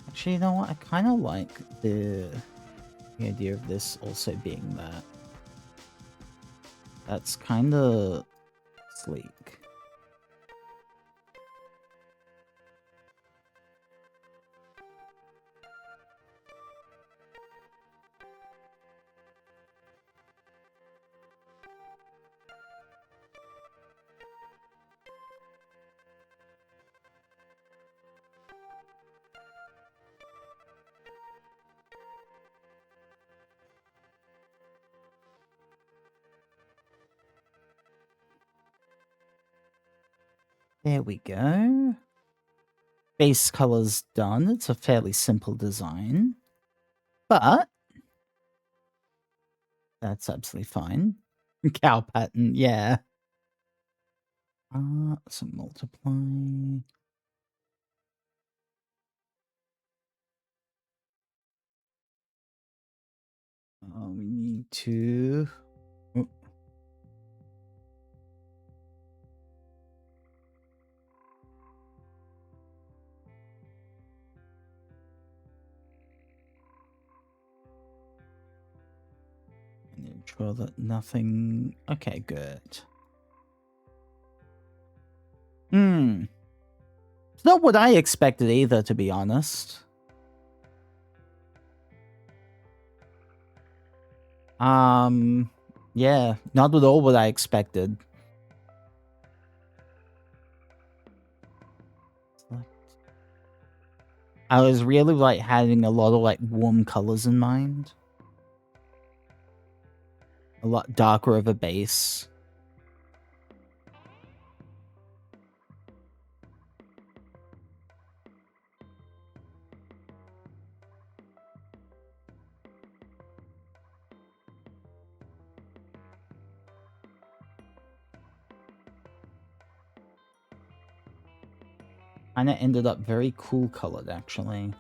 Actually, you know what? I kind of like the idea of this also being that. That's kind of sleek. There we go. Base color's done. It's a fairly simple design. But that's absolutely fine. Cow pattern, yeah. So multiply. We need to... Oh. And ensure that nothing... Okay, good. Hmm. It's not what I expected either, to be honest. Yeah, not at all what I expected. I was really like having a lot of like warm colors in mind. A lot darker of a base. Kinda ended up very cool colored, actually.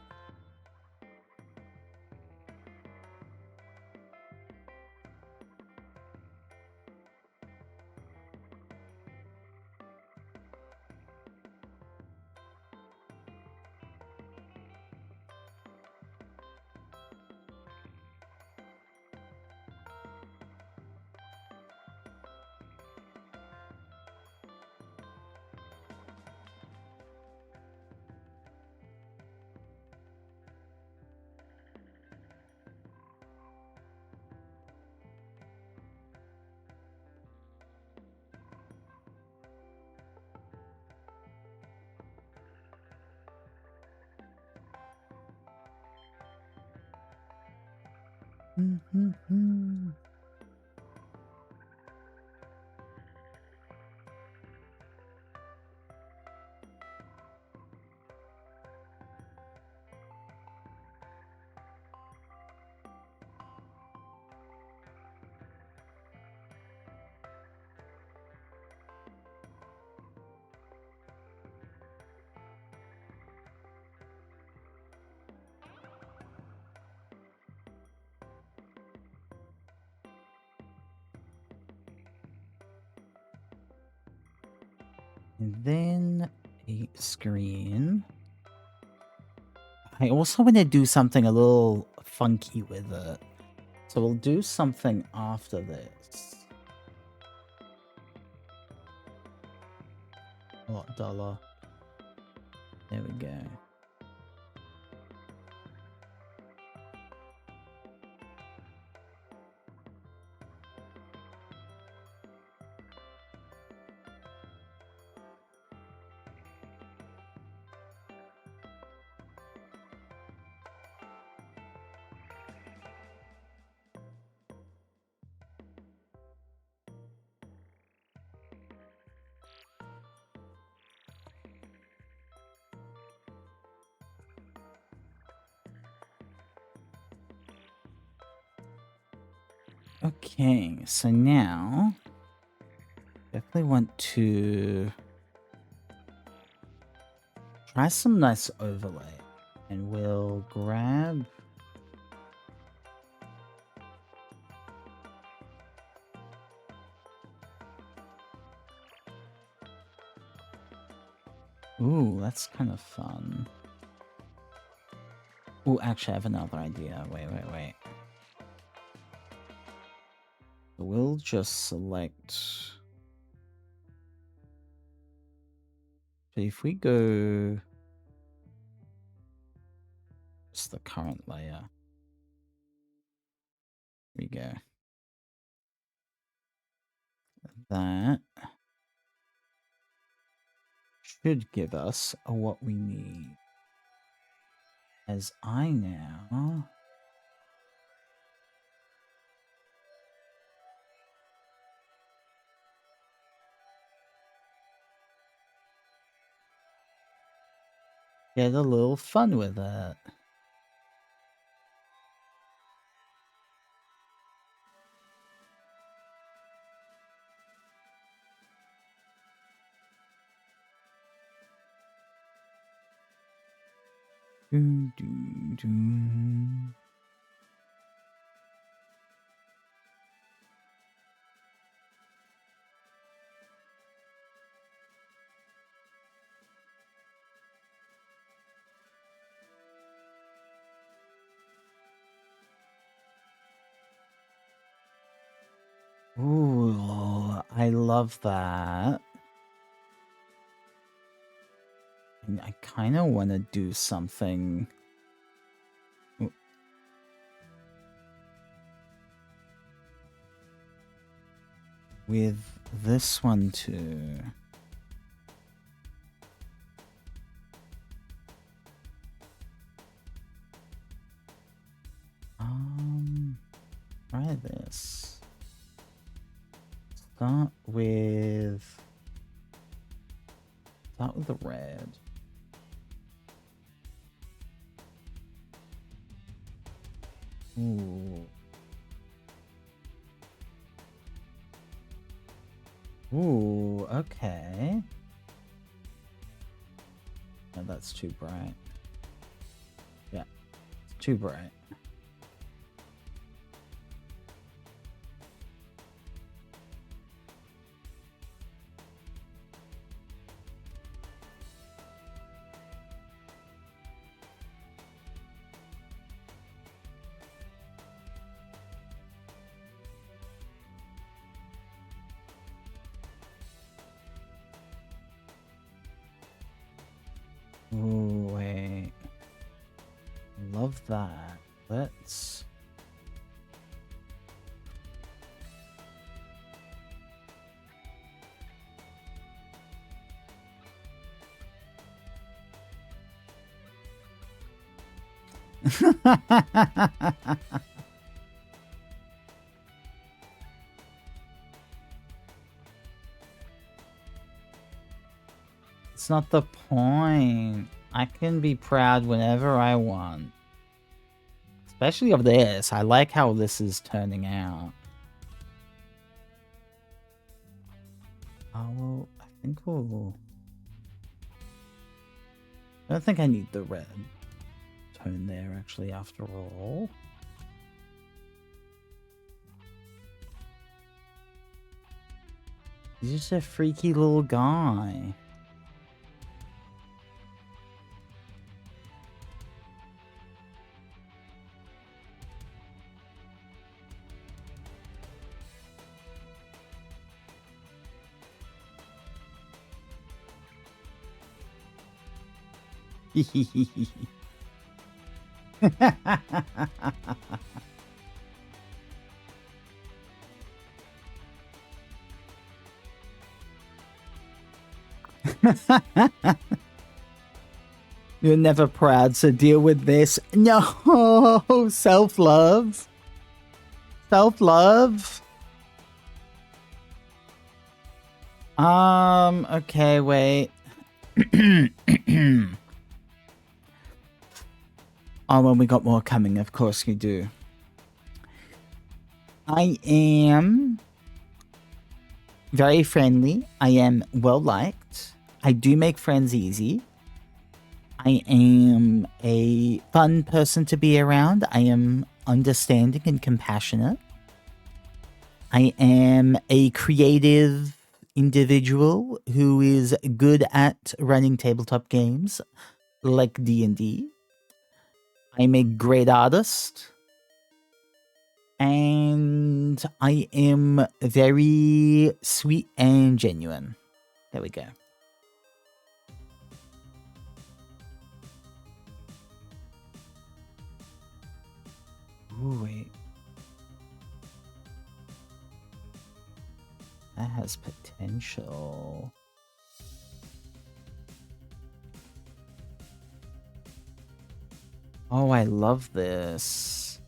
And then a screen. I also want to do something a little funky with it. So we'll do something after this. $1. There we go. Okay, so now definitely want to try some nice overlay, and we'll grab ooh, that's kind of fun. Ooh, actually I have another idea. Wait. We'll just select. So if we go just the current layer. Here we go. That should give us what we need. As I now get a little fun with it. Doo, doo, doo. Ooh, I love that. I kind of want to do something. With this one too. Try this. Start with the red. Ooh. Ooh, okay. No, that's too bright. Yeah, it's too bright. Ooh, wait. Love that. Let's... It's not the point. I can be proud whenever I want. Especially of this. I like how this is turning out. Oh, I think we'll... I don't think I need the red tone there, actually, after all. He's just a freaky little guy. You're never proud, so deal with this. No, self-love. Self-love. Okay, wait. Oh, well, we got more coming. Of course we do. I am very friendly. I am well-liked. I do make friends easy. I am a fun person to be around. I am understanding and compassionate. I am a creative individual who is good at running tabletop games like D&D. I'm a great artist. And I am very sweet and genuine. There we go. Ooh, wait. That has potential. Oh, I love this.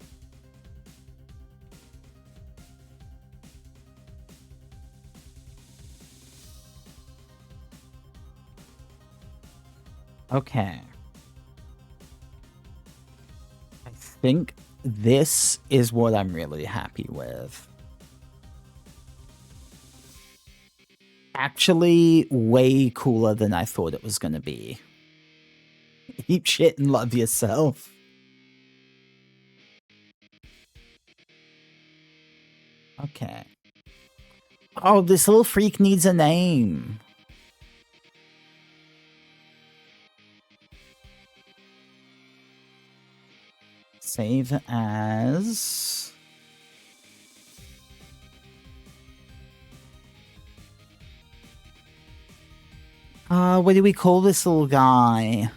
Okay. I think this is what I'm really happy with. Actually, way cooler than I thought it was going to be. Eat shit and love yourself. Okay. Oh, this little freak needs a name. Save as... What do we call this little guy?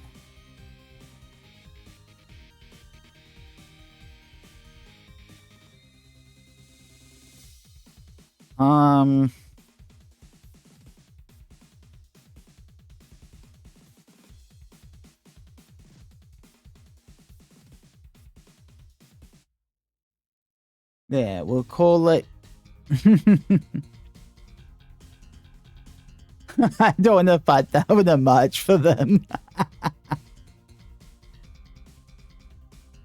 Yeah, we'll call it... I don't want to fight that with a march for them.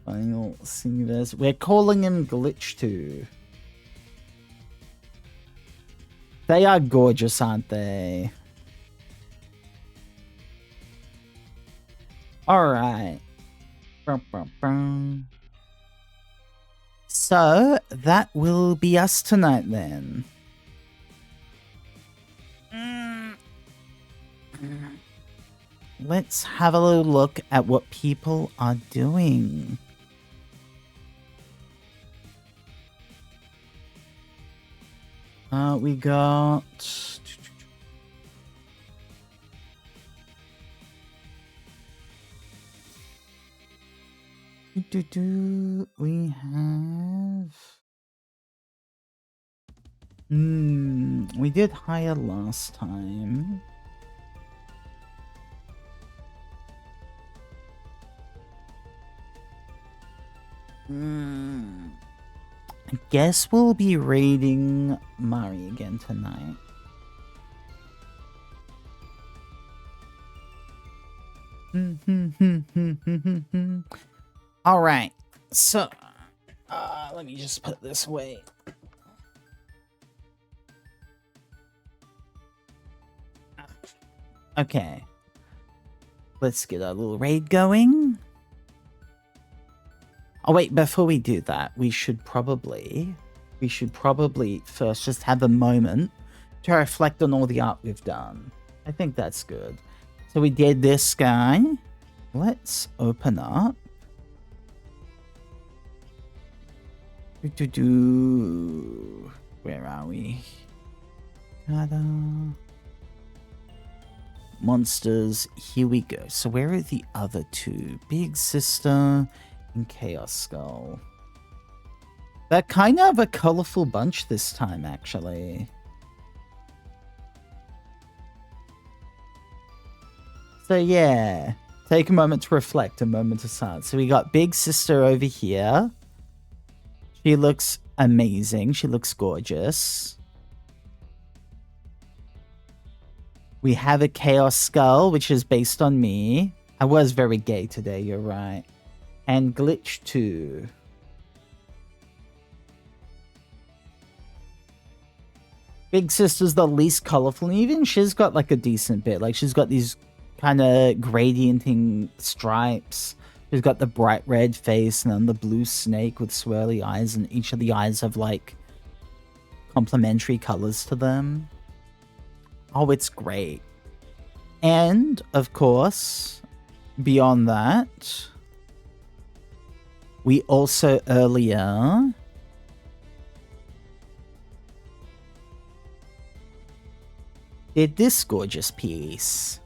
Final Singers. We're calling him Glitch 2. They are gorgeous, aren't they? Alright. So, that will be us tonight then. Let's have a little look at what people are doing. We got... We have... we did hire last time. I guess we'll be raiding Mari again tonight. Alright, so let me just put this away. Okay, let's get our little raid going. Oh wait, before we do that, we should probably first just have a moment to reflect on all the art we've done. I think that's good. So we did this guy. Let's open up. Where are we? Ta-da. Monsters. Here we go. So where are the other two? Big Sister and Chaos Skull. They're kind of a colorful bunch this time, actually. So yeah, take a moment to reflect, a moment to silence. So we got Big Sister over here. She looks amazing. She looks gorgeous. We have a Chaos Skull, which is based on me. I was very gay today, you're right. And Glitch 2. Big Sister's the least colorful, and even she's got like a decent bit. Like she's got these kind of gradienting stripes. She's got the bright red face and then the blue snake with swirly eyes, and each of the eyes have like complementary colors to them. Oh, it's great. And of course, beyond that, we also earlier did this gorgeous piece.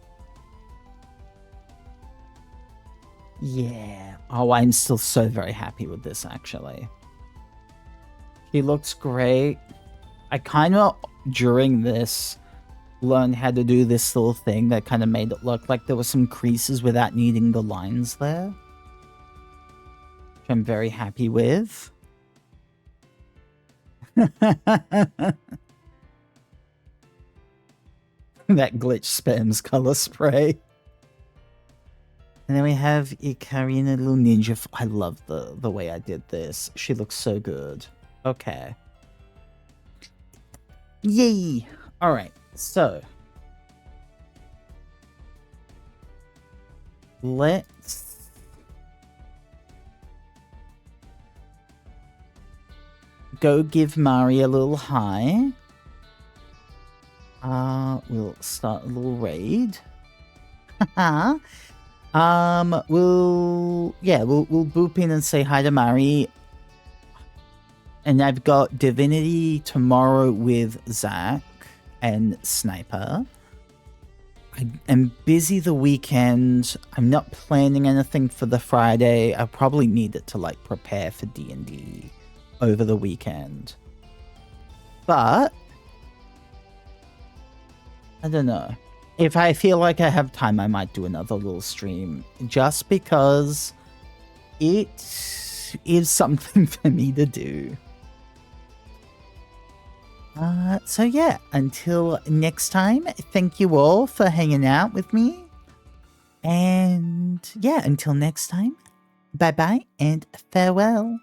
Yeah. Oh, I'm still so very happy with this, actually. She looks great. I kind of, during this, learned how to do this little thing that kind of made it look like there were some creases without needing the lines there. Which I'm very happy with. That glitch spams color spray. And then we have Ikarina, little ninja. I love the way I did this. She looks so good. Okay. Yay! Alright, so. Let's go give Mari a little hi. We'll start a little raid. We'll boop in and say hi to Mari. And I've got Divinity tomorrow with Zach and Sniper. I am busy the weekend. I'm not planning anything for the Friday. I probably need it to like prepare for D&D over the weekend. But I don't know. If I feel like I have time, I might do another little stream just because it is something for me to do. So yeah, until next time, thank you all for hanging out with me. And yeah, until next time, bye-bye and farewell.